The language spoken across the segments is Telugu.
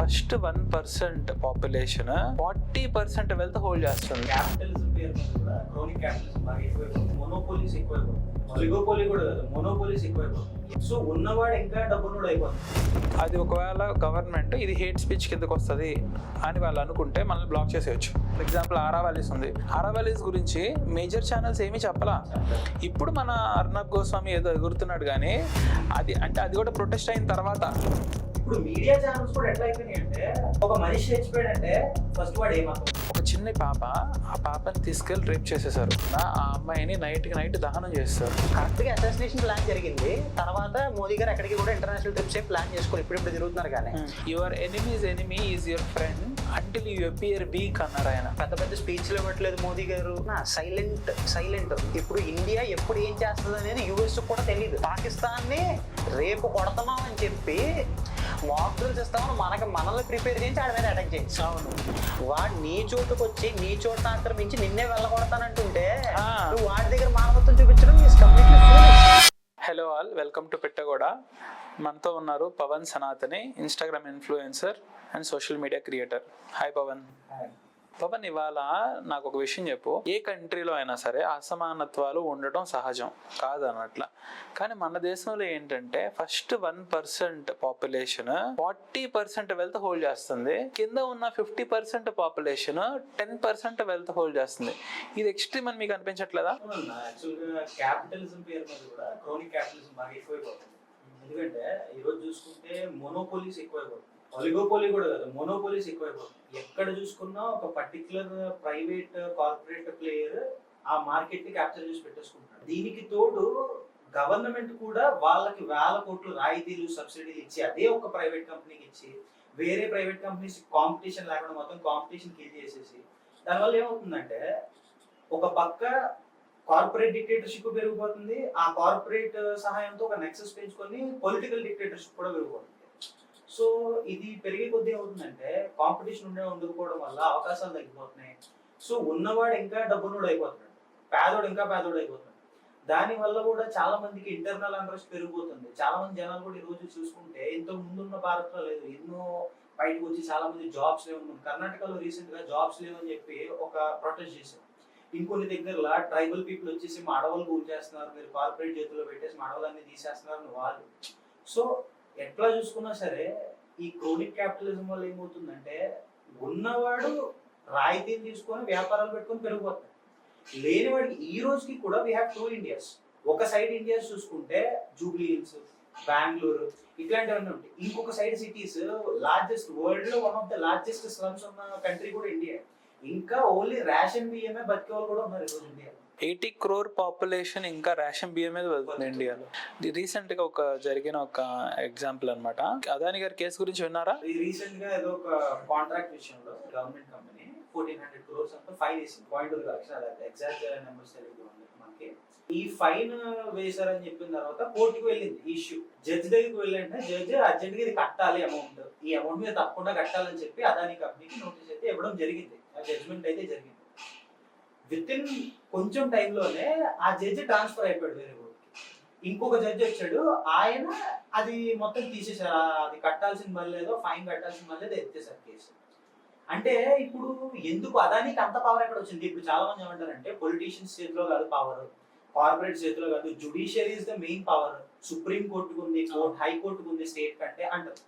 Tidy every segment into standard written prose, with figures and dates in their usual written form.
ఫస్ట్ 1% పాపులేషన్ 40% వెల్త్ హోల్డ్ చేస్తుంది. క్యాపిటలిజం పేరు మీద కూడా క్రోనిక్ క్యాపిటలిజం బాగా ఎక్కువైపోతుంది. మొనోపోలీస్ ఎక్కువైపోతుంది. ఒలిగోపోలీ కూడా కాదు, మొనోపోలీస్ ఎక్కువైపోతుంది. సో ఉన్నవాడు ఇంకా డబ్బునోడు అయిపోతుంది. అది ఒకవేళ గవర్నమెంట్ ఇది హేట్ స్పీచ్ కిందకు వస్తుంది అని వాళ్ళు అనుకుంటే మనల్ని బ్లాక్ చేసేయచ్చు. ఫర్ ఎగ్జాంపుల్ ఆరావాలీస్ ఉంది. ఆరావాలీస్ గురించి మేజర్ ఛానల్స్ ఏమీ చెప్పలా. ఇప్పుడు మన అర్నబ్ గోస్వామి ఏదో ఎగురుతున్నాడు కానీ అది కూడా ప్రొటెస్ట్ అయిన తర్వాత. ఇప్పుడు మీడియా ఛానల్స్ కూడా ఎట్లా అయిపోయినాయి అంటే, ఒక మనిషి చచ్చిపోయాడంటే ఫస్ట్ వాడు ఏమాత్రం. ఒక చిన్న పాప, ఆ పాపని తీసుకెళ్లి రేప్ చేసేసారు. ఆ అమ్మాయిని నైట్ దహనం చేస్తారు. కరెక్ట్గా అసాసినేషన్ ప్లాన్ జరిగింది. తర్వాత మోదీ గారు ఎక్కడికి కూడా ఇంటర్నేషనల్ ట్రిప్స్ ప్లాన్ చేసుకుని ఇప్పుడు తిరుగుతున్నారు. కానీ your enemies enemy is your friend until you appear week అన్నారు ఆయన. పెద్ద స్పీచ్లు ఇవ్వట్లేదు మోదీ గారు. సైలెంట్. ఇప్పుడు ఇండియా ఎప్పుడు ఏం చేస్తుంది అనేది యూఎస్ కూడా తెలియదు. పాకిస్తాన్ని రేపు కొడతామా అని చెప్పి మాక్ డ్రిల్స్ ఇస్తామని మనల్ని ప్రిపేర్ చేయించి ఆడి మీద అటాక్ చేయించి, అవును, వాడు నీ చోటుకు వచ్చి నీ చోటును ఆక్రమించి నిన్నే వెళ్ళగొడతానంటుంటే నువ్వు వాడి దగ్గర మానవత్వం చూపించడం is completely foolish. Hello all, welcome to Pettagoda. మనతో ఉన్నారు Pawan Sanatani, Instagram influencer and social media creator. Hi Pawan. Pawan, ఇవాళ నాకు ఒక విషయం చెప్పు. ఏ కంట్రీలో అయినా సరే అసమానత్వాలు ఉండటం సహజం కాదనట్ల, కానీ మన దేశంలో ఏంటంటే ఫస్ట్ 1% పాపులేషన్ 40% వెల్త్ హోల్డ్ చేస్తుంది. కింద ఉన్న 50% పాపులేషన్ 10% వెల్త్ హోల్డ్ చేస్తుంది. ఇది ఎక్స్ట్రీమ్ అని మీకు అనిపించట్లేదా? యాక్చువల్గా క్యాపిటలిజం పేరు మీద కూడా క్రోనిక్ క్యాపిటలిజం బాగా ఎక్కువైపోతుంది. ఎందుకంటే ఈరోజు చూసుకుంటే మొనోపోలీస్ ఎక్కువైపోతుంది. ఒలిగోపోలీ కూడా కాదు, మొనోపోలీస్ ఎక్కువైపోతుంది. ఎక్కడ చూసుకున్నా ఒక పర్టికులర్ ప్రైవేట్ కార్పొరేట్ ప్లేయర్ ఆ మార్కెట్ ని క్యాప్చర్ చేసి పెట్టేసుకుంటాడు. దీనికి తోడు గవర్నమెంట్ కూడా వాళ్ళకి వేల కోట్లు రాయితీలు సబ్సిడీలు ఇచ్చి అదే ఒక ప్రైవేట్ కంపెనీకి ఇచ్చి వేరే ప్రైవేట్ కంపెనీస్ కాంపిటీషన్ లేకుండా మొత్తం కాంపిటీషన్ కిల్ చేసేసి, దానివల్ల ఏమవుతుందంటే ఒక పక్క కార్పొరేట్ డిక్టేటర్షిప్ పెరిగిపోతుంది. ఆ కార్పొరేట్ సహాయంతో ఒక నెక్సెస్ పెంచుకొని పొలిటికల్ డిక్టేటర్షిప్ కూడా పెరిగిపోతుంది. సో ఇది పెరిగే కొద్దీ అవుతుందంటే కాంపిటీషన్ ఉండకపోవడం వల్ల అవకాశాలు తగ్గిపోతున్నాయి. సో ఉన్నవాడు ఇంకా డబ్బునోడు అయిపోతున్నాడు, పేదోడు ఇంకా పేదోడు అయిపోతున్నాడు. దాని వల్ల కూడా చాలా మందికి ఇంటర్నల్ అంట్రెస్ట్ పెరిగిపోతుంది. చాలా మంది జనాలు కూడా ఈ రోజు చూసుకుంటే ఇంతకు ముందున్న భారత్ లో లేదు, ఎన్నో బయటకు వచ్చి చాలా మంది జాబ్స్ లేవు. కర్ణాటకలో రీసెంట్ గా జాబ్స్ లేవని చెప్పి ఒక ప్రొటెస్ట్ చేశారు. ఇంకొన్ని దగ్గరలో ట్రైబల్ పీపుల్ వచ్చేసి మా అడవులు కూల్ చేస్తున్నారు, మీరు కార్పొరేట్ చేతుల్లో పెట్టేసి మా అడవులన్నీ తీసేస్తున్నారు వాళ్ళు. సో ఎట్లా చూసుకున్నా సరే ఈ క్రోనిక్ క్యాపిటలిజం వల్ల ఏమవుతుందంటే ఉన్నవాడు రాయితీలు తీసుకొని వ్యాపారాలు పెట్టుకొని పెరిగిపోతాడు. లేనివాడికి ఈ రోజుకి కూడా వీ హ్యావ్ 2 ఇండియాస్. ఒక సైడ్ ఇండియాస్ చూసుకుంటే జూబ్లీ హిల్స్, బెంగళూరు ఇట్లాంటివన్నీ ఉంటాయి. ఇంకొక సైడ్ సిటీస్ లార్జెస్ట్, వరల్డ్ లో one of the largest slums ఉన్న కంట్రీ కూడా ఇండియా. ఇంకా ఓన్లీ రేషన్ బియ్యమే బతికే వాళ్ళు కూడా ఉన్నారు ఈరోజు ఇండియా. 80 crore పాపులేషన్ ఇంకా రేషన్ బియ్యం మీద వెళ్తుంది ఇండియాలో. రీసెంట్ గా జరిగిన ఒక ఎగ్జాంపుల్ అన్నమాట. అదాని గారి కేసు గురించి విన్నారా? రీసెంట్ గా ఏదో ఒక కాంట్రాక్ట్ విషయంలో గవర్నమెంట్ కంపెనీ 1400 crores అంతా ఫైన్ వేసింది. 0.2 లక్షలు, ఎగ్జాక్ట్ నెంబర్స్ తెలియదు మనకి. ఈ ఫైన్ వేశారని చెప్పిన తర్వాత కోర్టుకు వెళ్ళింది ఈ ఇష్యూ. జడ్జి దగ్గరికి వెళ్ళంటే జడ్జి అర్జెంట్ గా ఇది కట్టాలి అమౌంట్, ఈ అమౌంట్ మీద తప్పకుండా కట్టాలని చెప్పి అదాని కంపెనీకి నోటీస్ అయితే ఇవ్వడం జరిగింది. ఆ జడ్జ్మెంట్ అయితే జరిగింది. విత్ ఇన్ కొంచెం టైంలోనే ఆ జడ్జి ట్రాన్స్ఫర్ అయిపోయాడు వేరే ఊరికి. ఇంకొక జడ్జి వచ్చాడు, ఆయన అది మొత్తం తీసేశారు. అది కట్టాల్సిన మళ్ళీ ఏదో ఫైన్ కట్టాల్సిన మళ్ళీ ఎత్తేసారు కేసు. అంటే ఇప్పుడు ఎందుకు అదానికి అంత పవర్ ఎక్కడ వచ్చింది? ఇప్పుడు చాలా మంది ఏమంటారంటే పొలిటీషియన్స్ చేతిలో కాదు పవర్, కార్పొరేట్ చేతిలో కాదు, judiciary is the main power, supreme కోర్టుకు ఉంది, హైకోర్టుకు ఉంది స్టేట్ కంటే అంటారు.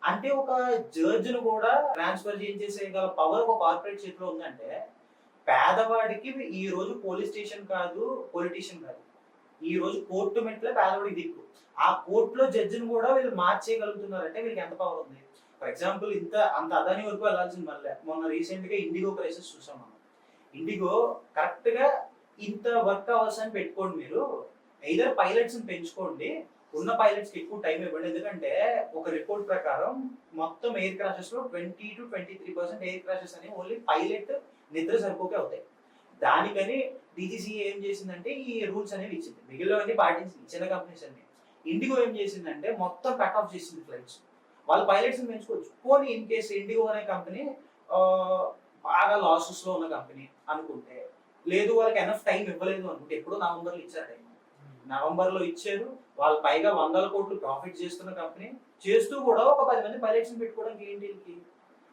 అంటే ఒక జడ్జిను కూడా ట్రాన్స్ఫర్ చేసేగల పవర్ ఒక కార్పొరేట్ చేతిలో ఉందంటే పేదవాడికి ఈ రోజు పోలీస్ స్టేషన్ కాదు, పొలిటీషియన్ కాదు, ఈ రోజు కోర్టు మెట్లే పేదవాడికి దిక్కు. ఆ కోర్టులో జడ్జిని కూడా వీళ్ళు మార్చేయగలుగుతున్నారంటే వీళ్ళకి ఎంత పవర్ ఉంది? ఫర్ ఎగ్జాంపుల్ అంత అదాని వరకు వెళ్ళాల్సింది మళ్ళీ మొన్న రీసెంట్ గా ఇండిగో క్రైసిస్ చూసాం మనం. ఇండిగో కరెక్ట్ గా ఇంత వర్క్ అవర్స్ అని పెట్టుకోండి, మీరు ఐదర్ పైలట్స్ పెంచుకోండి, ఉన్న పైలట్స్ కి ఎక్కువ టైం ఇవ్వండి. ఎందుకంటే ఒక రిపోర్ట్ ప్రకారం మొత్తం ఎయిర్ క్రాషెస్ లో 20 to 23% ఎయిర్ క్రాషెస్ అని ఓన్లీ పైలట్ నిద్ర సరిపోకే అవుతాయి. దానికని డీజీసీఏ ఏం చేసిందంటే ఈ రూల్స్ అనేవి ఇచ్చింది, మిగిలినవన్నీ పాటించింది చిన్న కంపెనీస్ అన్ని. ఇండిగో ఏం చేసిందంటే మొత్తం కట్ ఆఫ్ చేసింది ఫ్లైట్స్. వాళ్ళు పైలట్స్ పెంచుకోవచ్చు. పోనీ ఇన్ కేసు ఇండిగో అనే కంపెనీ బాగా లాసెస్ లో ఉన్న కంపెనీ అనుకుంటే, లేదు వాళ్ళకి ఎనఫ్ టైం ఇవ్వలేదు అనుకుంటే, ఎప్పుడో నవంబర్లో ఇచ్చారు టైం, నవంబర్లో ఇచ్చారు. వాళ్ళు పైగా 100 కోట్లు ప్రాఫిట్ చేస్తున్న కంపెనీ, చేస్తూ కూడా ఒక 10 మంది పైలట్స్ పెట్టుకోవడానికి ఏంటి వీళ్ళకి?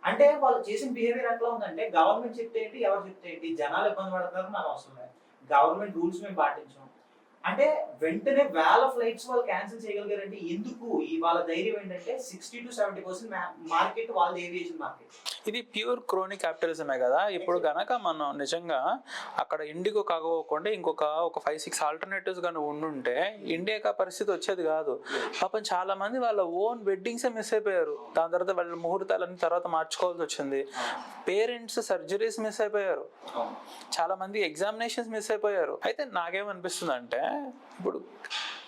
అంటే వాళ్ళు చేసిన బిహేవియర్ ఎట్లా ఉందంటే గవర్నమెంట్ చెప్తే ఏంటి, ఎవరు చెప్తే ఏంటి, జనాలు ఇబ్బంది పడుతున్నారు, నాకు అవసరం లేదు, గవర్నమెంట్ రూల్స్ మేము పాటించాం అంటే వెంటనే వేల ఫ్లైట్స్ వాళ్ళు క్యాన్సిల్ చేయగలిగారంటే ఎందుకు? వాళ్ళ ధైర్యం ఏంటంటే 60 to 70% మార్కెట్ వాళ్ళ ఏవియేషన్ మార్కెట్. ఇది ప్యూర్ క్రోనిక్ క్యాపిటలిజమే కదా. ఇప్పుడు గనక మనం నిజంగా అక్కడ ఇండిగో కాకపోకుండా ఇంకొక 5-6 ఆల్టర్నేటివ్స్ కానీ ఉండుంటే ఇండియాకి ఆ పరిస్థితి వచ్చేది కాదు. పాపం చాలా మంది వాళ్ళ ఓన్ వెడ్డింగ్సే మిస్ అయిపోయారు. దాని తర్వాత వాళ్ళ ముహూర్తాలన్నీ తర్వాత మార్చుకోవాల్సి వచ్చింది. పేరెంట్స్ సర్జరీస్ మిస్ అయిపోయారు. చాలా మంది ఎగ్జామినేషన్స్ మిస్ అయిపోయారు. అయితే నాకేమనిపిస్తుంది అంటే ఇప్పుడు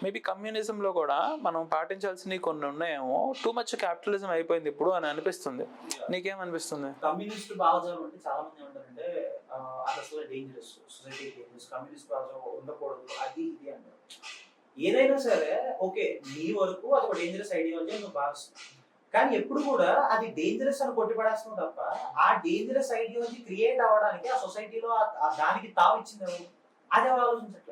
మేబీ కమ్యూనిజంలో కూడా మనం పాటించాల్సినవి కొన్ని ఉన్నాయేమో, టూ మచ్ క్యాపిటలిజం అయిపోయింది ఇప్పుడు అని అనిపిస్తుంది. నీకేమనిపిస్తుంది? కమ్యూనిస్ట్ భావజాలం అంటే చాలా మంది ఏమంటారంటే అది అసలు డేంజరస్, సొసైటీ డేంజరస్, కమ్యూనిస్ట్ భావజాలం ఉండకూడదు, అది ఇది అంటారు. ఏదైనా సరే ఓకే, నీ వరకు అది ఒక డేంజరస్ ఐడియాలజీ నువ్వు భావిస్తున్నావు, కానీ ఎప్పుడు కూడా అది డేంజరస్ అని కొట్టిపడేస్తున్నావు తప్ప ఆ డేంజరస్ ఐడియాలజీ క్రియేట్ అవ్వడానికి ఆ సొసైటీలో దానికి తావు ఇచ్చింది ఎవరు? అదే ఆలోచించట్లేదు.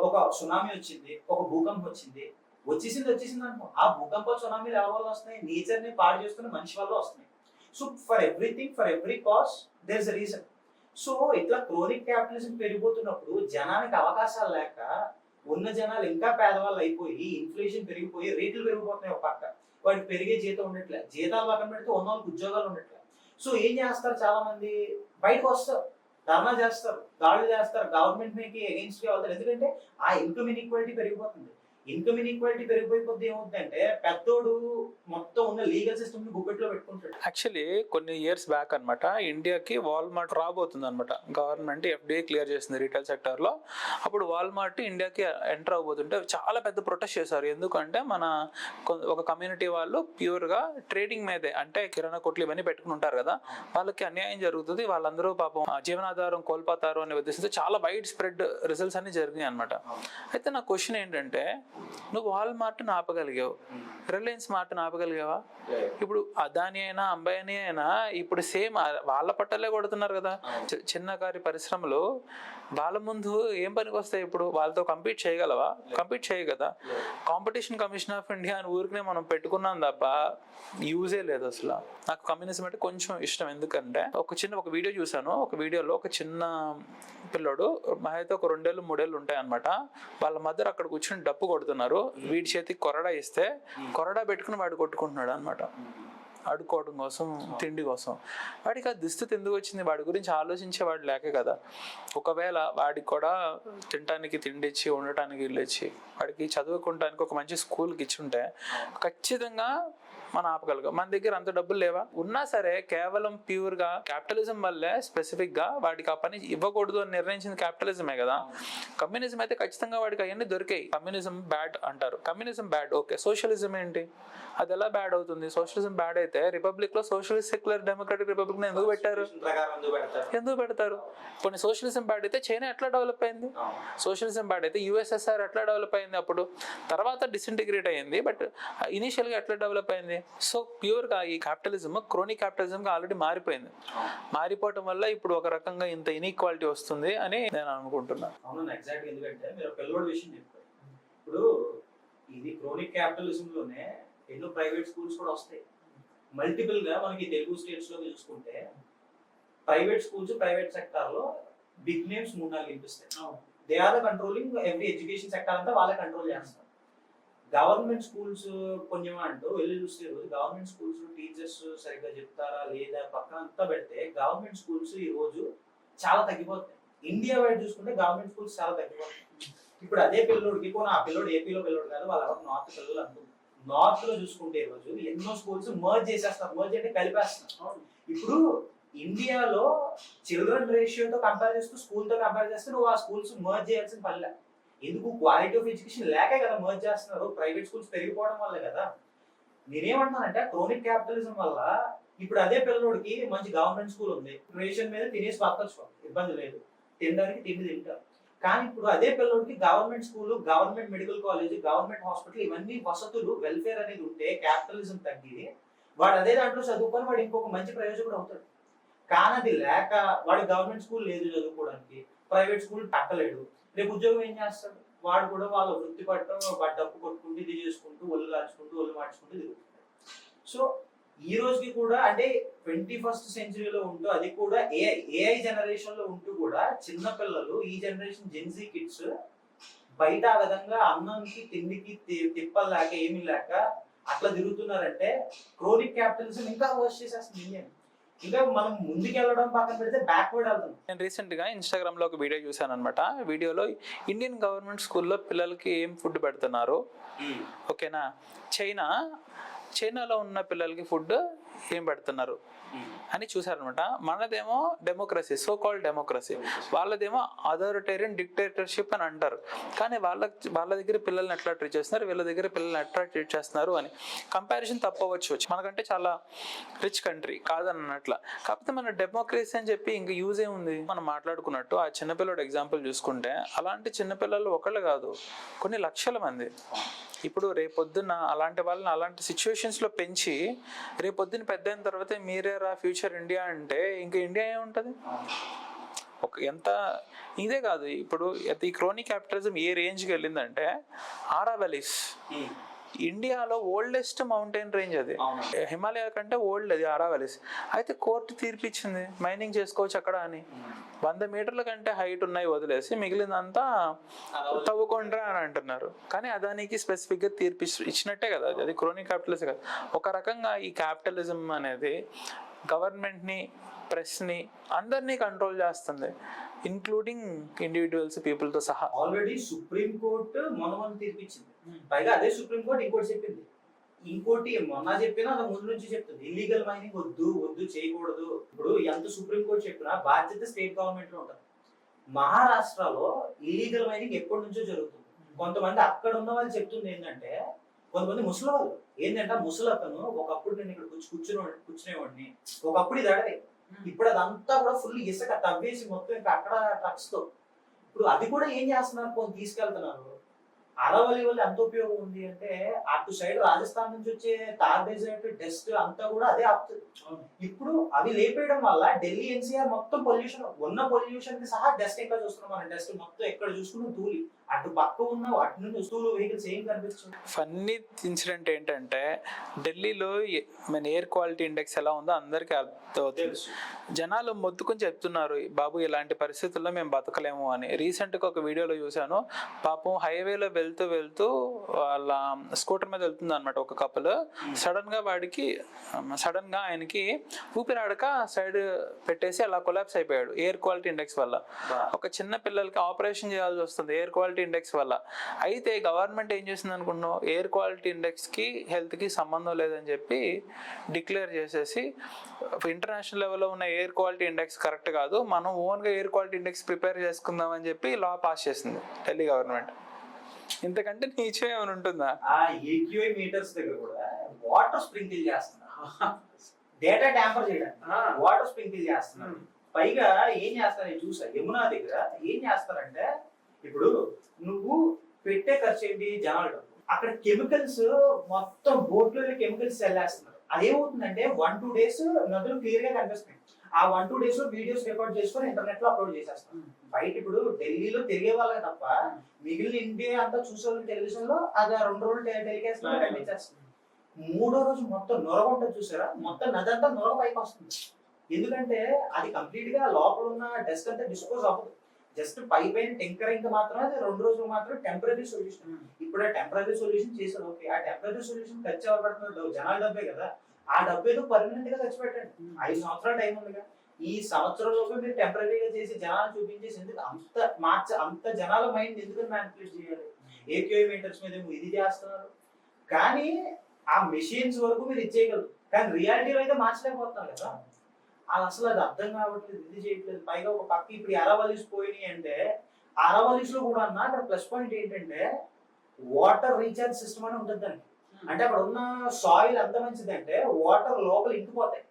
ఒక సునామీ వచ్చింది, ఒక భూకంపం వచ్చింది, వచ్చేసింది అనుకో, ఆ భూకంప సునామీలు ఎవరి వల్ల వస్తున్నాయి? నేచర్ ని పాడు చేసుకున్న మనిషి వల్ల వస్తున్నాయి. So for everything, for every cause there is a reason. So ఇట్లా క్రోనిక్ క్యాపిటలిజం పెరిగిపోతున్నప్పుడు జనానికి అవకాశాలు లేక ఉన్న జనాలు ఇంకా పేదవాళ్ళు అయిపోయి ఇన్ఫ్లేషన్ పెరిగిపోయి రేట్లు పెరిగిపోతున్నాయి. ఒక పక్క వాడికి పెరిగే జీతం ఉండట్లే, జీతాలు పక్కన పెడితే ఉన్న వాళ్ళకి ఉద్యోగాలు ఉండట్లే. సో ఏం చేస్తారు? చాలా మంది బయటకు వస్తారు, ధర్నా చేస్తారు, దాడులు చేస్తారు, గవర్నమెంట్ మీదకి అగెన్స్ట్ గా వెళ్తారు. ఎందుకంటే ఆ ఇన్కమ్ ఇన్ఈక్వాలిటీ పెరిగిపోతుంది. ఇన్కమ్ ఇన్ఈక్వాలిటీ పెరిగిపోయిపోతే ఏమవుతుందంటే పెద్దోడు మొత్తం ఉన్న లీగల్ సిస్టమ్ ని గుప్పెట్లో పెట్టుకుంటాడు. యాక్చువల్లీ కొన్ని ఇయర్స్ బ్యాక్ అనమాట ఇండియాకి వాల్మార్ట్ రాబోతుంది అనమాట. గవర్నమెంట్ FDI క్లియర్ చేసింది రీటైల్ సెక్టర్ లో. అప్పుడు వాల్మార్ట్ ఇండియాకి ఎంటర్ అవబోతుంటే చాలా పెద్ద ప్రొటెస్ట్ చేశారు. ఎందుకంటే మన ఒక కమ్యూనిటీ వాళ్ళు ప్యూర్ గా ట్రేడింగ్ మీదే, అంటే కిరాణా కొట్లు ఇవన్నీ పెట్టుకుని ఉంటారు కదా, వాళ్ళకి అన్యాయం జరుగుతుంది, వాళ్ళందరూ పాపం జీవనాధారం కోల్పోతారు అనే ఉద్దేశంతో చాలా వైడ్ స్ప్రెడ్ రిజల్ట్స్ అన్ని జరిగినాయి అనమాట. అయితే నా క్వశ్చన్ ఏంటంటే, నువ్వు వాల్మార్ట్ ఆపగలిగావు, రిలయన్స్ మార్ట్ ఆపగలిగావా? ఇప్పుడు అదాని అయినా అంబానీ అయినా ఇప్పుడు సేమ్ వాళ్ళ పట్టాలే కొడుతున్నారు కదా. చిన్నకారి పరిశ్రమలు వాళ్ళ ముందు ఏం పనికి వస్తాయి? ఇప్పుడు వాళ్ళతో కంపీట్ చేయగలవా? కంపీట్ చేయ కదా. కాంపిటీషన్ కమిషన్ ఆఫ్ ఇండియా అని ఊరికనే మనం పెట్టుకున్నాం తప్ప యూజే లేదు అసలు. నాకు కమ్యూనిజం అంటే కొంచెం ఇష్టం. ఎందుకంటే ఒక వీడియో చూసాను. ఒక వీడియోలో ఒక చిన్న పిల్లోడు అయితే ఒక 2 ఏళ్ళు 3 ఏళ్ళు ఉంటాయి అనమాట. వాళ్ళ మధ్య అక్కడ కూర్చొని డప్పు కొడుతున్నారు. వీడి చేతికి కొరడా ఇస్తే కొరడా పెట్టుకుని వాడు కొట్టుకుంటున్నాడు అనమాట, ఆడుకోవడం కోసం, తిండి కోసం. వాడికి ఆ దుస్థితి ఎందుకు వచ్చింది? వాడి గురించి ఆలోచించేవాడు లేకే కదా. ఒకవేళ వాడికి కూడా తినడానికి తిండి ఇచ్చి, ఉండటానికి ఇల్లు ఇచ్చి, వాడికి చదువుకోవడానికి ఒక మంచి స్కూల్కి ఇచ్చి ఉంటే ఖచ్చితంగా మనం ఆపగలిగాం. మన దగ్గర అంత డబ్బులు లేవా? ఉన్నా సరే కేవలం ప్యూర్ గా క్యాపిటలిజం వల్లే స్పెసిఫిక్ గా వాడికి ఆ పని ఇవ్వకూడదు అని నిర్ణయించింది క్యాపిటలిజమే కదా. కమ్యూనిజం అయితే ఖచ్చితంగా వాడికి అవన్నీ దొరికాయి. కమ్యూనిజం బ్యాడ్ అంటారు, కమ్యూనిజం బ్యాడ్, ఓకే. సోషలిజం ఏంటి? అది ఎలా బ్యాడ్ అవుతుంది? సోషలిజం బ్యాడ్ అయితే రిపబ్లిక్ లో సోషలిస్ట్ సెక్యులర్ డెమోక్రటిక్ రిపబ్లిక్ ఎందుకు పెట్టారు? ఎందుకు పెడతారు? కొన్ని సోషలిజం బ్యాడ్ అయితే చైనా ఎట్లా డెవలప్ అయింది? సోషలిజం బ్యాడ్ అయితే USSR ఎట్లా డెవలప్ అయింది? అప్పుడు తర్వాత డిసింటిగ్రేట్ అయింది, బట్ ఇనిషియల్ గా ఎట్లా డెవలప్ అయింది? సో ప్యూర్ గా ఈ క్యాపిటలిజం క్రోనిక్ క్యాపిటలిజం గా ఆల్రెడీ మారిపోయింది. మారిపోవటం వల్ల ఇప్పుడు ఒక రకంగా ఇంత ఇన్ఈక్వాలిటీ వస్తుంది అని నేను అనుకుంటున్నాను. అవును, ఎగ్జాక్ట్లీ. ఎందుకంటే మీరు పిల్లోడి విషయం చెప్పారు. ఇప్పుడు ఇది క్రోనిక్ క్యాపిటలిజం లోనే ఎన్నో ప్రైవేట్ స్కూల్స్ కూడా వస్తాయి. మల్టిపుల్ గా మనకి తెలుగు స్టేట్స్ లో చూసుకుంటే ప్రైవేట్ స్కూల్స్, ప్రైవేట్ సెక్టార్ లో బిగ్ నేమ్స్ 3-4 కనిపిస్తాయి. They are the controlling every education sector అంతా వాళ్ళే కంట్రోల్ చేస్తారు. గవర్నమెంట్ స్కూల్స్ పుణ్యమా అంటూ వెళ్ళి చూస్తే గవర్నమెంట్ స్కూల్స్ టీచర్స్ సరిగ్గా చెప్తారా లేదా పక్కన అంతా పెడితే గవర్నమెంట్ స్కూల్స్ ఈ రోజు చాలా తగ్గిపోతాయి. ఇండియా వైడ్ చూసుకుంటే గవర్నమెంట్ స్కూల్స్ చాలా తగ్గిపోతాయి. ఇప్పుడు అదే పిల్లోడికి పోనీ ఆ పిల్లోడు ఏపీలో పిల్లోడు కాదు, వాళ్ళ నార్త్ పిల్లలు అనుకుంటుంది. నార్త్ లో చూసుకుంటే ఈ రోజు ఎన్నో స్కూల్స్ మర్జ్ చేసేస్తారు. మర్జ్ అంటే కలిపేస్తున్నారు. ఇప్పుడు ఇండియాలో చిల్డ్రన్ రేషియోతో కంపేర్ చేస్తూ స్కూల్తో కంపేర్ చేస్తే నువ్వు ఆ స్కూల్స్ మర్జ్ చేయాల్సిన పనిలే. ఎందుకు? క్వాలిటీ ఆఫ్ ఎడ్యుకేషన్ లేకే కదా మర్జ్ చేస్తున్నారు. ప్రైవేట్ స్కూల్స్ పెరిగిపోవడం వల్లే కదా. నేనేమంటానంటే క్రోనిక్ క్యాపిటలిజం వల్ల ఇప్పుడు అదే పిల్లలోడికి మంచి గవర్నమెంట్ స్కూల్ ఉంది, రేషన్ మీద తినేసి బతకచ్చు, ఇబ్బంది లేదు, తినడానికి తిండి తింటారు. కానీ ఇప్పుడు అదే పిల్లలకి government school, government medical college, government hospital, ఇవన్నీ వసతులు, వెల్ఫేర్ అనేది ఉంటే క్యాపిటలిజం తగ్గి వాడు అదే దాంట్లో చదువుకొని వాడు ఇంకొక మంచి ప్రయోజకుడు అవుతాడు. కానీ అది లేక వాడు గవర్నమెంట్ స్కూల్ లేదు చదువుకోవడానికి, ప్రైవేట్ స్కూల్ పెట్టలేడు, రేపు ఉద్యోగం ఏం చేస్తాడు? వాడు కూడా వాళ్ళ వృత్తి పట్టడం, డబ్బు కొట్టుకుంటూ ఇది చేసుకుంటూ ఒళ్ళు కాల్చుకుంటూ ఒళ్ళు మార్చుకుంటూ తిరుగుతాడు. సో ఈ రోజుకి కూడా అంటే 21st సెంచరీలో ఉంటూ అది కూడా ఏఐ జనరేషన్ లో ఉంటూ కూడా చిన్న పిల్లలు ఈ జనరేషన్ జెన్జీ కిడ్స్ బయట ఆ విధంగా అన్నంకి తిండికి తిప్పలేక ఏమీ లేక అట్లా తిరుగుతున్నారంటే క్రోనిక్ క్యాపిటలిజం ఇంకా వర్స్ చేసేస్తుంది ఇండియా. ఇంకా మనం ముందుకెళ్ళడం పక్కన పెడితే బ్యాక్వర్డ్ వెళ్తాం. నేను రీసెంట్గా ఇన్స్టాగ్రామ్లో ఒక వీడియో చూశాను అనమాట. వీడియోలో ఇండియన్ గవర్నమెంట్ స్కూల్లో పిల్లలకి ఏం ఫుడ్ పెడుతున్నారు, ఓకేనా, చైనాలో ఉన్న పిల్లలకి ఫుడ్ ఏం పెడుతున్నారు అని చూసారనమాట. మనదేమో డెమోక్రసీ, సో కాల్డ్ డెమోక్రసీ, వాళ్ళదేమో అథారిటేరియన్ డిక్టేటర్షిప్ అని అంటారు. కానీ వాళ్ళ దగ్గర పిల్లల్ని ఎట్లా ట్రీట్ చేస్తున్నారు, వీళ్ళ దగ్గర పిల్లల్ని ఎట్లా ట్రీట్ చేస్తున్నారు అని కంపారిజన్ తప్పవచ్చు. మనకంటే చాలా రిచ్ కంట్రీ కాదన్నట్ల. కాకపోతే మన డెమోక్రసీ అని చెప్పి ఇంకా యూజ్ ఏముంది? మనం మాట్లాడుకున్నట్టు ఆ చిన్నపిల్లడు ఎగ్జాంపుల్ చూసుకుంటే అలాంటి చిన్నపిల్లలు ఒకళ్ళు కాదు, కొన్ని లక్షల మంది. ఇప్పుడు రేపొద్దున అలాంటి వాళ్ళని అలాంటి సిచ్యువేషన్స్లో పెంచి రేపొద్దున పెద్ద అయిన తర్వాత మీరే రా ఫ్యూచర్ ఇండియా అంటే ఇంకా ఇండియా ఏముంటుంది? ఎంత ఇదే కాదు, ఇప్పుడు ఈ క్రోనిక్ క్యాపిటలిజం ఏ రేంజ్కి వెళ్ళిందంటే ఆరావలీస్ ఇండియాలో ఓల్డెస్ట్ మౌంటైన్ రేంజ్, అది హిమాలయ కంటే ఓల్డ్ అది ఆరావలీస్. అయితే కోర్టు తీర్పిచ్చింది మైనింగ్ చేసుకోవచ్చు అక్కడ అని. 100 మీటర్ల కంటే హైట్ ఉన్నాయి వదిలేసి మిగిలినంతా తవ్వుకుంటారా అని అంటున్నారు. కానీ అదానికి స్పెసిఫిక్గా తీర్పు ఇచ్చినట్టే కదా, అది క్రోనిక్ క్యాపిటలిజం కదా. ఒక రకంగా ఈ క్యాపిటలిజం అనేది గవర్నమెంట్ని, ప్రెస్ని, అందరినీ కంట్రోల్ చేస్తుంది, ఇంక్లూడింగ్ ఇండివిజువల్స్, పీపుల్తో సహా. ఆల్రెడీ సుప్రీం కోర్టు మొన్న తీర్పిచ్చింది. పైగా అదే సుప్రీం కోర్టు ఇంకోటి చెప్పింది. ఇంకోటి మొన్న చెప్పినా అది ముందు నుంచి చెప్తుంది, ఇల్లీగల్ మైనింగ్ వద్దు చేయకూడదు. ఇప్పుడు ఎంత సుప్రీం కోర్టు చెప్పినా బాధ్యత స్టేట్ గవర్నమెంట్ లో ఉంటుంది. మహారాష్ట్రలో ఇల్లీగల్ మైనింగ్ ఎప్పటి నుంచో జరుగుతుంది. కొంతమంది అక్కడ ఉన్న వాళ్ళు చెప్తుంది ఏంటంటే, కొంతమంది ముసలి వాళ్ళు ఏంటంటే, ముసలతను ఒకప్పుడు నేను ఇక్కడ కూర్చునేవాడిని, ఒకప్పుడు ఇది అడవి, ఇప్పుడు అదంతా కూడా ఫుల్ ఇసుక తవ్వేసి మొత్తం ఇంకా అక్కడ ట్రక్స్ తో ఇప్పుడు అది కూడా ఏం చేస్తున్నారు, కొన్ని తీసుకెళ్తున్నారు. అరవలి వల్ల ఎంత ఉపయోగం ఉంది అంటే, అటు సైడ్ రాజస్థాన్ నుంచి వచ్చే తార్ డెజర్ట్ డస్ట్ అంతా కూడా అదే ఆపుతుంది. ఇప్పుడు అవి లేపేయడం వల్ల ఢిల్లీ ఎన్సీఆర్ మొత్తం పొల్యూషన్, ఉన్న పొల్యూషన్ కి సహా డస్ట్ ఎక్కడ చూస్తున్నాం మనం, డస్ట్ మొత్తం ఎక్కడ చూసుకున్న ధూళి, అటు పక్క ఉన్న అటు నుంచి వస్తువులు వెహికల్స్ ఏం కనిపిస్తుంది. ఫన్నీ ఇన్సిడెంట్ ఏంటంటే, ఢిల్లీలో మన ఎయిర్ క్వాలిటీ ఇండెక్స్ ఎలా ఉందో అందరికీ అర్థమవుతుంది. జనాలు మొత్తుకుని చెప్తున్నారు, బాబు ఇలాంటి పరిస్థితుల్లో మేము బతకలేము అని. రీసెంట్గా ఒక వీడియోలో చూశాను, పాపం హైవేలో వెళ్తూ వాళ్ళ స్కూటర్ మీద వెళ్తుంది అనమాట ఒక కపుల్. సడన్ గా ఆయనకి ఊపిరాడక సైడ్ పెట్టేసి అలా కొలాప్స్ అయిపోయాడు ఎయిర్ క్వాలిటీ ఇండెక్స్ వల్ల. ఒక చిన్న పిల్లలకి ఆపరేషన్ చేయాల్సి వస్తుంది ఎయిర్ క్వాలిటీ ఇండెక్స్ వల్ల. అయితే గవర్నమెంట్ ఏం చేసింది అనుకుంటున్నాం, ఎయిర్ క్వాలిటీ ఇండెక్స్ కి హెల్త్ కి సంబంధం లేదని చెప్పి డిక్లేర్ చేసేసి, ఇంటర్నేషనల్ లెవెల్లో ఉన్న ఎయిర్ క్వాలిటీ ఇండెక్స్ కరెక్ట్ కాదు, మనం ఓన్గా ఎయిర్ క్వాలిటీ ఇండెక్స్ ప్రిపేర్ చేసుకుందాం అని చెప్పి లా పాస్ చేసింది ఢిల్లీ గవర్నమెంట్. ఇంతకంటే నీచం ఏమైనా ఉంటుందా? ఆ ఏక్యూఐ మీటర్స్ దగ్గర కూడా వాటర్ స్ప్రింకిల్ చేస్తున్నారు, డేటా ట్యాంపర్ చేయడానికి వాటర్ స్ప్రింకిల్ చేస్తున్నారు. పైగా ఏం చేస్తారు చూసా, యమునా దగ్గర ఏం చేస్తారంటే, ఇప్పుడు నువ్వు పెట్టే ఖర్చు ఏంటి, జనాలు అక్కడ కెమికల్స్ మొత్తం బోట్లో కెమికల్స్ చల్లేస్తున్నారు. అదేమవుతుందంటే 1-2 days నదులు క్లియర్ గా కనిపిస్తున్నాయి. ఆ 1-2 days లో వీడియోస్ రికార్డ్ చేసుకొని ఇంటర్నెట్ లో అప్లోడ్ చేసేస్తాం. బయట ఇప్పుడు ఢిల్లీలో తిరిగే వాళ్ళకి తప్ప మిగిలిన ఇండియా అంతా చూసే టెలివిజన్ లో అది 2 రోజులు టెలికాస్ట్ లో కనిపించేస్తుంది. 3వ రోజు మొత్తం నొరగ ఉంటుంది చూసారా, మొత్తం నది అంతా నొరగ పైకి వస్తుంది. ఎందుకంటే అది కంప్లీట్ గా లోపల ఉన్న డస్ట్ అంతా డిస్పోజ్ అవ్వదు, జస్ట్ పైన టెంకరింగ్ మాత్రమే. అది 2 రోజులు మాత్రం టెంపరీ సొల్యూషన్. ఇప్పుడు ఆ టెంపరీ సొల్యూషన్ చేశారు, ఓకే, ఆ టెంపరీ సొల్యూషన్ ఖర్చు ఎవరు జనాల డబ్బే కదా, ఆ డబ్బు ఏదో పర్మనెంట్ గా ఖర్చు పెట్టండి. 5 సంవత్సరాల టైం ఉందిగా, ఈ సంవత్సరం లోపే మీరు టెంపరీగా చేసి జనాలు చూపించేసి ఎందుకు అంత జనాల మైండ్ ఎందుకు మ్యానిపులేట్ చేయాలి? ఏక్యూఐ మీటర్స్ మీద ఇది చేస్తున్నారు, కానీ ఆ మెషిన్స్ వరకు మీరు ఇచ్చేయగలరు, కానీ రియాలిటీలో అయితే మార్చలేకపోతున్నారు కదా. అది అసలు అది అర్థం కావట్లేదు, ఇది చేయట్లేదు. పైగా ఒక పక్క ఇప్పుడు అరవలీస్ పోయినాయి అంటే, అరవలీస్ లో కూడా అన్న అక్కడ ప్లస్ పాయింట్ ఏంటంటే వాటర్ రీఛార్జ్ సిస్టమ్ అని ఉంటుంది దానికి. అంటే అక్కడ ఉన్న సాయిల్ ఎంత మంచిది అంటే వాటర్ లోపల ఇంకిపోతాయి,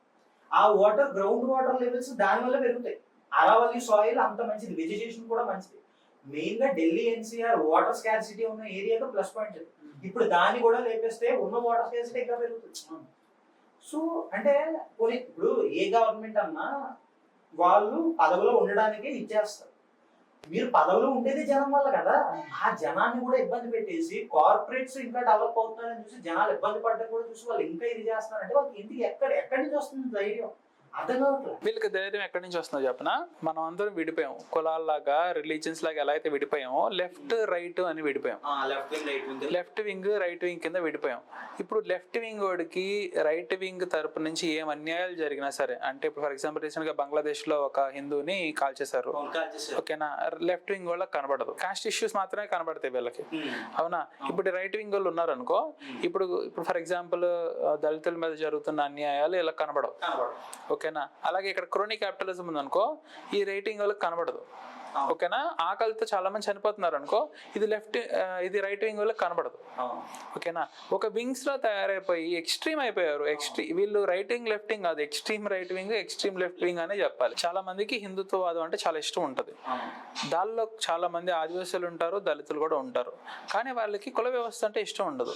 ఆ వాటర్ గ్రౌండ్ వాటర్ లెవెల్స్ దాని వల్ల పెరుగుతాయి. అరవల్లి సాయిల్ అంత మంచిది, వెజిటేషన్ కూడా మంచిది. మెయిన్ గా ఢిల్లీ ఎన్సీఆర్ వాటర్ స్కార్సిటీ ఉన్న ఏరియాలో ప్లస్ పాయింట్. ఇప్పుడు దాన్ని కూడా లేపేస్తే ఉన్న వాటర్ స్కార్సిటీ ఇంకా పెరుగుతుంది. సో అంటే ఇప్పుడు ఏ గవర్నమెంట్ అన్నా వాళ్ళు పదవిలో ఉండడానికి ఇచ్చేస్తారు. మీరు పదవిలో ఉండేది జనం వల్ల కదా, ఆ జనాన్ని కూడా ఇబ్బంది పెట్టేసి కార్పొరేట్స్ ఇంకా డెవలప్ అవుతున్నారని చూసి జనాలు ఇబ్బంది పడ్డం కూడా చూసి వాళ్ళు ఇంకా ఇది చేస్తున్నారంటే వాళ్ళకి ఎందుకు ఎక్కడి నుంచి వస్తుంది ధైర్యం అర్థం కావట్లేదు. వీళ్ళకి ధైర్యం ఎక్కడి నుంచి వస్తుందో చెప్పనా, మనం అందరం విడిపోయాం, కులాల్లాగా రిలీజియన్స్ లాగా ఎలా అయితే విడిపోయామో లెఫ్ట్ రైట్ అని విడిపోయాం, లెఫ్ట్ వింగ్ రైట్ వింగ్ కింద విడిపోయాం. ఇప్పుడు లెఫ్ట్ వింగ్ వాడికి రైట్ వింగ్ తరపు నుంచి ఏం అన్యాయాలు జరిగినా సరే, అంటే ఇప్పుడు ఫర్ ఎగ్జాంపుల్ రీసెంట్ గా బంగ్లాదేశ్ లో ఒక హిందూని కాల్ చేశారు, ఓకేనా, లెఫ్ట్ వింగ్ వాళ్ళకి కనబడదు, కాస్ట్ ఇష్యూస్ మాత్రమే కనబడతాయి వీళ్ళకి, అవునా. ఇప్పుడు రైట్ వింగ్ వాళ్ళు ఉన్నారు అనుకో, ఇప్పుడు ఫర్ ఎగ్జాంపుల్ దళితుల మీద జరుగుతున్న అన్యాయాలు ఇలా కనబడవు, ఓకేనా. అలాగే ఇక్కడ క్రోనీ క్యాపిటలిజం ఉందనుకో, ఈ రేటింగ్ వాళ్ళకి కనబడదు, ఓకేనా. ఆకలితో చాలా మంది చనిపోతున్నారు అనుకో, ఇది రైట్ వింగ్ వాళ్ళకి కనబడదు, ఓకేనా. ఒక వింగ్స్ లో తయారైపోయి ఎక్స్ట్రీమ్ అయిపోయారు. వీళ్ళు రైట్ వింగ్ లెఫ్ట్ వింగ్ కాదు, extreme right wing extreme left wing అనే చెప్పాలి. చాలా మందికి హిందుత్వవాదం అంటే చాలా ఇష్టం ఉంటుంది, దానిలో చాలా మంది ఆదివాసులు ఉంటారు, దళితులు కూడా ఉంటారు, కానీ వాళ్ళకి కుల వ్యవస్థ అంటే ఇష్టం ఉండదు,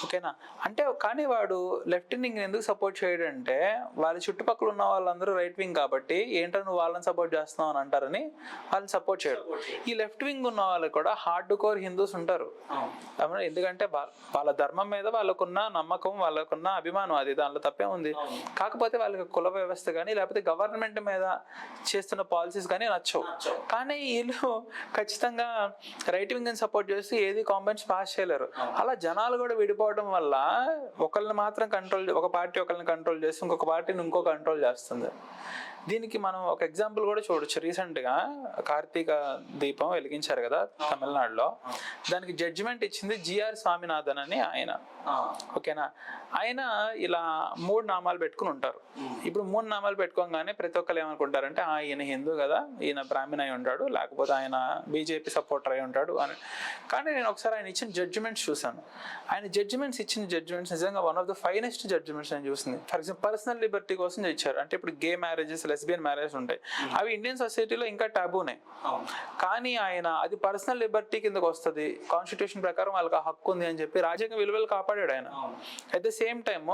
ఓకేనా. అంటే కానీ వాడు లెఫ్ట్ వింగ్ ఎందుకు సపోర్ట్ చేయడంటే వాళ్ళ చుట్టుపక్కల ఉన్న వాళ్ళందరూ రైట్ వింగ్ కాబట్టి ఏంటో నువ్వు వాళ్ళని సపోర్ట్ చేస్తున్నావు అని అంటారని వాళ్ళని సపోర్ట్ చేయడం. ఈ లెఫ్ట్ వింగ్ ఉన్న వాళ్ళు కూడా హార్డ్ కోర్ హిందూస్ ఉంటారు, ఎందుకంటే వాళ్ళ ధర్మం మీద వాళ్ళకున్న నమ్మకం, వాళ్ళకున్న అభిమానం, అది దానిలో తప్పే ఉంది. కాకపోతే వాళ్ళకి కుల వ్యవస్థ కానీ లేకపోతే గవర్నమెంట్ మీద చేస్తున్న పాలసీస్ కానీ నచ్చవు. కానీ వీళ్ళు ఖచ్చితంగా రైట్ వింగ్ అని సపోర్ట్ చేసి ఏది కామెంట్స్ పాస్ చేయలేరు. అలా జనాలు కూడా విడిపోవడం వల్ల ఒకళ్ళని మాత్రం ఒక పార్టీ ఒకళ్ళని కంట్రోల్ చేసి ఇంకొక పార్టీని ఇంకో కంట్రోల్ చేస్తుంది. దీనికి మనం ఒక ఎగ్జాంపుల్ కూడా చూడొచ్చు. రీసెంట్గా కార్తీక దీపం వెలిగించారు కదా తమిళనాడులో, దానికి జడ్జిమెంట్ ఇచ్చింది జిఆర్ స్వామినాథన్ అని ఆయన, ఓకేనా. ఆయన ఇలా 3 నామాలు పెట్టుకుని ఉంటారు. ఇప్పుడు 3 నామాలు పెట్టుకోగానే ప్రతి ఒక్కరు ఏమనుకుంటారంటే ఈయన హిందూ కదా, ఈయన బ్రాహ్మణ్ అయి ఉంటాడు, లేకపోతే ఆయన బీజేపీ సపోర్టర్ అయి ఉంటాడు అని. కానీ నేను ఒకసారి ఆయన ఇచ్చిన జడ్జిమెంట్స్ చూసాను. ఆయన ఇచ్చిన జడ్జిమెంట్స్ నిజంగా one of the finest judgements నేను చూసింది. ఫర్ ఎగ్జాంపుల్ పర్సనల్ లిబర్టీ కోసం ఇచ్చారు. అంటే ఇప్పుడు గే మ్యారేజెస్, లెస్బియన్ మ్యారేజ్ ఉంటాయి, అవి ఇండియన్ సొసైటీలో ఇంకా టాబూనే. కానీ ఆయన అది పర్సనల్ లిబర్టీ కిందకు వస్తుంది, కాన్స్టిట్యూషన్ ప్రకారం వాళ్ళకి ఆ హక్కు ఉంది అని చెప్పి రాజ్యాంగ విలువలు కాపాడాడు ఆయన. At the same time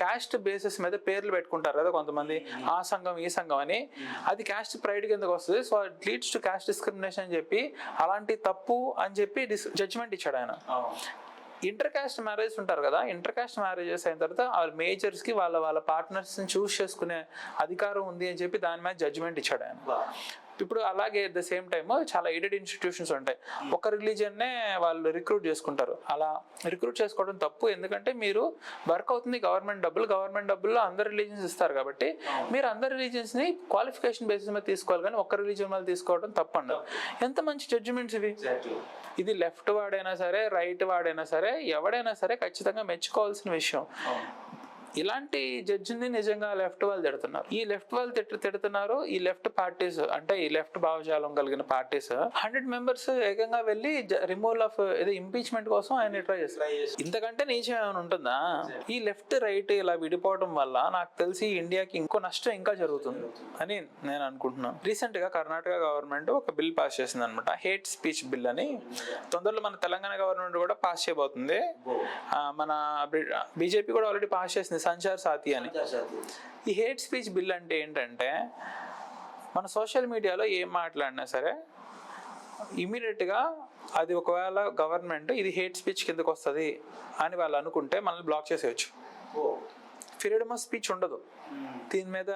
caste basis మీద పేర్లు పెట్టుకుంటారు కదా కొంతమంది, ఆ సంఘం ఈ సంఘం అని, అది క్యాస్ట్ ప్రైడ్ కిందకు వస్తుంది. So it leads to caste discrimination అని చెప్పి అలాంటి తప్పు అని చెప్పి జడ్జిమెంట్ ఇచ్చాడు ఆయన. ఇంటర్ కాస్ట్ మ్యారేజ్ ఉంటారు కదా, ఇంటర్ కాస్ట్ మ్యారేజెస్ అయిన తర్వాత వాళ్ళ మేజర్స్ కి వాళ్ళ పార్ట్నర్స్ ని చూస్ చేసుకునే అధికారం ఉంది అని చెప్పి దాని మీద జడ్జిమెంట్ ఇచ్చాడు ఆయన. ఇప్పుడు అలాగే అట్ ద సేమ్ టైమ్ చాలా ఎయిడెడ్ ఇన్స్టిట్యూషన్స్ ఉంటాయి, ఒక రిలీజియన్నే వాళ్ళు రిక్రూట్ చేసుకుంటారు. అలా రిక్రూట్ చేసుకోవడం తప్పు, ఎందుకంటే మీరు వర్క్ అవుతుంది గవర్నమెంట్ డబ్బుల్లో అందరు రిలీజియన్స్ ఇస్తారు కాబట్టి మీరు అందరు రిలీజియన్స్ ని క్వాలిఫికేషన్ బేసిస్ మీద తీసుకోవాలి, కానీ ఒక్క రిలీజియన్ మీద తీసుకోవడం తప్పు ఉండదు. ఎంత మంచి జడ్జిమెంట్స్ ఇవి. ఇది లెఫ్ట్ వాడైనా సరే రైట్ వాడైనా సరే ఎవడైనా సరే ఖచ్చితంగా మెచ్చుకోవాల్సిన విషయం. ఇలాంటి జడ్జిని నిజంగా లెఫ్ట్ వాళ్ళు తిడుతున్నారు. ఈ లెఫ్ట్ వాళ్ళు తిడుతున్నారు. ఈ లెఫ్ట్ పార్టీస్ అంటే ఈ లెఫ్ట్ భావజాలం కలిగిన పార్టీస్ 100 మెంబర్స్ ఏకంగా వెళ్ళి రిమూవల్ ఆఫ్ ఇంపీచ్మెంట్ కోసం ఆయన ట్రై చేస్తారు. ఇంతకంటే నీచం ఏమైనా ఉంటుందా? ఈ లెఫ్ట్ రైట్ ఇలా విడిపోవడం వల్ల నాకు తెలిసి ఇండియాకి ఇంకో నష్టం ఇంకా జరుగుతుంది అని నేను అనుకుంటున్నాను. రీసెంట్ గా కర్ణాటక గవర్నమెంట్ ఒక బిల్ పాస్ చేసింది అనమాట, హేట్ స్పీచ్ బిల్ అని. తొందరలో మన తెలంగాణ గవర్నమెంట్ కూడా పాస్ చేయబోతుంది. మన బీజేపీ కూడా ఆల్రెడీ పాస్ చేసింది సంచార్ సాథి అని. ఈ హేట్ స్పీచ్ బిల్ అంటే ఏంటంటే మన సోషల్ మీడియాలో ఏం మాట్లాడినా సరే ఇమీడియట్గా అది ఒకవేళ గవర్నమెంట్ ఇది హేట్ స్పీచ్ కిందకు వస్తుంది అని వాళ్ళు అనుకుంటే మనల్ని బ్లాక్ చేసేయచ్చు. ఫ్రీడమ్ ఆఫ్ స్పీచ్ ఉండదు దీని మీద.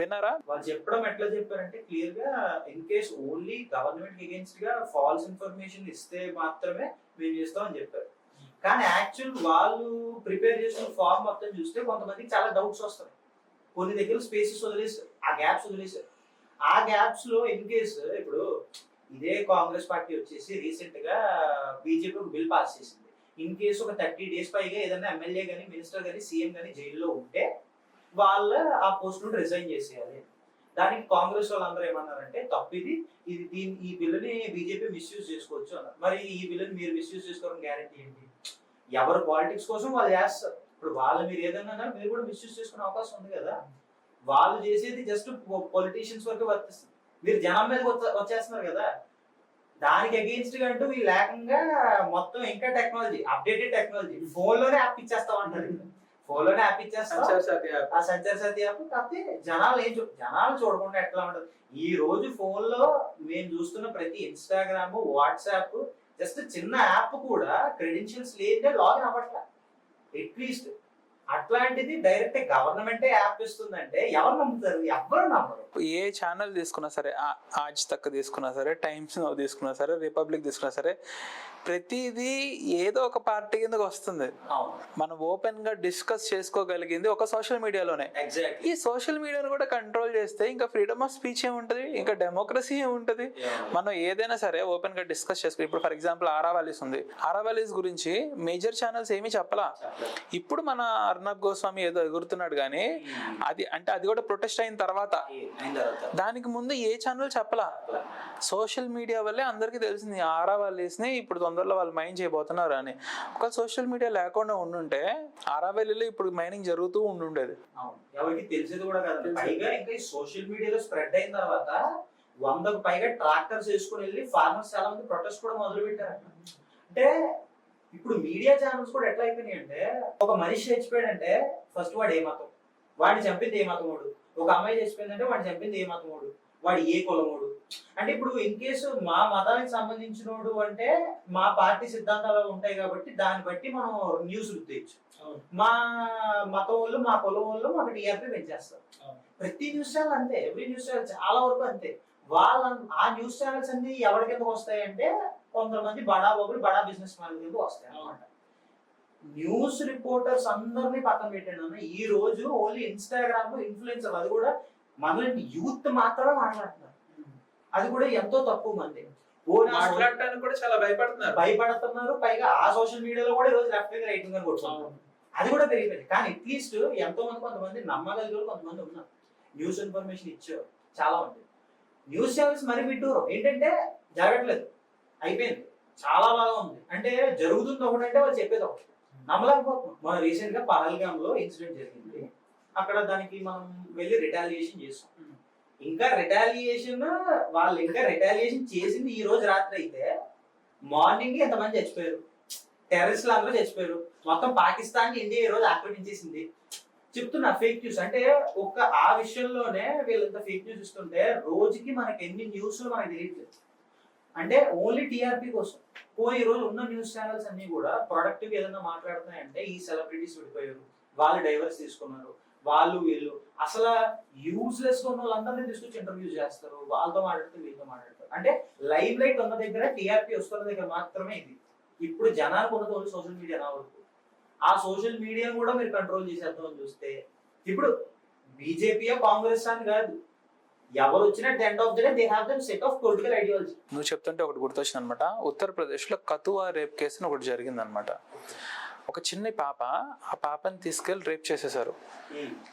విన్నారా వాళ్ళు చెప్పడం? ఎట్లా చెప్పారంటే క్లియర్ గా in case only government against గా ఫాల్స్ ఇన్ఫర్మేషన్ ఇస్తే మాత్రమే మేము చేస్తామని చెప్పారు. కానీ యాక్చువల్ వాళ్ళు ప్రిపేర్ చేసిన ఫార్మ్ మొత్తం చూస్తే కొంతమందికి చాలా డౌట్స్ వస్తాయి. కొన్ని దగ్గర స్పేసెస్ వదిలేసారు, ఆ గ్యాప్స్ వదిలేసారు. ఆ గ్యాప్స్ లో ఇన్ కేస్ ఇప్పుడు ఇదే కాంగ్రెస్ పార్టీ వచ్చేసి రీసెంట్ గా బీజేపీ బిల్ పాస్ చేసింది. ఇన్ కేసు ఒక 30 days పైగా ఏదైనా ఎమ్మెల్యే కానీ మినిస్టర్ కానీ సీఎం కానీ జైల్లో ఉంటే వాళ్ళ ఆ పోస్ట్ నుండి రిజైన్ చేసేయాలి. దానికి కాంగ్రెస్ వాళ్ళందరూ ఏమన్నారంటే తప్పిది, ఈ బిల్లుని బీజేపీ మిస్యూజ్ చేసుకోవచ్చు అన్నారు. మరి ఈ బిల్లుని మీరు మిస్యూజ్ చేసుకోవడం గ్యారంటీ ఏంటి? ఎవరు పాలిటిక్స్ కోసం వాళ్ళు చేస్తారు. ఇప్పుడు వాళ్ళు మీరు ఏదైనా మీరు కూడా మిస్యూజ్ చేసుకునే అవకాశం ఉంది కదా. వాళ్ళు చేసేది జస్ట్ పొలిటీషియన్స్ వరకు వర్తిస్తుంది. మీరు జనం మీద వచ్చేస్తున్నారు కదా, దానికి అగేన్స్ట్ గా అంటూ వీళ్ళు ఏకంగా మొత్తం ఇంకా టెక్నాలజీ, అప్డేటెడ్ టెక్నాలజీ, ఫోన్ లోనే యాప్ ఇచ్చేస్తామంటారు. ఫోన్ లోనే యాప్ ఇచ్చేస్తాం. ఆ సంచార్ సతి యాప్. కాకపోతే జనాలు చూడకుండా ఎట్లా ఉంటది. ఈ రోజు ఫోన్ లో మేము చూస్తున్న ప్రతి ఇన్స్టాగ్రామ్, వాట్సాప్, జస్ట్ చిన్న యాప్ కూడా క్రెడెన్షియల్స్ లేదే లాగిన్ అవ్వట్లా. అట్లీస్ట్ అట్లాంటిది డైరెక్ట్ గవర్నమెంటే యాప్ ఇస్తుందంటే ఎవరు నమ్ముతారు? ఎవరు నమ్మరు. ఏ ఛానల్ తీసుకున్నా సరే, ఆజ్ తక్ తీసుకున్నా సరే, టైమ్స్ నౌ తీసుకున్నా సరే, రిపబ్లిక్ తీసుకున్నా సరే, ప్రతిదీ ఏదో ఒక పార్టీ కిందకి వస్తుంది. మనం ఓపెన్ గా డిస్కస్ చేసుకోగలిగింది ఒక సోషల్ మీడియాలోనే. ఎగ్జాక్ట్లీ. ఈ సోషల్ మీడియాను కూడా కంట్రోల్ చేస్తే ఇంకా ఫ్రీడమ్ ఆఫ్ స్పీచ్ ఏముంటది, ఇంకా డెమోక్రసీ ఏముంటది? మనం ఏదైనా సరే ఓపెన్ గా డిస్కస్ చేసుకో. ఇప్పుడు ఫర్ ఎగ్జాంపుల్ ఆరావాలీస్ ఉంది. ఆరావాలీస్ గురించి మేజర్ ఛానల్స్ ఏమీ చెప్పలా. ఇప్పుడు మన అర్నబ్ గోస్వామి ఏదో ఎగురుతున్నాడు కానీ అది కూడా ప్రొటెస్ట్ అయిన తర్వాత. దానికి ముందు ఏ ఛానల్ చెప్పలా. సోషల్ మీడియా వల్లే అందరికీ తెలిసింది ఆరావాలీస్ ని ఇప్పుడు తొందరలో వాళ్ళు మైన్ చేయబోతున్నారు అని. ఒక సోషల్ మీడియా లేకుండా ఉండుంటే ఆరావల్లిలో ఇప్పుడు మైనింగ్ జరుగుతూ ఉండుండేది. ఎవరికి తెలిసేది కూడా కాదు. పైగా ఇంకా ఈ సోషల్ మీడియాలో స్ప్రెడ్ అయిన తర్వాత 100కు పైగా ట్రాక్టర్స్ వేసుకుని వెళ్ళి ఫార్మర్స్ చాలా మంది ప్రొటెస్ట్ కూడా మొదలు పెట్టారు. అంటే ఇప్పుడు మీడియా ఛానల్స్ కూడా ఎట్లా అయిపోయినాయి అంటే, ఒక మనిషి చచ్చిపోయాడంటే ఫస్ట్ వాడు ఏ మతం, వాడిని చంపింది ఏ మతమోడు, ఒక అమ్మాయి చచ్చిపోయిందంటే వాడిని చంపింది ఏ మతమోడు, వాడు ఏ కులమోడు. అంటే ఇప్పుడు ఇన్ కేసు మా మతానికి సంబంధించినోడు అంటే మా పార్టీ సిద్ధాంతాలు ఉంటాయి కాబట్టి దాన్ని బట్టి మనం న్యూస్ రుద్దేయచ్చు. మా మతం వాళ్ళు, మా కులం వాళ్ళు మాకు టీఆర్పీ పెంచేస్తారు. ప్రతి న్యూస్ ఛానల్ అంతే, ఎవ్రీ న్యూస్ ఛానల్ చాలా వరకు అంతే. ఆ న్యూస్ ఛానల్స్ అన్ని ఎవరి కిందకు వస్తాయంటే కొంతమంది బడా బాబులు, బడా బిజినెస్ మ్యాన్ కింద వస్తాయి అన్నమాట. న్యూస్ రిపోర్టర్స్ అందరినీ పక్కన పెట్టాను. ఈ రోజు ఓన్లీ ఇన్స్టాగ్రామ్ ఇన్ఫ్లుయెన్సర్, అది కూడా మనల్ని యూత్ మాత్రమే మాట్లాడుతున్నారు. అది కూడా ఎంతో తక్కువ మంది మాట్లాడటానికి కూడా చాలా భయపడుతున్నారు. పైగా ఆ సోషల్ మీడియాలో కూడా ఈ రోజు లెఫ్ట్ వింగ్ రైట్ వింగ్ అని కొట్టుకుంటున్నారు. అది కూడా పెరిగిపోయింది. కానీ అట్లీస్ట్ ఎంతో మంది, కొంతమంది నమ్మగలిగే కొంతమంది ఉన్నారు, న్యూస్ ఇన్ఫర్మేషన్ ఇచ్చారు చాలా మంది. న్యూస్ ఛానల్స్ మరి విడ్డూరం ఏంటంటే జరగట్లేదు, అయిపోయింది, చాలా బాగా ఉంది అంటే జరుగుతుంది ఒకటంటే వాళ్ళు చెప్పేది ఒకటి, నమ్మలేకపోతున్నాం. మనం రీసెంట్ గా పహల్గామ్ లో ఇన్సిడెంట్ జరిగింది. అక్కడ దానికి మనం వెళ్ళి రిటాలియేషన్ చేస్తాం. ఇంకా రిటాలియేషన్ చేసింది ఈ రోజు రాత్రి అయితే మార్నింగ్ ఎంతమంది చచ్చిపోయారు, టెర్రరిస్టులు అందరూ చచ్చిపోయారు. మొత్తం పాకిస్తాన్ ఇండియా ఈ రోజు ఆక్రమించేసింది. చెప్తున్నా ఫేక్ న్యూస్ అంటే ఆ విషయంలోనే వీళ్ళంత ఫేక్ న్యూస్ ఇస్తుంటే రోజుకి మనకి ఎన్ని న్యూస్లు మనకు తెలియట్లేదు. అంటే ఓన్లీ టీఆర్పీ కోసం. ఈ రోజు ఉన్న న్యూస్ ఛానల్స్ అన్ని కూడా ప్రొడక్టివ్ ఏదైనా మాట్లాడుతున్నాయంటే ఈ సెలబ్రిటీస్ విడిపోయారు, వాళ్ళు డైవర్స్ తీసుకున్నారు, వాళ్ళు వీళ్ళు అసలు యూజ్లెస్ గా ఉన్న వాళ్ళందరినీ తీసుకొచ్చి ఇంటర్వ్యూ చేస్తారు, వాళ్ళతో మాట్లాడితే వీళ్ళతో మాట్లాడతారు. అంటే లైవ్ లైట్ ఉన్న దగ్గర, టీఆర్పీ వస్తున్న దగ్గర మాత్రమే ఇది. ఇప్పుడు జనాలకు ఉన్నది ఓన్లీ సోషల్ మీడియా నా వరకు. ఆ సోషల్ మీడియాను కూడా మీరు కంట్రోల్ చేసేద్దామని చూస్తే ఇప్పుడు బీజేపీ కాంగ్రెస్ అని కాదు, ఎవరు వచ్చినా end of the day they have them set of political ideology. నువ్వు చెప్తుంటే ఒకటి గుర్తొచ్చింది అనమాట. ఉత్తరప్రదేశ్ లో కతువా రేప్ కేసు అని ఒకటి జరిగింది అనమాట. ఒక చిన్న పాప, ఆ పాపని తీసుకెళ్లి రేప్ చేసేసారు.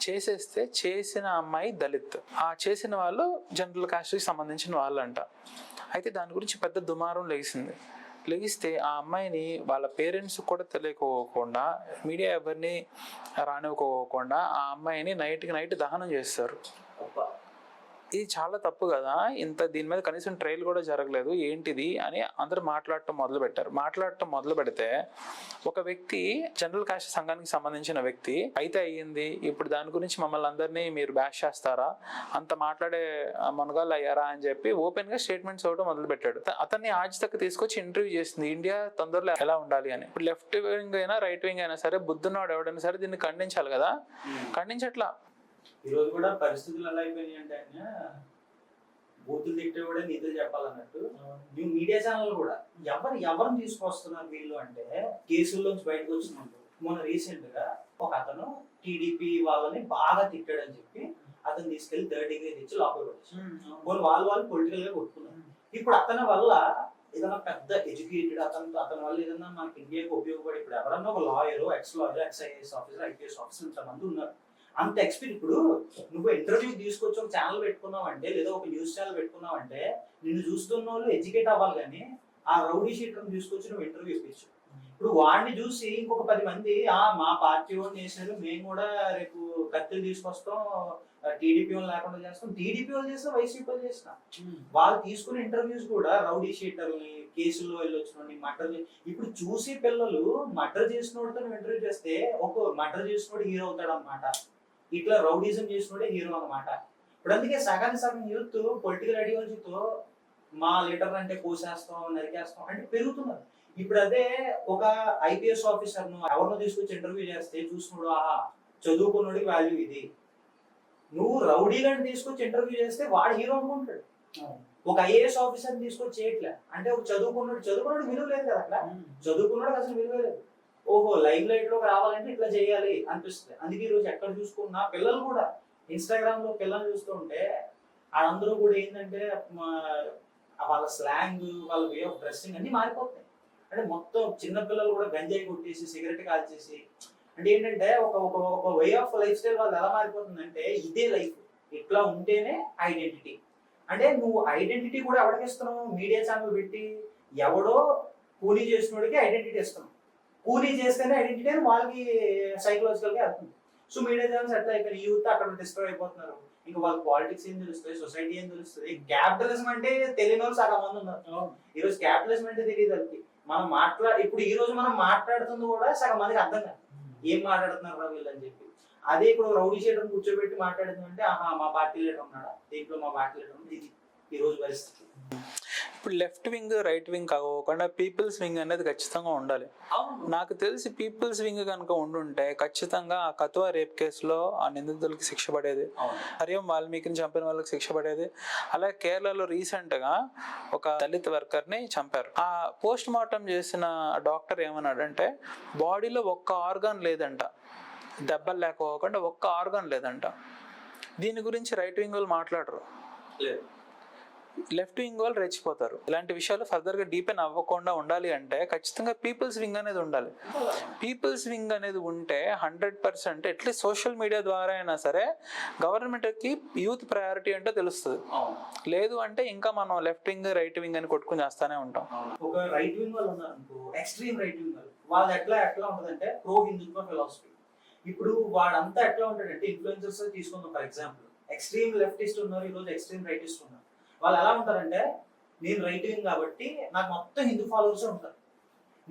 చేసేస్తే చేసిన అమ్మాయి దళిత్, ఆ చేసిన వాళ్ళు జనరల్ కాస్ట్ కి సంబంధించిన వాళ్ళంట. అయితే దాని గురించి పెద్ద దుమారం లెగిస్తే ఆ అమ్మాయిని వాళ్ళ పేరెంట్స్ కూడా తెలియకోకుండా, మీడియా ఎవరిని రానివ్వకోకుండా ఆ అమ్మాయిని నైట్ దహనం చేస్తారు. ఇది చాలా తప్పు కదా. దీని మీద కనీసం ట్రయల్ కూడా జరగలేదు, ఏంటిది అని అందరూ మాట్లాడటం మొదలు పెడితే ఒక వ్యక్తి, జనరల్ కాస్ట్ సంఘానికి సంబంధించిన వ్యక్తి అయితే అయ్యింది, ఇప్పుడు దాని గురించి మమ్మల్ని అందరినీ మీరు బ్యాష్ చేస్తారా, అంత మాట్లాడే మునగాళ్ళు అయ్యారా అని చెప్పి ఓపెన్ గా స్టేట్మెంట్స్ ఇవ్వడం మొదలు పెట్టాడు. అతన్ని ఆజ్ తక్ తీసుకొచ్చి ఇంటర్వ్యూ చేసింది, ఇండియా తొందరలో ఎలా ఉండాలి అని. ఇప్పుడు లెఫ్ట్ వింగ్ అయినా రైట్ వింగ్ అయినా సరే, బుద్ధున్నాడు ఎవడైనా సరే దీన్ని ఖండించాలి కదా, ఖండించట్లా. ఈ రోజు కూడా పరిస్థితులు ఎలా అయిపోయినాయి అంటే బూతులు తిట్టే కూడా నీతులు చెప్పాలన్నట్టు న్యూ మీడియా ఛానల్ కూడా ఎవరిని తీసుకొస్తున్నారు వీళ్ళు అంటే కేసుల్లోంచి బయటకు వచ్చినట్టు. మొన్న రీసెంట్ గా ఒక అతను టీడీపీ వాళ్ళని బాగా తిట్టాడని చెప్పి అతను తీసుకెళ్లి 3rd డిగ్రీ తెచ్చి లోపల పెట్టారు. వాళ్ళు పొలిటికల్ గా కొట్టుకున్నారు. ఇప్పుడు అతని వల్ల ఏదైనా పెద్ద ఎడ్యుకేటెడ్ అతని వల్ల ఏదైనా మనకి ఇండియాకి ఉపయోగపడి, ఇప్పుడు ఎవరన్నా ఒక lawyer, X-lawyer, X-IAS officer, IPS officer ఇంతమంది ఉన్నారు. అంత ఎక్స్పీరియన్స్. ఇప్పుడు నువ్వు ఇంటర్వ్యూ తీసుకొచ్చి ఒక ఛానల్ పెట్టుకున్నావు అంటే, లేదా ఒక న్యూస్ ఛానల్ పెట్టుకున్నావు అంటే, నిన్ను చూస్తున్న వాళ్ళు ఎడ్యుకేట్ అవ్వాలి. కానీ ఆ రౌడీ షీట్ తీసుకొచ్చి నువ్వు ఇంటర్వ్యూ ఇప్పించు. ఇప్పుడు వాడిని చూసి ఇంకొక 10 మంది మా పార్టీ వాడిని చేసినారు, మేము కూడా రేపు కత్తులు తీసుకొస్తాం, టీడీపీ వాళ్ళు లేకుండా చేస్తాం. టీడీపీ వాళ్ళు చేసినా, వైసీపీ వాళ్ళు చేసినా వాళ్ళు తీసుకునే ఇంటర్వ్యూస్ కూడా రౌడీ షీటర్ని, కేసుల్లో వెళ్ళి వచ్చిన మర్డర్. ఇప్పుడు చూసి పిల్లలు మర్డర్ చేసినోడితో ఇంటర్వ్యూ చేస్తే ఒక మర్డర్ చేసినోడు హీరో అవుతాడు అనమాట, ఇట్లా రౌడీజం చేసినోడే హీరో అనమాట. ఇప్పుడు అందుకే సగం యూత్ పొలిటికల్ ఐడియాలజీతో మా లీడర్ అంటే కోసేస్తాం, నరికేస్తాం అంటే పెరుగుతున్నారు. ఇప్పుడు అదే ఒక ఐపీఎస్ ఆఫీసర్ను ఎవరినో తీసుకొచ్చి ఇంటర్వ్యూ చేస్తే చూసినోడు చదువుకున్నోడికి వాల్యూ ఇది. నువ్వు రౌడీలను తీసుకొచ్చి ఇంటర్వ్యూ చేస్తే వాడు హీరో అనుకుంటాడు. ఒక ఐఏఎస్ ఆఫీసర్ తీసుకొచ్చి చేయట్లే అంటే ఒక చదువుకున్నాడు విలువ లేదు కదా అక్కడ. చదువుకున్నాడు అసలు విలువ లేదు. ఓహో లైవ్ లైట్ లోకి రావాలంటే ఇట్లా చేయాలి అనిపిస్తుంది. అందుకే ఈరోజు ఎక్కడ చూసుకున్నా పిల్లలు కూడా ఇన్స్టాగ్రామ్ లో పిల్లలు చూస్తుంటే అందరూ కూడా ఏంటంటే వాళ్ళ స్లాంగ్, వాళ్ళ వే ఆఫ్ డ్రెస్సింగ్ అన్ని మారిపోతాయి. అంటే మొత్తం చిన్న పిల్లలు కూడా గంజాయి కొట్టేసి సిగరెట్ కాల్చేసి అంటే ఏంటంటే ఒక వే ఆఫ్ లైఫ్ స్టైల్ వాళ్ళు ఎలా మారిపోతుందంటే ఇదే లైఫ్, ఇట్లా ఉంటేనే ఐడెంటిటీ. అంటే నువ్వు ఐడెంటిటీ కూడా ఎవరికి ఇస్తున్నావు? మీడియా ఛానల్ పెట్టి ఎవడో కూలీ చేసినోడికి ఐడెంటిటీ ఇస్తున్నావు. కూలీ చేస్తేనే ఐడెంటిటీ అని వాళ్ళకి సైకలాజికల్ గా అవుతుంది. సో మీడియా ఛానల్స్ ఎట్లా అయిపోయి యూత్ అక్కడ డిస్ట్రాయ్ అయిపోతున్నారు. ఇంకా వాళ్ళ పాలిటిక్స్ ఏం తెలుస్తుంది, సొసైటీ ఏం తెలుస్తుంది. క్యాపిటలిజం అంటే తెలియని వాళ్ళు సగం మంది ఉన్నారు. ఈరోజు క్యాపిటలిజం అంటే తెలియదు వాళ్ళకి. ఇప్పుడు ఈ రోజు మనం మాట్లాడుతుంది కూడా సగం మందికి అర్థం కాదు, ఏం మాట్లాడుతున్నారు వీళ్ళు అని చెప్పి. అదే ఇప్పుడు రౌడీ షీటర్ కూర్చోబెట్టి మాట్లాడుతుంది అంటే మా పార్టీ లీడర్ ఉన్నాడా, దీంట్లో మా పార్టీ లీడర్ ఉంది. ఇది ఈ రోజు పరిస్థితి. ఇప్పుడు లెఫ్ట్ వింగ్ రైట్ వింగ్ కాకుండా పీపుల్స్ వింగ్ అనేది ఖచ్చితంగా ఉండాలి. నాకు తెలిసి పీపుల్స్ వింగ్ కనుక ఉండుంటే ఖచ్చితంగా ఆ కతువా రేప్ కేసులో ఆ నిందితులకి శిక్ష పడేది, హరియం వాల్మీకిని చంపిన వాళ్ళకి శిక్ష పడేది. అలాగే కేరళలో రీసెంట్ గా ఒక దళిత్ వర్కర్ ని చంపారు. ఆ పోస్ట్ మార్టం చేసిన డాక్టర్ ఏమన్నాడంటే బాడీలో ఒక్క ఆర్గాన్ లేదంట, దెబ్బలు లేకపోకుండా ఒక్క ఆర్గాన్ లేదంట. దీని గురించి రైట్ వింగ్ వాళ్ళు మాట్లాడరు, లెఫ్ట్ వింగ్ వాళ్ళు రెచ్చిపోతారు. ఇలాంటి విషయాలు ఫర్దర్ గా డీపెన్ అవ్వకుండా ఉండాలి అంటే ఖచ్చితంగా పీపుల్స్ వింగ్ అనేది ఉండాలి. పీపుల్స్ వింగ్ అనేది ఉంటే 100% అట్లీస్ట్ సోషల్ మీడియా ద్వారా అయినా సరే గవర్నమెంట్ కి యూత్ ప్రయారిటీ అంటే తెలుస్తుంది. లేదు అంటే ఇంకా మనం లెఫ్ట్ వింగ్ రైట్ వింగ్ అని కొట్టుకుని చేస్తానే ఉంటాం. ఒక రైట్ వింగ్ వాళ్ళు ఉన్నారు అనుకో, ఎక్స్ట్రీమ్ రైట్ వింగ్ వాళ్ళు ఎట్లా ఉంటుందంటే ప్రో హిందుత్వ ఫిలాసఫీ. ఇప్పుడు వాడంతా ఎట్లా ఉంటాడంటే ఇన్ఫ్లుయెన్సర్స్ తీసుకుందాం ఫర్ ఎగ్జాంపుల్. ఎక్స్ట్రీమ్ లెఫ్టిస్ట్ ఉన్నారు, ఈరోజు ఎక్స్ట్రీమ్ రైటిస్ట్ ఉన్నారు. వాళ్ళు ఎలా ఉంటారంటే నేను రైట్ వింగ్ కాబట్టి నాకు మొత్తం హిందూ ఫాలోవర్స్ ఉంటారు.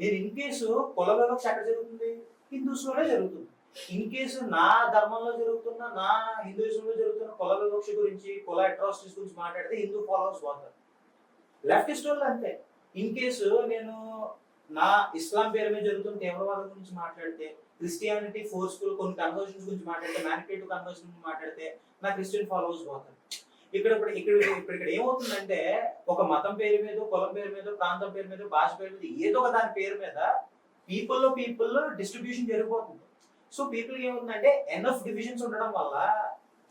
నేను ఇన్ కేసు కుల వివక్ష ఎక్కడ జరుగుతుంది? హిందూస్ లోనే జరుగుతుంది. ఇన్ కేసు నా ధర్మంలో జరుగుతున్న, నా హిందూయిజంలో జరుగుతున్న కుల వివక్ష గురించి, కుల అట్రాసిటీస్ గురించి మాట్లాడితే హిందూ ఫాలోవర్స్ పోతారు. లెఫ్టిస్ట్ వాళ్ళు అంతే. ఇన్ కేసు నేను నా ఇస్లాం పేరు మీద జరుగుతున్న తీవ్రవాదం గురించి మాట్లాడితే, క్రిస్టియానిటీ ఫోర్స్ఫుల్ కొన్ని కన్వర్షన్స్ గురించి మాట్లాడితే, మ్యానిపులేటివ్ కన్వర్షన్ గురించి మాట్లాడితే నా క్రిస్టియన్ ఫాలోవర్స్ పోతారు. ఇక్కడ ఏమవుతుందంటే ఒక మతం పేరు మీద, కులం పేరు మీద, ప్రాంతం పేరు మీద, భాష పేరు మీద, ఏదో ఒక దాని పేరు మీద పీపుల్ డిస్ట్రిబ్యూషన్ జరిగిపోతుంది. సో పీపుల్ ఏమవుతుందంటే ఎనఫ్ డివిజన్స్ ఉండడం వల్ల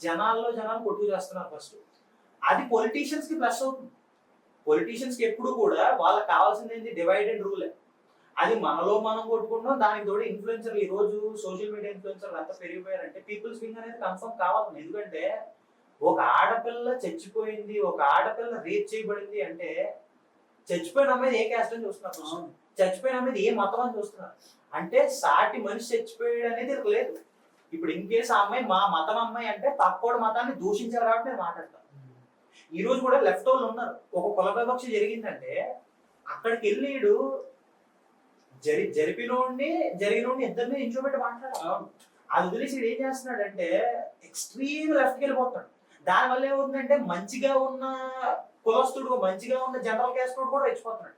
జనాలు కొట్టుకు చేస్తున్నారు ఫస్ట్. అది పొలిటీషియన్స్ కి ప్లస్ అవుతుంది. పొలిటీషియన్స్ కి ఎప్పుడు కూడా వాళ్ళకి కావాల్సింది ఏంటి? Divide and rule. అది మనలో మనం కొట్టుకుంటాం. దానికి తోడు ఇన్ఫ్లుయెన్సర్, ఈ రోజు సోషల్ మీడియా ఇన్ఫ్లుయెన్సర్ అంతా పెరిగిపోయారంటే పీపుల్స్ వింగ్ అనేది కన్ఫర్మ్ కావాలి. ఎందుకంటే ఒక ఆడపిల్ల చచ్చిపోయింది, ఒక ఆడపిల్ల రేప్ చేయబడింది అంటే చచ్చిపోయిన అమ్మాయి ఏ క్యాస్ట్ అని చూస్తున్నారు, చచ్చిపోయిన అమ్మాయి ఏ మతం అని చూస్తున్నారు. అంటే సాటి మనిషి చచ్చిపోయాడు అనేది లేదు. ఇప్పుడు ఇన్ కేసు ఆ అమ్మాయి మా మతం అమ్మాయి అంటే పక్కోడి మతాన్ని దూషించారు కాబట్టి నేను మాట్లాడతాను. ఈ రోజు కూడా లెఫ్ట్ వాళ్ళు ఉన్నారు. ఒక కుల వివక్ష జరిగిందంటే అక్కడికి వెళ్ళిడు జరిగినోడిని ఇద్దరిని ఇంచోబెట్టి మాట్లాడాలి. అది వదిలేసి ఏం చేస్తున్నాడంటే ఎక్స్ట్రీమ్ లెఫ్ట్కి వెళ్ళిపోతాడు. దానివల్ల ఏమవుతుందంటే మంచిగా ఉన్న కులస్తుడు, మంచిగా ఉన్న జనరల్ క్యాస్ట్ కూడా రెచ్చిపోతున్నాడు.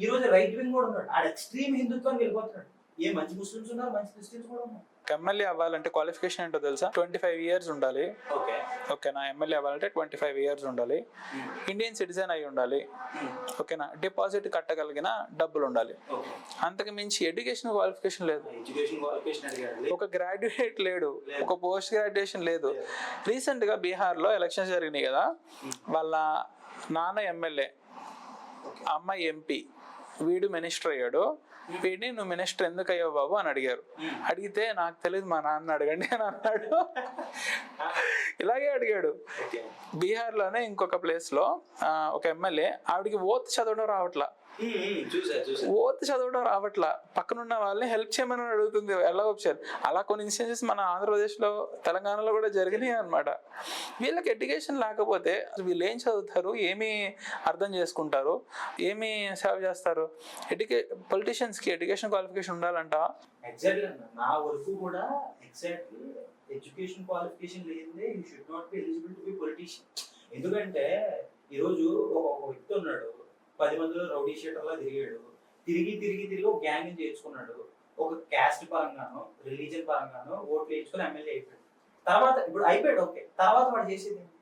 ఈ రోజు రైట్ వింగ్ కూడా ఉన్నాడు, ఆడ ఎక్స్ట్రీమ్ హిందుత్వానికి వెళ్ళిపోతున్నాడు. ఏ మంచి ముస్లిమ్స్ ఉన్నారు, మంచి క్రిస్టియన్స్ కూడా ఉన్నారు. ఎమ్మెల్యే అవ్వాలంటే క్వాలిఫికేషన్ ఏంటో తెలుసా? 25 years ఉండాలి. ఓకేనా? ఎమ్మెల్యే అవ్వాలంటే 25 years ఉండాలి. ఇండియన్ సిటిజన్ అయి ఉండాలి. ఓకేనా? డిపాజిట్ కట్టగలిగిన డబ్బులు ఉండాలి. అంతకు మించి ఎడ్యుకేషన్ క్వాలిఫికేషన్ లేదు. ఒక గ్రాడ్యుయేట్ లేడు, ఒక పోస్ట్ గ్రాడ్యుయేషన్ లేదు. రీసెంట్ గా బీహార్ లో ఎలక్షన్స్ జరిగినాయి కదా, వాళ్ళ నాన్న ఎమ్మెల్యే, అమ్మాయి ఎంపీ, వీడు మినిస్టర్ అయ్యాడు. వీడిని నువ్వు మినిస్టర్ ఎందుకు అయ్యావు బాబు అని అడిగారు. అడిగితే నాకు తెలియదు, మా నాన్న అడగండి అని అన్నాడు. ఇలాగే అడిగాడు. బీహార్ లోనే ఇంకొక ప్లేస్ లో ఒక ఎమ్మెల్యే, ఆవిడికి ఓత్ చదవడం రావట్లా, చూసా ఓత్ చదవడం రావట్లా, పక్కనున్న వాళ్ళని హెల్ప్ చేయమని అడుగుతుంది ఎలా వచ్చారు. అలా కొన్ని ఇన్స్టెన్సెస్ మన ఆంధ్రప్రదేశ్లో తెలంగాణలో కూడా జరిగినాయి అనమాట. వీళ్ళకి ఎడ్యుకేషన్ లేకపోతే వీళ్ళు ఏం చదువుతారు, ఏమి అర్థం చేసుకుంటారు, ఏమి సేవ చేస్తారు? పొలిటీషియన్స్కి ఎడ్యుకేషన్ క్వాలిఫికేషన్ ఉండాలంట. ఎగ్జాక్ట్లీ అన్న, నా వరకు కూడా ఎగ్జాక్ట్లీ ఎడ్యుకేషన్ క్వాలిఫికేషన్ లేదే you should not be eligible to be politician. ఎందుకంటే ఈరోజు ఒక వ్యక్తి ఉన్నాడు, 10 మందిలో రౌడీ షీటర్లా తిరిగాడు, తిరిగి ఒక గ్యాంగ్ చేర్చుకున్నాడు, ఒక క్యాస్ట్ పరంగానో రిలీజన్ పరంగానో ఓట్లు వేయించుకొని ఎమ్మెల్యే అయిపోయాడు. తర్వాత ఇప్పుడు అయిపోయాడు, ఓకే, తర్వాత వాడు చేసేది ఏంటి?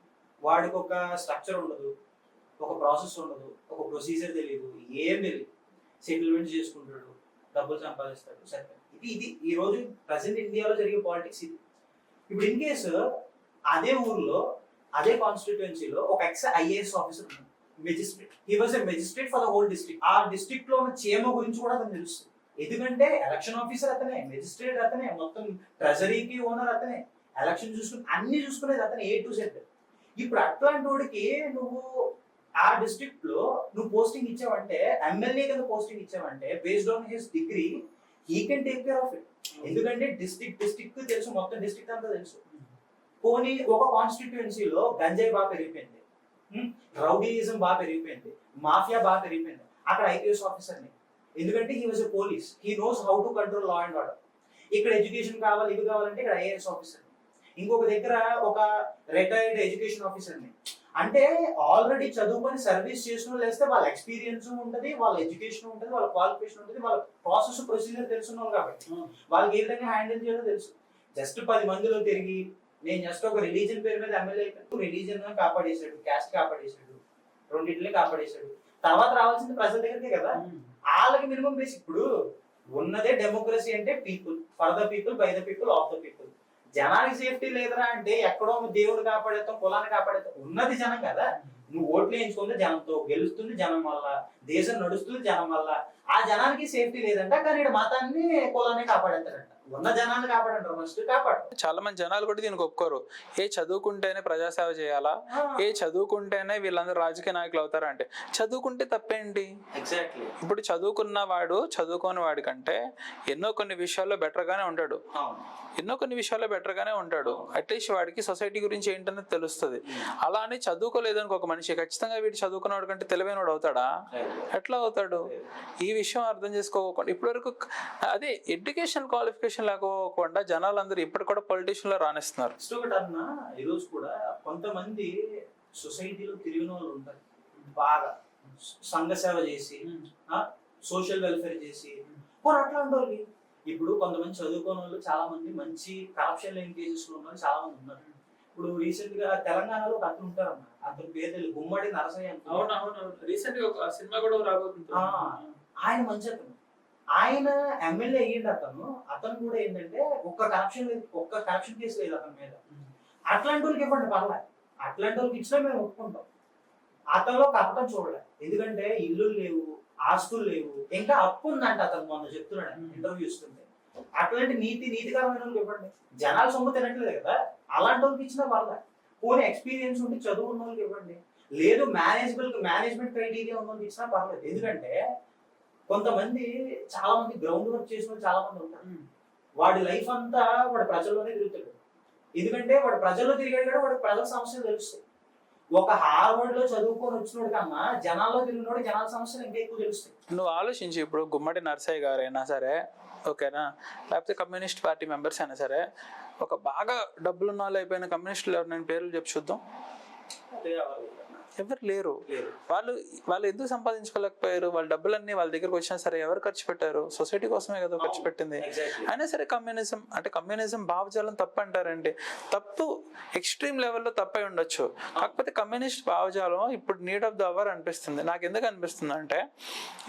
వాడికి ఒక స్ట్రక్చర్ ఉండదు, ఒక ప్రాసెస్ ఉండదు, ఒక ప్రొసీజర్ తెలియదు, ఏం తెలియదు, సెటిల్మెంట్ చేసుకుంటాడు, డబ్బులు సంపాదిస్తాడు, సరే. ఇది ఈ రోజు ప్రజెంట్ ఇండియాలో జరిగే పాలిటిక్స్ ఇది. ఇప్పుడు ఇన్ కేసు అదే ఊర్లో అదే కాన్స్టిట్యుయెన్సీలో ఒక ఐఏఎస్ ఆఫీసర్ ఉన్నాడు, magistrate. He was a magistrate for the whole district. ఆ డిస్ట్రిక్ట్ లో ఉన్న చీమ గురించి కూడా అతను తెలుస్తుంది. ఎందుకంటే ఎలక్షన్ ఆఫీసర్ అతనే, మెజిస్ట్రేట్ అతనే, మొత్తం ట్రెజరీకి ఓనర్ అతనే, ఎలక్షన్ చూసుకుని అన్ని చూసుకునేది అతనే, A to Z. ఇప్పుడు అట్లాంటి వాడికి నువ్వు ఆ డిస్ట్రిక్ట్ లో నువ్వు పోస్టింగ్ ఇచ్చావంటే, ఎమ్మెల్యే కింద పోస్టింగ్ ఇచ్చావంటే, based on his degree he can take care of it. ఎందుకంటే డిస్ట్రిక్ట్ తెలుసు, మొత్తం డిస్ట్రిక్ట్ అంతా తెలుసు. పోనీ ఒక కాన్స్టిట్యుయెన్సీలో గంజాయి బాగా పెరిగిపోయింది, రౌడీయిజం బాగా పెరిగిపోయింది, మాఫియా బాగా పెరిగిపోయింది, అక్కడ ఐపీఎస్ ఆఫీసర్ని. ఎందుకంటే he was a police, he knows how to control law and order. ఇక్కడ ఎడ్యుకేషన్ కావాలి, ఇవి కావాలంటే ఇక్కడ ఐఏఎస్ ఆఫీసర్ని. ఇంకొక దగ్గర ఒక రిటైర్డ్ ఎడ్యుకేషన్ ఆఫీసర్ని. అంటే ఆల్రెడీ చదువుకొని సర్వీస్ చేసిన వాళ్ళు వేస్తే వాళ్ళ ఎక్స్పీరియన్స్ ఉంటుంది, వాళ్ళ ఎడ్యుకేషన్ ఉంటుంది, వాళ్ళ క్వాలిఫికేషన్ ఉంటుంది, వాళ్ళ ప్రాసెస్ ప్రొసీజర్ తెలుసున్న వాళ్ళు కాబట్టి వాళ్ళకి ఏ విధంగా హ్యాండిల్ చేయాలో తెలుసు. జస్ట్ 10 మందిలో తిరిగి నేను జస్ట్ ఒక రిలీజన్ పేరు మీద ఎమ్మెల్యే అయిపోయాను, రిలీజన్ కాపాడేశాడు, క్యాస్ట్ కాపాడేశాడు, రెండింటిని కాపాడేశాడు. తర్వాత రావాల్సింది ప్రజల దగ్గరికే కదా. వాళ్ళకి మినిమం బేసిక్. ఇప్పుడు ఉన్నదే డెమోక్రసీ అంటే people, for the people, by the people, of the people. జనానికి సేఫ్టీ లేదురా అంటే ఎక్కడో దేవుడు కాపాడేస్తాం, కులాన్ని కాపాడేస్తాం. ఉన్నది జనం కదా. నువ్వు ఓట్లు వేయించుకుంటే జనంతో, గెలుస్తుంది జనం వల్ల, దేశం నడుస్తుంది జనం వల్ల. ఆ జనానికి సేఫ్టీ లేదంట, కానీ ఇక్కడ మతాన్ని కులాన్ని కాపాడేస్తారంట. ఉన్న జనాన్ని కాపాడంటారు, ఫస్ట్ కాపాడు. చాలా మంది జనాలు కూడా దీనికి ఒప్పుకోరు. ఏ చదువుకుంటేనే ప్రజాసేవ చేయాలా, ఏ చదువుకుంటేనే వీళ్ళందరూ రాజకీయ నాయకులు అవుతారా అంటే, చదువుకుంటే తప్పేంటి? ఎగ్జాక్ట్లీ. ఇప్పుడు చదువుకున్న వాడు చదువుకోని వాడి కంటే ఎన్నో కొన్ని విషయాల్లో బెటర్ గానే ఉంటాడు, అట్లీస్ట్ వాడికి సొసైటీ గురించి ఏంటనేది తెలుస్తుంది. అలా అని చదువుకోలేదనుకో ఒక మనిషి ఖచ్చితంగా వీడు చదువుకున్నవాడు కంటే తెలివైన వాడు అవుతాడా? ఎట్లా అవుతాడు? ఈ విషయం అర్థం చేసుకోకుండా ఇప్పటివరకు అదే ఎడ్యుకేషన్ క్వాలిఫికేషన్ లేకపోకుండా జనాలందరూ ఇప్పటి కూడా పొలిటీషియన్ లో రాణిస్తున్నారు. ఈరోజు కూడా కొంతమంది సొసైటీలో తిరిగిన వాళ్ళు ఉంటారు, బాగా సంఘ సేవ చేసి, సోషల్ వెల్ఫేర్ చేసి, అట్లాంటి వాళ్ళకి. ఇప్పుడు కొంతమంది చదువుకోని వాళ్ళు చాలా మంది మంచి కరప్షన్ లేని కేసెస్ లో ఉన్న వాళ్ళు చాలా మంది ఉన్నారు. ఇప్పుడు రీసెంట్ గా తెలంగాణలో ఒక అతను ఉంటారన్న, అతని పేరు గుమ్మడి నరసయ్య. రీసెంట్ గా ఒక సినిమా కూడా రాబోతుంది. ఆయన మంచి అతను, ఆయన ఎమ్మెల్యే అయ్యిండు. అతను కూడా ఏంటంటే ఒక్క కరప్షన్ కేసు లేదు అతని మీద. అట్లాంటి వాళ్ళకి ఇవ్వండి పర్లే, అట్లాంటి వాళ్ళకి ఇచ్చినా మేము ఒప్పుకుంటాం. అతనిలో కప్పటం చూడలే, ఎందుకంటే ఇల్లు లేవు, ఆస్తులు లేవు, ఇంకా అప్పు ఉందంట అతను మొన్న చెప్తున్నాడు ఇంటర్వ్యూ ఇస్తుంటే. అట్లాంటి నీతికరమైన వాళ్ళకి ఇవ్వండి. జనాలు సొమ్ము తినట్లేదు కదా, అలాంటి వాళ్ళకి ఇచ్చినా పర్లే. పోనీ ఎక్స్పీరియన్స్ ఉండి చదువు ఉన్న వాళ్ళకి ఇవ్వండి. లేదు మేనేజ్మెంట్ క్రైటీరియా ఉన్న వాళ్ళకి ఇచ్చినా పర్లేదు. ఎందుకంటే కొంతమంది చాలా మంది గ్రౌండ్ వర్క్ చేసిన వాళ్ళు చాలా మంది ఉంటారు. వాడి లైఫ్ అంతా వాడు ప్రజల్లోనే తిరుగుతాడు. ఎందుకంటే వాడు ప్రజల్లో తిరిగాడు కూడా వాడికి ప్రజల సమస్యలు తెలుస్తాయి. ఒక హార్వర్డ్ లో చదువుకొని వచ్చినోడు కన్నా జనాల్లో తిరిగినోడు జనాల సమస్యలు ఇంకా ఎక్కువ తెలుస్తాయి. నువ్వు ఆలోచించి, ఇప్పుడు గుమ్మడి నరసయ్య గారు అయినా సరే ఓకేనా, లేకపోతే కమ్యూనిస్ట్ పార్టీ మెంబర్స్ అయినా సరే, ఒక బాగా డబ్బులున్న వాళ్ళు అయిపోయిన కమ్యూనిస్టులు ఎవరు పేర్లు చెప్పి చూద్దాం. ఎవరు లేరు. వాళ్ళు ఎందుకు సంపాదించుకోలేకపోయారు? వాళ్ళ డబ్బులన్నీ వాళ్ళ దగ్గరకు వచ్చినా సరే ఎవరు ఖర్చు పెట్టారు? సొసైటీ కోసమే కదా ఖర్చు పెట్టింది. అయినా సరే కమ్యూనిజం భావజాలం తప్పు అంటారండి. తప్పు ఎక్స్ట్రీమ్ లెవెల్లో తప్పై ఉండొచ్చు, కాకపోతే కమ్యూనిస్ట్ భావజాలం ఇప్పుడు నీడ్ ఆఫ్ ద అవర్ అనిపిస్తుంది. నాకు ఎందుకు అనిపిస్తుంది అంటే,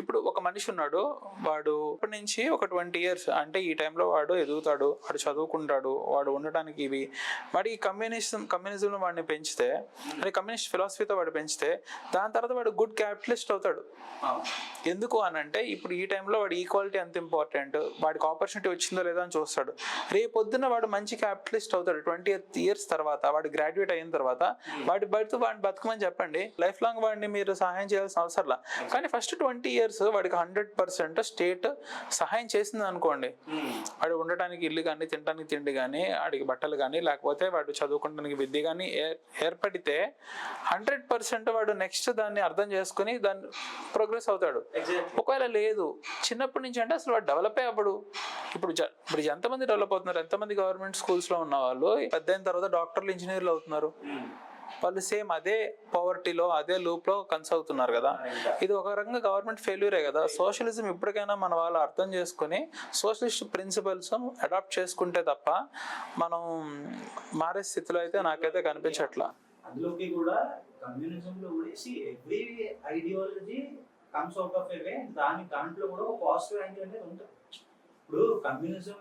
ఇప్పుడు ఒక మనిషి ఉన్నాడు, వాడు ఇప్పటి నుంచి ఒక 20 years అంటే ఈ టైంలో వాడు ఎదుగుతాడు, వాడు చదువుకుంటాడు, వాడు ఉండటానికి ఇవి వాడి కమ్యూనిజంలో వాడిని పెంచితే, అది కమ్యూనిస్ట్ ఫిలాసఫీతో వాడు పెంచితే దాని తర్వాత వాడు గుడ్ క్యాపిటలిస్ట్ అవుతాడు. ఎందుకు అని అంటే ఇప్పుడు ఈ టైంలో వాడు ఈక్వాలిటీ ఎంత ఇంపార్టెంట్, వాడికి ఆపర్చునిటీ వచ్చిందో లేదో అని చూస్తాడు. రేపొద్దున వాడు మంచి క్యాపిటలిస్ట్ అవుతాడు 20 years తర్వాత, వాడు గ్రాడ్యుయేట్ అయిన తర్వాత. వాడిని బతకమని చెప్పండి, లైఫ్ లాంగ్ వాడిని మీరు సహాయం చేయాల్సిన అవసరంలా. కానీ ఫస్ట్ 20 years వాడికి 100% స్టేట్ సహాయం చేసింది అనుకోండి, వాడు ఉండటానికి ఇల్లు కానీ, తినడానికి తిండి కానీ, వాడికి బట్టలు కానీ, లేకపోతే వాడు చదువుకోవడానికి విద్య కానీ ఏర్పడితే 100% వాడు నెక్స్ట్ దాన్ని అర్థం చేసుకుని దాన్ని ప్రోగ్రెస్ అవుతాడు. ఒకవేళ లేదు, చిన్నప్పటి నుంచి అంటే అసలు వాడు డెవలప్ అవ్వడు. ఇప్పుడు ఎంతమంది డెవలప్ అవుతున్నారు, ఎంతమంది గవర్నమెంట్ స్కూల్స్ లో ఉన్న వాళ్ళు పెద్ద అయిన తర్వాత డాక్టర్లు, ఇంజనీర్లు అవుతున్నారు. వాళ్ళు సేమ్ అదే పవర్టీలో, అదే లూప్ లో కన్సవుతున్నారు కదా. ఇది ఒక రకంగా గవర్నమెంట్ ఫెయిల్యూరే కదా. సోషలిజం ఇప్పటికైనా మన వాళ్ళు అర్థం చేసుకుని సోషలిస్ట్ ప్రిన్సిపల్స్ అడాప్ట్ చేసుకుంటే తప్ప మనం మారే స్థితిలో అయితే నాకైతే కనిపించట్లా. అందులోకి కూడా కమ్యూనిజం లో కూడా every ideology comes out of a way, దాంట్లో కూడా ఒక పాజిటివ్ యాంగిల్ అనేది ఉంటుంది. ఇప్పుడు కమ్యూనిజం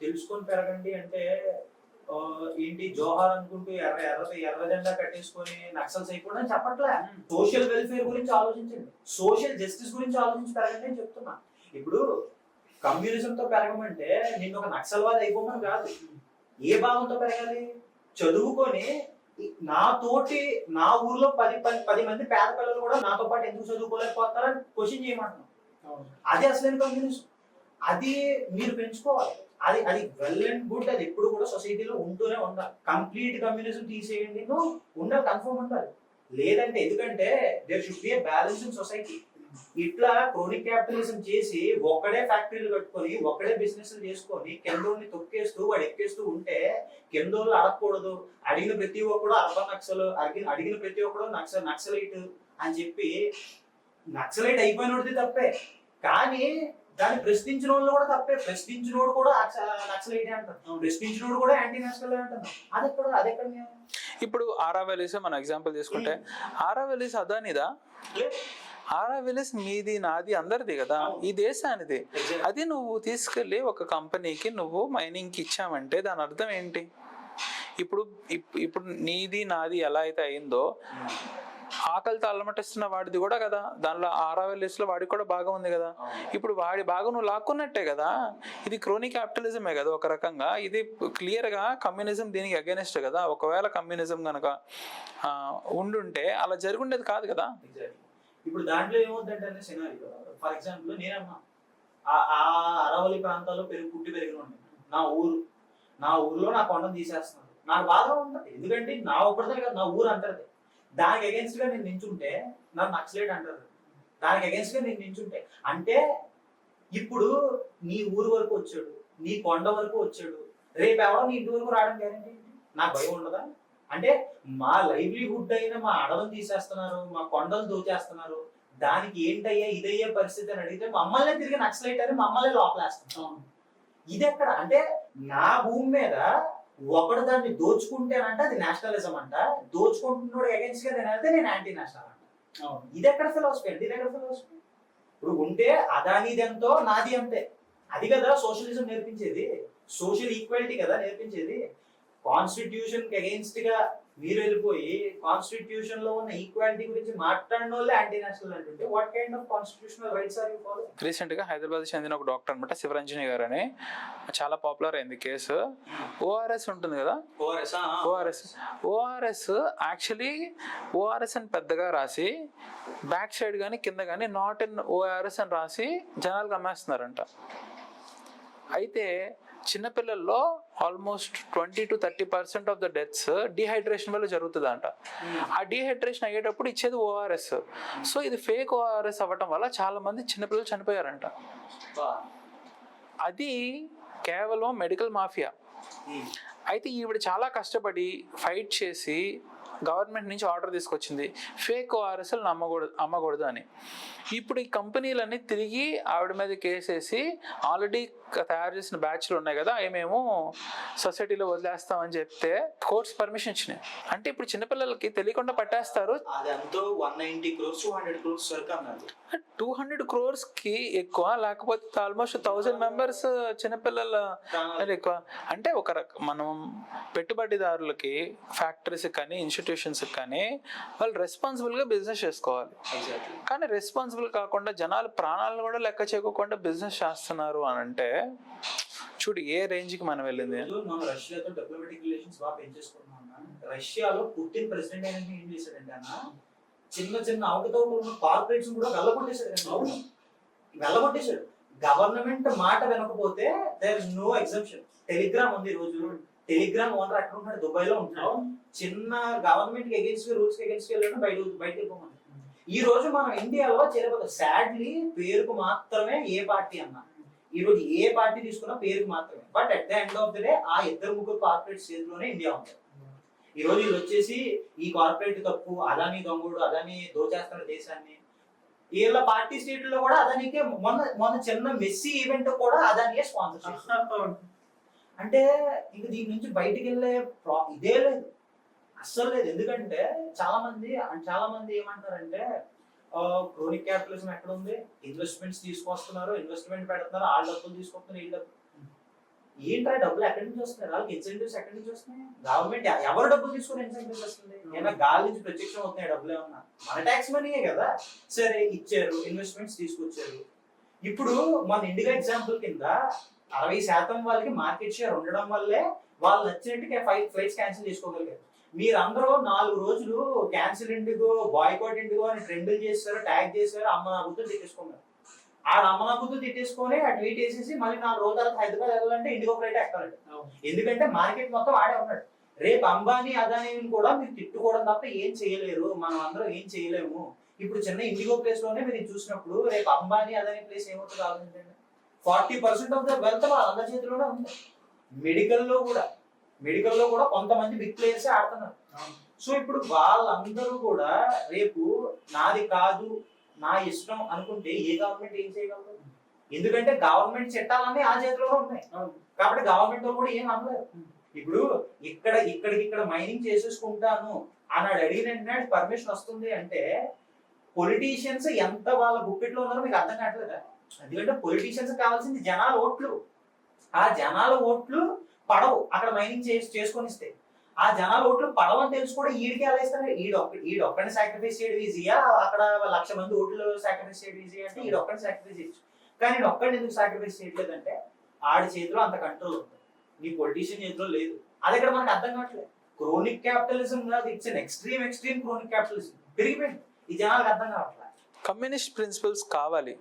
తెలుసుకొని పెరగండి అంటే ఏంటి జోహార్ అనుకుంటూ ఎర్ర జెండా కట్టేసుకొని నక్సల్స్ అయిపోవడం చెప్పట్లే. సోషల్ వెల్ఫేర్ గురించి ఆలోచించండి, సోషల్ జస్టిస్ గురించి ఆలోచించి పెరగండి అని చెప్తున్నా. ఇప్పుడు కమ్యూనిజం తో పెరగమంటే నిన్ను ఒక నక్సల్వాది అయిపోమని కాదు. ఏ భావంతో పెరగాలి? చదువుకొని నా ఊర్లో 10 మంది పేద పిల్లలు కూడా నాతో పాటు ఎందుకు చదువుకోలేకపోతారని క్వశ్చన్ చేయమంటున్నాం. అది అసలు కమ్యూనిజం. అది మీరు పెంచుకోవాలి. అది వెల్ అండ్ గుడ్. అది ఎప్పుడు కూడా సొసైటీలో ఉంటూనే ఉండాలి. కంప్లీట్ కమ్యూనిజం తీసేయండి ఉండాలి, కన్ఫర్మ్ ఉండాలి. లేదంటే ఎందుకంటే there should be a balance in society. ఇట్లా క్రోనిక్ క్యాపిటలిజం చేసి ఒక్కడే ఫ్యాక్టరీలు కట్టుకొని ఒక్కడే బిజినెస్ చేసుకొని కిందోని తొక్కేస్తూ వాడు ఎక్కేస్తూ ఉంటే కిందోళ్ళు అడగకూడదు. అడిగిన ప్రతి ఒక్కడు అర్బన్ నక్సల్, అడిగిన ప్రతి ఒక్కడు నక్సలైట్ అని చెప్పి నక్సలైట్ అయిపోయినోడిది తప్పే. కానీ దాన్ని ప్రశ్నించిన వాళ్ళు కూడా తప్పే. ప్రశ్నించినోడు కూడా నక్సలైట్ అంటారు, ప్రశ్నించినోడు కూడా యాంటీ నేషనల్ అంటారు. అదెక్కడ ఇప్పుడు ఆరావెలిస్ మనం ఎగ్జాంపుల్ తీసుకుంటే, ఆరావెలిస్ అదానిదా? ఆరావెలిస్ మీది, నాది, అందరిది కదా, ఈ దేశానిది. అది నువ్వు తీసుకెళ్ళి ఒక కంపెనీకి నువ్వు మైనింగ్ కి ఇచ్చామంటే దాని అర్థం ఏంటి? ఇప్పుడు నీది నాది ఎలా అయితే అయిందో, ఆకలితో అల్లమటిస్తున్న వాడిది కూడా కదా, దానిలో ఆరావెలిస్ లో వాడికి కూడా భాగం ఉంది కదా. ఇప్పుడు వాడి భాగం నువ్వు లాక్కున్నట్టే కదా. ఇది క్రోనిక్ క్యాపిటలిజమే కదా ఒక రకంగా. ఇది క్లియర్ గా కమ్యూనిజం దీనికి అగైనెస్ట్ కదా. ఒకవేళ కమ్యూనిజం కనుక ఉండుంటే అలా జరుగుండేది కాదు కదా. ఇప్పుడు దాంట్లో ఏమవుతుందంటే సినారియో, ఫర్ ఎగ్జాంపుల్ నేనమ్మా ఆ అరవల్లి ప్రాంతాల్లో పుట్టి పెరిగిన నా ఊర్లో నా కొండను తీసేస్తున్నారు. నాకు బాగా ఉంటుంది, ఎందుకంటే నా ఒక్కడిదే కదా, నా ఊరు అంటారు. దానికి అగేన్స్ట్ గా నేను నించుంటే నన్ను నక్సలైట్ అంటారు. దానికి అగేన్స్ట్ గా నేను నించుంటే అంటే ఇప్పుడు నీ ఊరు వరకు వచ్చాడు, నీ కొండ వరకు వచ్చాడు, రేపు ఎవరో నీ ఇంటి వరకు రావడం గ్యారెంటీ? నాకు భయం ఉండదా? అంటే మా లైవ్లీహుడ్ అయినా మా అడవులు తీసేస్తున్నారు, మా కొండలు దోచేస్తున్నారు, దానికి ఏంటయ్యా ఇదయ్యే పరిస్థితి అని అడిగితే మమ్మల్ని తిరిగి నక్సలైట్ అని మమ్మల్ని లోపలేస్తున్నాం. ఇది ఎక్కడ అంటే నా భూమి మీద ఒకడు దాన్ని దోచుకుంటేనంటే అది నేషనలిజం అంట, దోచుకుంటున్నాడు అగేన్స్ట్ గా నేను అయితే నేను యాంటీ నేషనల్ అంట. ఇది ఎక్కడ ఫిలాసఫీ అండి? ఇది ఎక్కడ ఫిలాసఫీ? ఇప్పుడు ఉంటే అదానిది ఎంతో నాది అంతే. అది కదా సోషలిజం నేర్పించేది, సోషల్ ఈక్వాలిటీ కదా నేర్పించేది. కాన్స్టిట్యూషన్ కి అగేన్స్ట్ గా మీరు వెళ్ళిపోయి కాన్స్టిట్యూషన్ లో ఉన్న ఈక్వాలిటీ గురించి మాట్లాడిన వాళ్ళే యాంటీ నేషనల్ అంటుంటే what kind of constitutional rights are you follow? Recent గా హైదరాబాద్ చెందిన ఒక డాక్టర్ అనమాట, శివరంజని గారు అని, చాలా పాపులర్ అయింది కేసు. ఓఆర్ఎస్ ఉంటుంది కదా, ఓఆర్ఎస్ యాక్చువల్లీ ఓఆర్ఎస్ అని పెద్దగా రాసి బ్యాక్ సైడ్ కానీ కింద కానీ నాట్ ఇన్ ఓఆర్ఎస్ అని రాసి జనాలకు అమ్మేస్తున్నారంట. అయితే చిన్నపిల్లల్లో almost 20 to 30% of the deaths dehydration వల్ల జరుగుతుందంట. ఆ డిహైడ్రేషన్ అయ్యేటప్పుడు ఇచ్చేది ఓఆర్ఎస్. సో ఇది ఫేక్ ఓఆర్ఎస్ అవ్వటం వల్ల చాలా మంది చిన్నపిల్లలు చనిపోయారంట. అది కేవలం మెడికల్ మాఫియా. అయితే ఈవిడ చాలా కష్టపడి ఫైట్ చేసి గవర్నమెంట్ నుంచి ఆర్డర్ తీసుకొచ్చింది ఫేక్ ఓఆర్ఎస్లు అమ్మకూడదు అని. ఇప్పుడు ఈ కంపెనీలన్నీ తిరిగి ఆవిడ మీద కేసేసి ఆల్రెడీ తయారు చేసిన బ్యాచ్లు ఉన్నాయి కదా అవి మేము సొసైటీలో వదిలేస్తామని చెప్తే కోర్ట్స్ పర్మిషన్ ఇచ్చినాయి. అంటే ఇప్పుడు చిన్నపిల్లలకి తెలియకుండా పట్టేస్తారు. 200 crores కి ఎక్కువ, లేకపోతే ఆల్మోస్ట్ 1000 members చిన్నపిల్లల ఎక్కువ. అంటే మనం పెట్టుబడిదారులకి, ఫ్యాక్టరీస్ కానీ, ఇన్స్టిట్యూట్ ఇన్స్టిట్యూషన్స్ కానీ వాళ్ళు రెస్పాన్సిబుల్గా బిజినెస్ చేసుకోవాలి. ఎగ్జాక్ట్లీ. కానీ రెస్పాన్సిబుల్ కాకుండా జనాలు ప్రాణాలను కూడా లెక్క చేయకుండా బిజినెస్ చేస్తున్నారు అని అంటే చూడు ఏ రేంజ్కి మనం వెళ్ళింది. మనం రష్యాతో డిప్లొమాటిక్ రిలేషన్స్ బాగా పెంచేసుకున్నాం. రష్యాలో పుతిన్ ప్రెసిడెంట్ అయినా ఏం చేశాడంటే అన్న చిన్న చిన్న అవకతవకలు ఉన్న కార్పొరేట్స్ కూడా వెళ్ళగొట్టేశాడు. గవర్నమెంట్ మాట వినకపోతే there is no exemption. Telegram ఉంది, ఈ రోజు టెలిగ్రామ్ ఓనర్ అక్కడ ఉంటాడు, దుబాయ్ లో ఉంటాడు. చిన్న గవర్నమెంట్ కి అగేన్స్ట్ రూల్స్ కి అగేన్స్ట్ వెళ్ళాడు, బయటకు వెళ్ళిపోమని. ఈ రోజు మనం ఇండియాలో చేరబోతుంది. సాడ్లీ పేరుకు మాత్రమే ఏ పార్టీ అన్నా, ఈ రోజు ఏ పార్టీ తీసుకున్నా పేరుకు మాత్రమే. But at the end of the day ఆ ఇద్దరు ముగ్గురు కార్పొరేట్ చేతిలోనే ఇండియా ఉంది. ఈ రోజు వీళ్ళు వచ్చేసి ఈ కార్పొరేట్ తప్పు, అదానీ దొంగడు, అదానీ దోచేస్తున్న దేశాన్ని. వీళ్ళ పార్టీ స్టేట్లో కూడా అదానికి మొన్న చిన్న మెస్సీ ఈవెంట్ కూడా అదానియే స్పాన్సర్షిప్. అంటే ఇంక దీని నుంచి బయటికి వెళ్ళే ఇదే లేదు, అస్సలు లేదు. ఎందుకంటే చాలా మంది ఏమంటారంటే క్రోనిక్ క్యాపిటలిజం ఎక్కడ ఉంది, ఇన్వెస్ట్మెంట్స్ తీసుకొస్తున్నారు, ఇన్వెస్ట్మెంట్ పెడుతున్నారు, వాళ్ళ డబ్బులు తీసుకొస్తున్నారు, వీళ్ళ డబ్బులు. ఏంట్రా డబ్బులు ఎక్కడి నుంచి వస్తున్నాయి, వాళ్ళకి ఇన్సెంటివ్స్ ఎక్కడి నుంచి వస్తున్నాయి? గవర్నమెంట్ ఎవరు డబ్బులు తీసుకుని ఇన్సెంటివ్స్ వస్తుంది? ఏమైనా గాలి నుంచి ప్రత్యక్షం అవుతున్నాయి డబ్బులు ఏమన్నా? మన ట్యాక్స్ మనీయే కదా. సరే ఇచ్చారు, ఇన్వెస్ట్మెంట్స్ తీసుకొచ్చారు. ఇప్పుడు మన ఇండియా ఎగ్జాంపుల్ కింద 60% వాళ్ళకి మార్కెట్ షేర్ ఉండడం వల్లే వాళ్ళు నచ్చినట్టుగా 5 ఫ్లైట్స్ క్యాన్సిల్ చేసుకోగలిగారు. మీరందరూ 4 రోజులు క్యాన్సిల్ ఇండిగో, బాయ్కాట్ ఇండిగో అని ట్రెండ్లు చేస్తారు, ట్యాగ్ చేశారు, అమ్మ నా బుద్ధులు తిట్టేసుకున్నారు. ఆ అమ్మ నా బుద్ధులు తిట్టేసుకొని ఆ ట్వీట్ వేసేసి మళ్ళీ 4 రోజుల తర్వాత హైదరాబాద్ వెళ్ళాలంటే ఇండిగో ఫ్లైట్ ఎక్కాలండి. ఎందుకంటే మార్కెట్ మొత్తం ఆడే ఉన్నాడు. రేపు అంబానీ అదానీ కూడా మీరు తిట్టుకోవడం తప్ప ఏం చేయలేరు, మనం అందరం ఏం చేయలేము. ఇప్పుడు చిన్న ఇండిగో ప్లేస్ లోనే మీరు చూసినప్పుడు రేపు అంబానీ అదానీ ప్లేస్ ఏమవుతుందో ఆలోచించండి. 40% ఆఫ్ ద వెల్త్ వాళ్ళ చేతిలోనే ఉంది. మెడికల్లో కూడా కొంతమంది బిగ్ ప్లేయర్స్ ఆడుతున్నారు. సో ఇప్పుడు వాళ్ళందరూ కూడా రేపు నాది కాదు నా ఇష్టం అనుకుంటే ఏ గవర్నమెంట్ ఏం చేయగలరు? ఎందుకంటే గవర్నమెంట్ చట్టాలన్నీ ఆ చేతిలోనే ఉన్నాయి కాబట్టి గవర్నమెంట్ కూడా ఏం అనలేదు. ఇప్పుడు ఇక్కడ మైనింగ్ చేసేసుకుంటాను అన్నాడు, అడిగిన పర్మిషన్ వస్తుంది అంటే పొలిటీషియన్స్ ఎంత వాళ్ళ గుప్పెట్లో ఉన్నారో మీకు అర్థం కావట్లేదా? ఎందుకంటే పొలిటీషియన్స్ కావాల్సింది జనాల ఓట్లు. ఆ జనాల ఓట్లు పడవు అక్కడ మైనింగ్ చేసుకొని ఇస్తే. ఆ జనాల ఓట్లు పడవని తెలుసు కూడా ఈడికి ఎలా ఇస్తారు? ఈడొక్కడిని సాక్రిఫైస్ చేయడం ఈజీయా, అక్కడ 1,00,000 మంది ఓట్లు సాక్రిఫైస్ చేయడం ఈజీ అంటే ఈడొక్కడిని సాక్రిఫైస్ చేయొచ్చు. కానీ నేను ఒక్కడిని ఎందుకు సాక్రిఫైస్ చేయట్లేదంటే ఆడి చేతిలో అంత కంట్రోల్ ఉంది, నీ పొలిటీషియన్ చేతిలో లేదు. అది ఇక్కడ మనకు అర్థం కావట్లేదు. క్రోనిక్ క్యాపిటలిజం కాదు, it's an extreme chronic capitalism పెరిగిపోయింది. ఈ జనాలకు అర్థం కావట్లేదు. కమ్యూనిస్ట్ ప్రిన్సిపల్స్ కావాలి.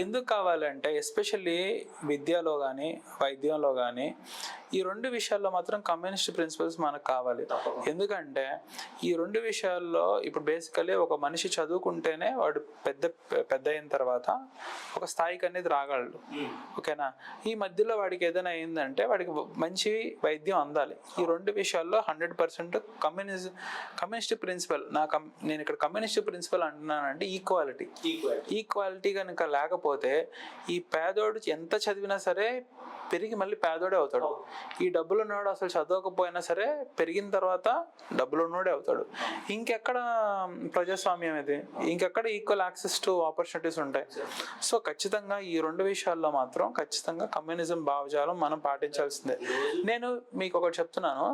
ఎందుకు కావాలంటే ఎస్పెషల్లీ విద్యలో కానీ వైద్యంలో కానీ ఈ 2 విషయాల్లో మాత్రం కమ్యూనిస్ట్ ప్రిన్సిపల్స్ మనకు కావాలి. ఎందుకంటే ఈ 2 విషయాల్లో ఇప్పుడు బేసికలీ ఒక మనిషి చదువుకుంటేనే వాడు పెద్ద అయిన తర్వాత ఒక స్థాయికి అనేది రాగలడు. ఓకేనా? ఈ మధ్యలో వాడికి ఏదైనా అయిందంటే వాడికి మంచి వైద్యం అందాలి. ఈ 2 విషయాల్లో 100% కమ్యూనిస్ట్ ప్రిన్సిపల్. నేను ఇక్కడ కమ్యూనిస్ట్ ప్రిన్సిపల్ అంటున్నానంటే ఈక్వాలిటీ కనుక లేకపోతే ఈ పేదోడు ఎంత చదివినా సరే పెరిగి మళ్ళీ పేదోడే అవుతాడు. ఈ డబ్బులు ఉన్నవాడు అసలు చదవకపోయినా సరే పెరిగిన తర్వాత డబ్బులు ఉన్నోడే అవుతాడు. ఇంకెక్కడ ప్రజాస్వామ్యం ఇది? ఇంకెక్కడ ఈక్వల్ యాక్సెస్ టు ఆపర్చునిటీస్ ఉంటాయి? సో ఖచ్చితంగా ఈ 2 విషయాల్లో మాత్రం ఖచ్చితంగా కమ్యూనిజం భావజాలం మనం పాటించాల్సిందే. నేను మీకు ఒకటి చెప్తున్నాను.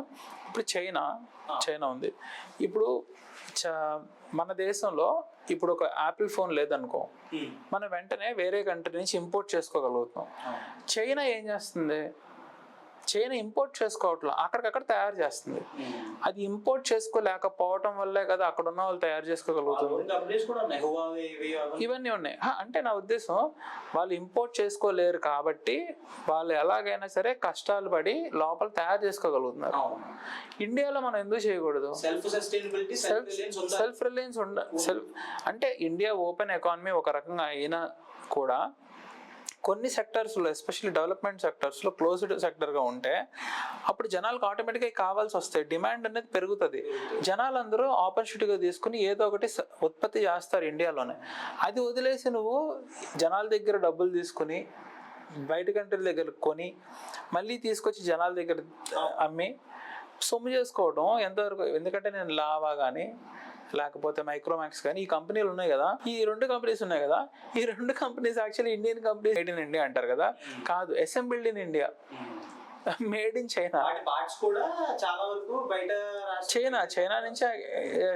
ఇప్పుడు చైనా ఉంది. ఇప్పుడు మన దేశంలో ఇప్పుడు ఒక యాపిల్ ఫోన్ లేదనుకో, మనం వెంటనే వేరే కంట్రీ నుంచి ఇంపోర్ట్ చేసుకోగలుగుతాం. చైనా ఏం చేస్తుంది? చైనా ఇంపోర్ట్ చేసుకోవట్లా, అక్కడికక్కడ తయారు చేస్తుంది. అది ఇంపోర్ట్ చేసుకోలేకపోవటం వల్లే కదా అక్కడ ఉన్న వాళ్ళు తయారు చేసుకోగలుగుతుంది. ఇవన్నీ ఉన్నాయి. అంటే నా ఉద్దేశం వాళ్ళు ఇంపోర్ట్ చేసుకోలేరు కాబట్టి వాళ్ళు ఎలాగైనా సరే కష్టాలు పడి లోపల తయారు చేసుకోగలుగుతున్నారు. ఇండియాలో మనం ఎందుకు చేయకూడదు? సెల్ఫ్ రిలయన్స్ అంటే ఇండియా ఓపెన్ ఎకానమీ ఒక రకంగా అయినా కూడా కొన్ని సెక్టర్స్లో ఎస్పెషల్లీ డెవలప్మెంట్ సెక్టర్స్లో క్లోజ్డ్ సెక్టర్గా ఉంటే అప్పుడు జనాలకు ఆటోమేటిక్గా కావాల్సి వస్తాయి, డిమాండ్ అనేది పెరుగుతుంది. జనాలందరూ ఆపర్చునిటీగా తీసుకుని ఏదో ఒకటి ఉత్పత్తి చేస్తారు ఇండియాలోనే. అది వదిలేసి నువ్వు జనాల దగ్గర డబ్బులు తీసుకుని బయట కంట్రీల దగ్గర కొని మళ్ళీ తీసుకొచ్చి జనాల దగ్గర అమ్మి సొమ్ము చేసుకోవడం ఎంతవరకు? ఎందుకంటే నేను లావా కానీ లేకపోతే మైక్రోమాక్స్ కానీ ఈ కంపెనీలు ఉన్నాయి కదా, ఈ 2 కంపెనీస్ ఉన్నాయి కదా, ఈ 2 companies actually Indian companies, made in India అంటారు కదా, కాదు, assembled in India. Made in China. వాటి పార్ట్స్ కూడా చాలా వరకు బయట చైనా నుంచే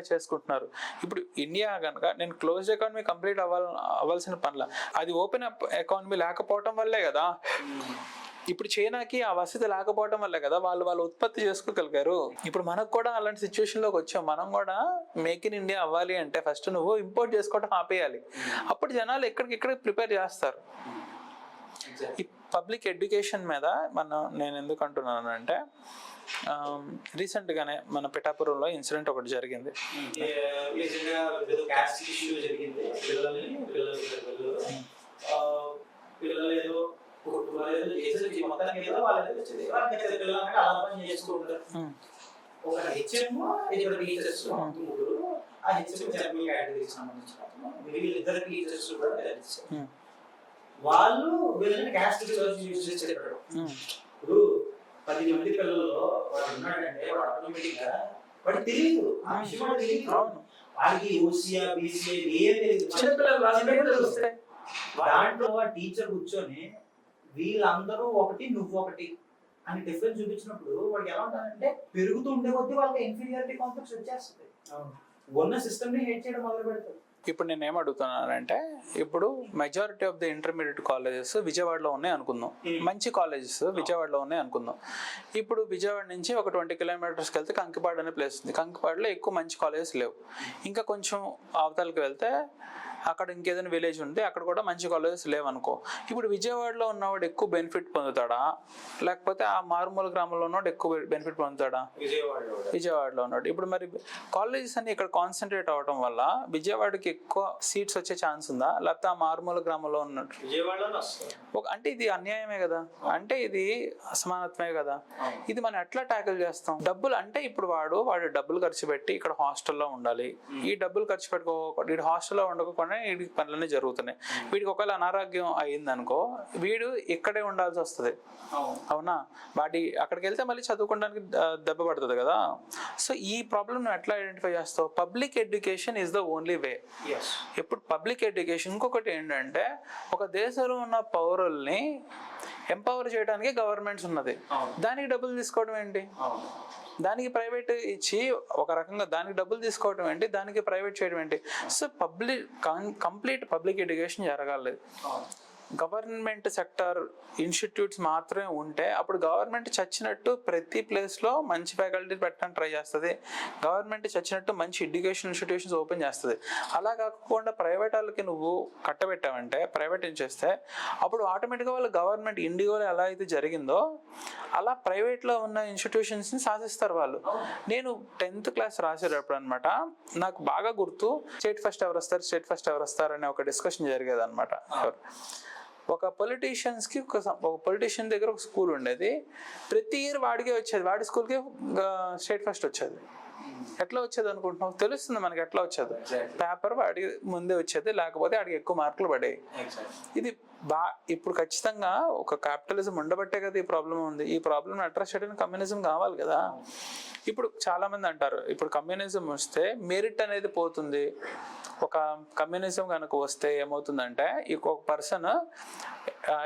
చేసుకుంటున్నారు. ఇప్పుడు ఇండియా కనుక నేను క్లోజ్డ్ ఎకానమీ కంప్లీట్ అవ్వాల్సిన పనిలా, అది ఓపెన్ ఎకానమీ లేకపోవటం వల్లే కదా. ఇప్పుడు చైనాకి ఆ వసతి లేకపోవడం వల్లే కదా వాళ్ళు ఉత్పత్తి చేసుకోగలిగారు. ఇప్పుడు మనకు కూడా అలాంటి సిచ్యువేషన్లోకి వచ్చాం. మనం కూడా మేక్ ఇన్ ఇండియా అవ్వాలి అంటే ఫస్ట్ నువ్వు ఇంపోర్ట్ చేసుకోవడం ఆపేయాలి. అప్పుడు జనాలు ఎక్కడికి ప్రిపేర్ చేస్తారు. ఈ పబ్లిక్ ఎడ్యుకేషన్ మీద నేను ఎందుకు అంటున్నాను అంటే, రీసెంట్గానే మన పిఠాపురంలో ఇన్సిడెంట్ ఒకటి జరిగింది. ఒక హెచ్ఎం ఇద్దరు టీచర్స్ ముగ్గురు, ఆ హెచ్ఎం జనరల్ కేటగిరీకి సంబంధించిన వీళ్ళిద్దరు టీచర్స్ కూడా వాళ్ళు వీళ్ళని క్యాస్ట్ యూజ్ చేసి చెప్పారు. ఇప్పుడు 10 మంది పిల్లల్లో వాడు ఉన్నాడంటే వాడు ఆటోమేటిక్ గా వాడికి తెలియదు, ఆ విషయం వాడికి తెలియదు. వాడికి ఓసియా బీసీఏ ఏం తెలియదు. దాంట్లో ఆ టీచర్ కూర్చొని వీళ్ళందరూ ఒకటి నువ్వు ఒకటి అని డిఫరెన్స్ చూపించినప్పుడు వాడికి ఎలా ఉంటారంటే పెరుగుతూ ఉండే కొద్దీ వాళ్ళకి ఇన్ఫీరియారిటీ కాంప్లెక్స్ వచ్చేస్తుంది. ఉన్న సిస్టమ్ ని హేట్ చేయడం మొదలు పెడతారు. ఇప్పుడు నేను ఏమడుగుతున్నానంటే, ఇప్పుడు majority of the intermediate colleges విజయవాడలో ఉన్నాయి అనుకుందాం, మంచి కాలేజెస్ విజయవాడలో ఉన్నాయి అనుకుందాం. ఇప్పుడు విజయవాడ నుంచి ఒక 20 కిలోమీటర్స్కి వెళ్తే కంకిపాడు అనే ప్లేస్ ఉంది. కంకిపాడులో ఎక్కువ మంచి కాలేజెస్ లేవు. ఇంకా కొంచెం అవతలకి వెళ్తే అక్కడ ఇంకేదైనా విలేజ్ ఉంది, అక్కడ కూడా మంచి కాలేజెస్ లేవనుకో. ఇప్పుడు విజయవాడలో ఉన్నవాడు ఎక్కువ బెనిఫిట్ పొందుతాడా, లేకపోతే ఆ మారుమూల గ్రామంలో ఉన్నవాడు ఎక్కువ బెనిఫిట్ పొందుతాడా? విజయవాడలో ఉన్నాడు. ఇప్పుడు మరి కాలేజెస్ అన్ని ఇక్కడ కాన్సన్ట్రేట్ అవ్వడం వల్ల విజయవాడకి ఎక్కువ సీట్స్ వచ్చే ఛాన్స్ ఉందా, లేకపోతే ఆ మారుమూల గ్రామంలో ఉన్నట్టు? అంటే ఇది అన్యాయమే కదా, అంటే ఇది అసమానత్వమే కదా. ఇది మనం ఎట్లా ట్యాకిల్ చేస్తాం? డబ్బులు అంటే ఇప్పుడు వాడు డబ్బులు ఖర్చు పెట్టి ఇక్కడ హాస్టల్లో ఉండాలి. ఈ డబ్బులు ఖర్చు పెట్టుకోకుండా హాస్టల్లో ఉండకపోతే వీడికి పనులన్నీ జరుగుతున్నాయి. వీడికి ఒకవేళ అనారోగ్యం అయింది అనుకో, వీడు ఇక్కడే ఉండాల్సి వస్తుంది. అవునా? వాడి అక్కడికి వెళ్తే మళ్ళీ చదువుకోవడానికి దెబ్బ పడుతుంది కదా. సో ఈ ప్రాబ్లమ్ నువ్వు ఎట్లా ఐడెంటిఫై చేస్తావు? Public education is the only way. ఇప్పుడు పబ్లిక్ ఎడ్యుకేషన్ ఇంకొకటి ఏంటంటే, ఒక దేశంలో ఉన్న పౌరుల్ని ఎంపవర్ చేయడానికి గవర్నమెంట్స్ ఉన్నది, దానికి డబ్బులు తీసుకోవడం ఏంటి? దానికి ప్రైవేట్ ఇచ్చి ఒక రకంగా దానికి డబ్బులు తీసుకోవడం ఏంటి, దానికి ప్రైవేట్ చేయడం ఏంటి? సో కంప్లీట్ పబ్లిక్ ఎడ్యుకేషన్ జరగాలి. గవర్నమెంట్ సెక్టర్ ఇన్స్టిట్యూట్స్ మాత్రమే ఉంటే అప్పుడు గవర్నమెంట్ చచ్చినట్టు ప్రతి ప్లేస్లో మంచి ఫ్యాకల్టీ పెట్టడానికి ట్రై చేస్తుంది. గవర్నమెంట్ చచ్చినట్టు మంచి ఎడ్యుకేషన్ ఇన్స్టిట్యూషన్స్ ఓపెన్ చేస్తుంది. అలా కాకుండా ప్రైవేట్ వాళ్ళకి నువ్వు కట్టబెట్టావంటే, ప్రైవేట్ చేస్తే అప్పుడు ఆటోమేటిక్గా వాళ్ళు గవర్నమెంట్ ఇండియాలో ఎలా అయితే జరిగిందో అలా ప్రైవేట్లో ఉన్న ఇన్స్టిట్యూషన్స్ని శాసిస్తారు వాళ్ళు. నేను 10th క్లాస్ రాసేటప్పుడు అనమాట, నాకు బాగా గుర్తు, స్టేట్ ఫస్ట్ ఎవరు వస్తారు అనే ఒక డిస్కషన్ జరిగేది అనమాట. ఒక పొలిటీషియన్స్కి ఒక పొలిటీషియన్ దగ్గర ఒక స్కూల్ ఉండేది. ప్రతి ఇయర్ వాడికే వచ్చేది, వాడి స్కూల్కి స్టేట్ ఫస్ట్ వచ్చేది. ఎట్లా వచ్చేది అనుకుంటున్నావు? తెలుస్తుంది మనకి ఎట్లా వచ్చేది. పేపర్ వాడికి ముందే వచ్చేది, లేకపోతే వాడికి ఎక్కువ మార్కులు పడేవి. ఇది ఇప్పుడు ఖచ్చితంగా ఒక క్యాపిటలిజం ఉండబట్టే కదా ఈ ప్రాబ్లం ఉంది. ఈ ప్రాబ్లం అడ్రస్ చేయడానికి కమ్యూనిజం కావాలి కదా. ఇప్పుడు చాలా మంది అంటారు, ఇప్పుడు కమ్యూనిజం వస్తే మెరిట్ అనేది పోతుంది. ఒక కమ్యూనిజం కనుక వస్తే ఏమవుతుందంటే, ఒక పర్సన్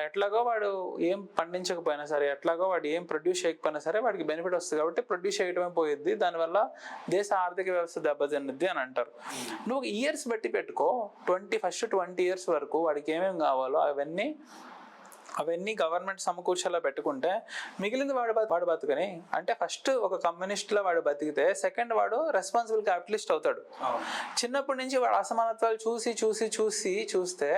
ఎట్లాగో వాడు ఏం పండించకపోయినా సరే, ఎట్లాగో వాడు ఏం ప్రొడ్యూస్ చేయకపోయినా సరే వాడికి బెనిఫిట్ వస్తుంది కాబట్టి ప్రొడ్యూస్ చేయడమే పోయిద్ది, దానివల్ల దేశ ఆర్థిక వ్యవస్థ దెబ్బతిన్నది అని అంటారు. నువ్వు ఇయర్స్ బట్టి పెట్టుకో, 20 years వరకు వాడికి ఏమేమి కావాలో అవన్నీ గవర్నమెంట్ సమకూర్చేలా పెట్టుకుంటే మిగిలింది వాడు బతుకుని. అంటే ఫస్ట్ ఒక కమ్యూనిస్ట్లో వాడు బతికితే సెకండ్ వాడు రెస్పాన్సిబుల్ క్యాపిటలిస్ట్ అవుతాడు. చిన్నప్పటి నుంచి వాడు అసమానత్వాలు చూస్తే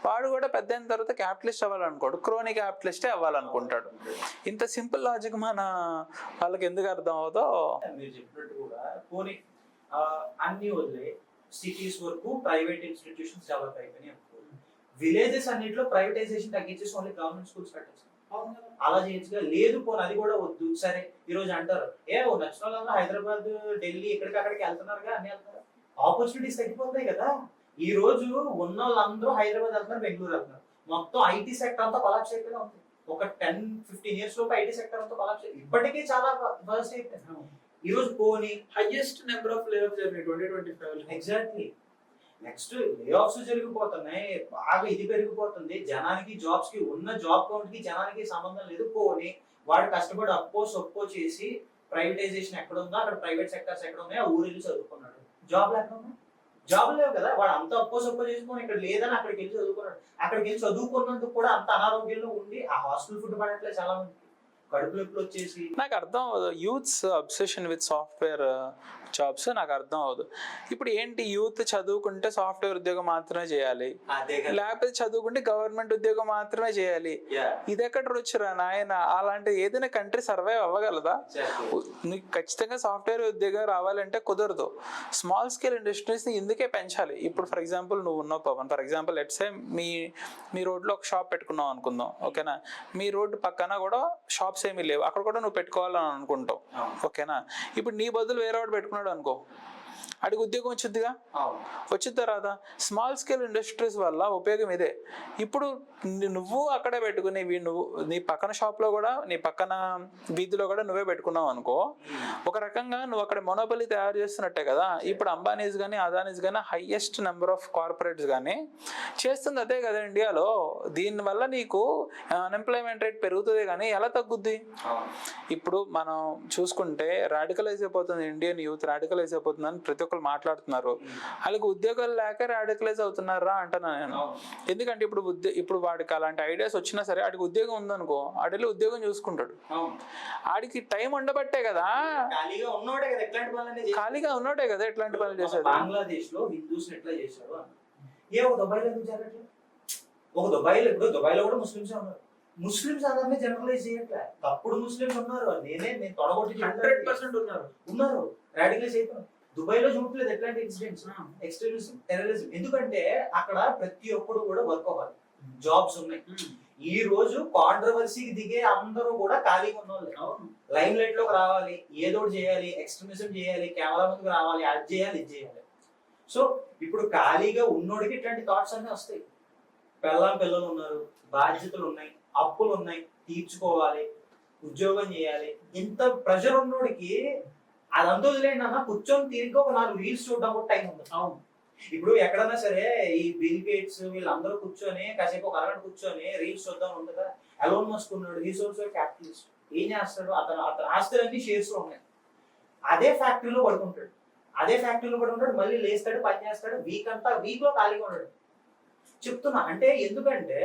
వాడు కూడా పెద్ద అయిన తర్వాత క్యాపిటలిస్ట్ అవ్వాలనుకోడు, క్రోనీ క్యాపిటలిస్టే అవ్వాలనుకుంటాడు. ఇంత సింపుల్ లాజిక్ మన వాళ్ళకి ఎందుకు అర్థం అవుతుందో. మీరు చెప్పినట్టు కూడా పోనీ అన్ని వదిలే సిటీస్ వరకు ప్రైవేట్ ఇన్స్టిట్యూషన్స్ డెవలప్ అయిపోయినాయి. విలేజెస్ అన్నింటిలో ప్రైవేటైజేషన్ తగ్గించేసి ఓన్లీ గవర్నమెంట్ స్కూల్స్ పెట్టచ్చు. అలా చేయొచ్చుగా. లేదు పోనీ అది కూడా వద్దు. సరే ఈ రోజు అంటారు, నచ్చిన వాళ్ళందరూ హైదరాబాద్, ఢిల్లీ ఎక్కడికక్కడికి వెళ్తున్నారుగా, అన్ని వెళ్తున్నారు. ఆపర్చునిటీస్ తగ్గిపోతాయి కదా. ఈ రోజు ఉన్న వాళ్ళందరూ హైదరాబాద్ వెళ్తున్నారు, బెంగళూరు వెళ్తున్నారు. మొత్తం ఐటీ సెక్టర్ అంతా కొలాప్స్ అయిపోయినా ఉంది. ఒక 10-15 years లోపు ఐటీ సెక్టర్ అంతా కొలాప్స్ అయిపోయింది. ఇప్పటికీ చాలా వర్స్ట్ అయిపోయింది. ఈ రోజు పోనీ హైయెస్ట్ నెంబర్ ఆఫ్ లే ఆఫ్స్ జరిగినాయి 2025. ఎగ్జాక్ట్లీ. నెక్స్ట్ లే ఆఫ్స్ జరిగిపోతున్నాయి, బాగా ఇది పెరిగిపోతుంది. జనానికి జాబ్స్ కి ఉన్న జాబ్ కౌంట్ కి జనానికి సంబంధం లేదు. పోనీ వాడు కష్టపడి సొప్పో చేసి ప్రైవేటైజేషన్ ఎక్కడ ఉందో అక్కడ ప్రైవేట్ సెక్టర్స్ ఎక్కడ ఉన్నాయో ఆ ఊరు వెళ్ళి చదువుకున్నాడు. జాబ్ లేకుండా జాబ్ లేవు కదా, వాడు అంత సొప్పో చేసుకొని ఇక్కడ లేదని అక్కడికి వెళ్ళి చదువుకున్నాడు. అక్కడికి వెళ్ళి చదువుకున్నందుకు కూడా అంత అనారోగ్యంలో ఉండి ఆ హాస్టల్ ఫుడ్ పడట్లేదు చాలా మంది, కడుపు నొప్పులు వచ్చేసి. నాకు అర్థం అవ్వదు youths obsession with software jobs, నాకు అర్థం అవ్వదు. ఇప్పుడు ఏంటి, యూత్ చదువుకుంటే సాఫ్ట్వేర్ ఉద్యోగం మాత్రమే చేయాలి, లేకపోతే చదువుకుంటే గవర్నమెంట్ ఉద్యోగం మాత్రమే చేయాలి. ఇది ఎక్కడ రుచిరా నాయన? అలాంటి ఏదైనా కంట్రీ సర్వైవ్ అవ్వగలదా? నీకు ఖచ్చితంగా సాఫ్ట్వేర్ ఉద్యోగం రావాలంటే కుదరదు. స్మాల్ స్కేల్ ఇండస్ట్రీస్ ఇందుకే పెంచాలి. ఇప్పుడు ఫర్ ఎగ్జాంపుల్ నువ్వు ఉన్నావు Pawan, for example let's say మీ రోడ్లో ఒక షాప్ పెట్టుకున్నావు అనుకుందాం, ఓకేనా? మీ రోడ్డు పక్కన కూడా షాప్స్ ఏమీ లేవు, అక్కడ కూడా నువ్వు పెట్టుకోవాలని అనుకుంటావు, ఓకేనా? ఇప్పుడు నీ బదులు వేరే వాడు పెట్టుకున్నాడు అనుకో, అడిగి ఉద్యోగం వచ్చిద్దిగా, వచ్చిన తర్వాత స్మాల్ స్కేల్ ఇండస్ట్రీస్ వల్ల ఉపయోగం ఇదే. ఇప్పుడు నువ్వు అక్కడే పెట్టుకుని నువ్వు నీ పక్కన షాప్లో కూడా నీ పక్కన వీధిలో కూడా నువ్వే పెట్టుకున్నావు అనుకో, ఒక రకంగా నువ్వు అక్కడ మొనోపలి తయారు చేస్తున్నట్టే కదా. ఇప్పుడు అంబానీస్ కానీ అదానీస్ కానీ హైయెస్ట్ నెంబర్ ఆఫ్ కార్పొరేట్స్ కానీ చేస్తుంది అదే కదా ఇండియాలో. దీనివల్ల నీకు అన్ఎంప్లాయ్మెంట్ రేట్ పెరుగుతుంది కానీ ఎలా తగ్గుద్ది? ఇప్పుడు మనం చూసుకుంటే రాడికలైజ్ అయిపోతుంది ఇండియన్ యూత్, రాడికలైజ్ అయిపోతుందని ప్రతి ఒక్కరు మాట్లాడుతున్నారు. వాళ్ళకి ఉద్యోగాలు లేక రాడికలైజ్ అవుతున్నారా అంటున్నా నేను. ఎందుకంటే ఇప్పుడు వాడికి అలాంటి ఐడియాస్ వచ్చినా సరే ఆడికి ఉద్యోగం ఉందనుకో, ఆడికి ఉద్యోగం చూసుకుంటాడు. ఆడికి టైం ఉండబట్టే కదా, ఖాళీగా ఉన్నోడే కదా ఇట్లాంటి పనులు చేసేది. బంగ్లాదేశ్ లో హిందూస్ ఎట్లా చేశారు ఒక దుబాయ్లో ఎందుకు జరగట్లేదు? ఒక దుబాయ్లో ఇప్పుడు దుబాయ్లో కూడా ముస్లిమ్స్ ఉన్నారు. ముస్లిమ్స్ అందరినీ జనరలైజ్ చేయట్లే, తప్పుడు ముస్లిమ్స్ ఉన్నారు. నేను తొడగొట్టి 100% ఉన్నారు రాడికలైజ్ అయిపోయినారు. దుబాయ్ లో చూడలేదు ఎట్లాంటి ఇన్సిడెంట్స్, ఎక్స్ట్రీమిజం, టెర్రరిజం. ఎందుకంటే అక్కడ ప్రతి ఒక్కరు కూడా వర్క్ అవ్వాలి, జాబ్స్ ఉన్నాయి. ఈ రోజు కాంట్రవర్సీకి దిగే అందరూ కూడా ఖాళీగా ఉన్న వాళ్ళు, లైమ్ లైట్ లోకి రావాలి, ఏదో చేయాలి, ఎక్స్ట్రీమిజం చేయాలి, కెమెరా ముందుకు రావాలి, అది చేయాలి, ఇది చేయాలి. సో ఇప్పుడు ఖాళీగా ఉన్నోడికి ఇట్లాంటి థాట్స్ అన్నీ వస్తాయి. పిల్లలు ఉన్నారు, బాధ్యతలు ఉన్నాయి, అప్పులు ఉన్నాయి, తీర్చుకోవాలి, ఉద్యోగం చేయాలి. ఇంత ప్రెషర్ ఉన్నోడికి అదంతా వదిలేండి అన్న, కూర్చొని తిరిగి ఒక 4 రీల్స్ చూడడం కూడా టైం ఉంది. అవును, ఇప్పుడు ఎక్కడన్నా సరే ఈ బిల్ గేట్స్ వీళ్ళందరూ కూర్చొని కాసేపు ఒక అరగంట కూర్చొని రీల్స్ చూద్దాం ఉండదా? ఎలోన్ మస్క్ ఉన్నాడు, హీస్ ఆల్సో క్యాపిటలిస్ట్. ఏం చేస్తాడు? అతను ఆస్తులన్నీ షేర్స్ లో ఉన్నాయి. అదే ఫ్యాక్టరీలో పడుకుంటాడు, మళ్ళీ లేస్తాడు, పని చేస్తాడు, వీక్ లో ఖాళీగా ఉన్నాడు. చెప్తున్నా అంటే ఎందుకంటే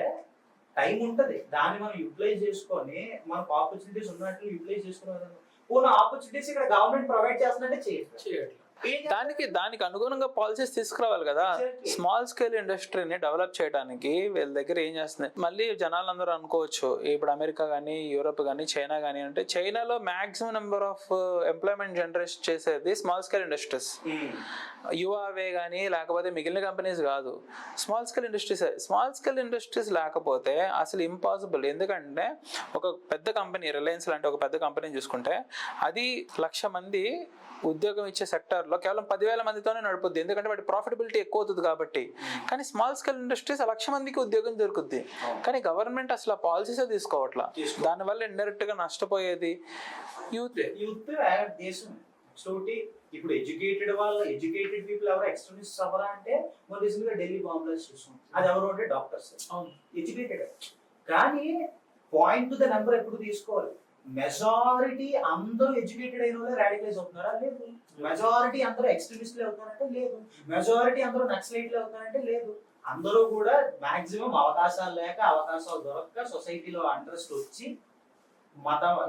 టైం ఉంటది, దాన్ని మనం యూటిలైజ్ చేసుకొని మనకు ఆపర్చునిటీస్ ఉన్నట్లు యూటిలైజ్ చేసుకునే ఆపర్చునిటీస్ ఇక్కడ గవర్నమెంట్ ప్రొవైడ్ చేస్తుందంటే చేయట్లేదు. దానికి అనుగుణంగా పాలసీస్ తీసుకురావాలి కదా. స్మాల్ స్కేల్ ఇండస్ట్రీని డెవలప్ చేయడానికి వీళ్ళ దగ్గర ఏం చేస్తుంది, మళ్ళీ జనాలందరూ అనుకోవచ్చు ఇప్పుడు అమెరికా కానీ యూరోప్ కానీ చైనా కానీ అంటే చైనాలో maximum number of employment generate చేసేది స్మాల్ స్కేల్ ఇండస్ట్రీస్. యువావే కానీ లేకపోతే మిగిలిన కంపెనీస్ కాదు, స్మాల్ స్కేల్ ఇండస్ట్రీస్ లేకపోతే అసలు ఇంపాసిబుల్. ఎందుకంటే ఒక పెద్ద కంపెనీ రిలయన్స్ లాంటి ఒక పెద్ద కంపెనీ చూసుకుంటే అది 1,00,000 మంది ఉద్యోగం ఇచ్చే సెక్టార్లో కేవలం 10,000 మందితోనే నడుపుద్ది, ఎందుకంటే వాటి ప్రాఫిటబిలిటీ ఎక్కువ అవుతుంది కాబట్టి. కానీ స్మాల్ స్కేల్ ఇండస్ట్రీస్ 1,00,000 మందికి ఉద్యోగం దొరుకుద్ది, కానీ గవర్నమెంట్ అసలు ఆ పాలసీసే తీసుకోవట్లా. దానివల్ల ఇండైరెక్ట్ గా నష్టపోయేది యూత్. దేశం ఇప్పుడు ఎడ్యుకేటెడ్ పీపుల్ ఎవరు ఎక్స్ట్రీమిస్ట్ అవ్వరా అంటే మన రీసెంట్గా ఢిల్లీ బాంబ్ బ్లాస్ట్ చూస్తాం. అది ఎవరు అంటే డాక్టర్స్, ఎడ్యుకేటెడ్. కానీ పాయింట్ టు ద నెంబర్ ఎప్పుడు తీసుకోవాలి. మెజారిటీ అందరూ ఎడ్యుకేటెడ్ అయిన వాళ్ళే రాడికలైజ్ అవుతున్నారా? లేదు. మెజారిటీ అందరూ ఎక్స్ట్రీమిస్ట్లే అవుతున్నారంటే లేదు. మెజారిటీ అందరూ నక్సలైట్లే అవుతున్నారంటే లేదు. అందరూ కూడా మాక్సిమం అవకాశాలు లేక, అవకాశాలు దొరక్క, సొసైటీలో అంట్రెస్ట్ వచ్చి,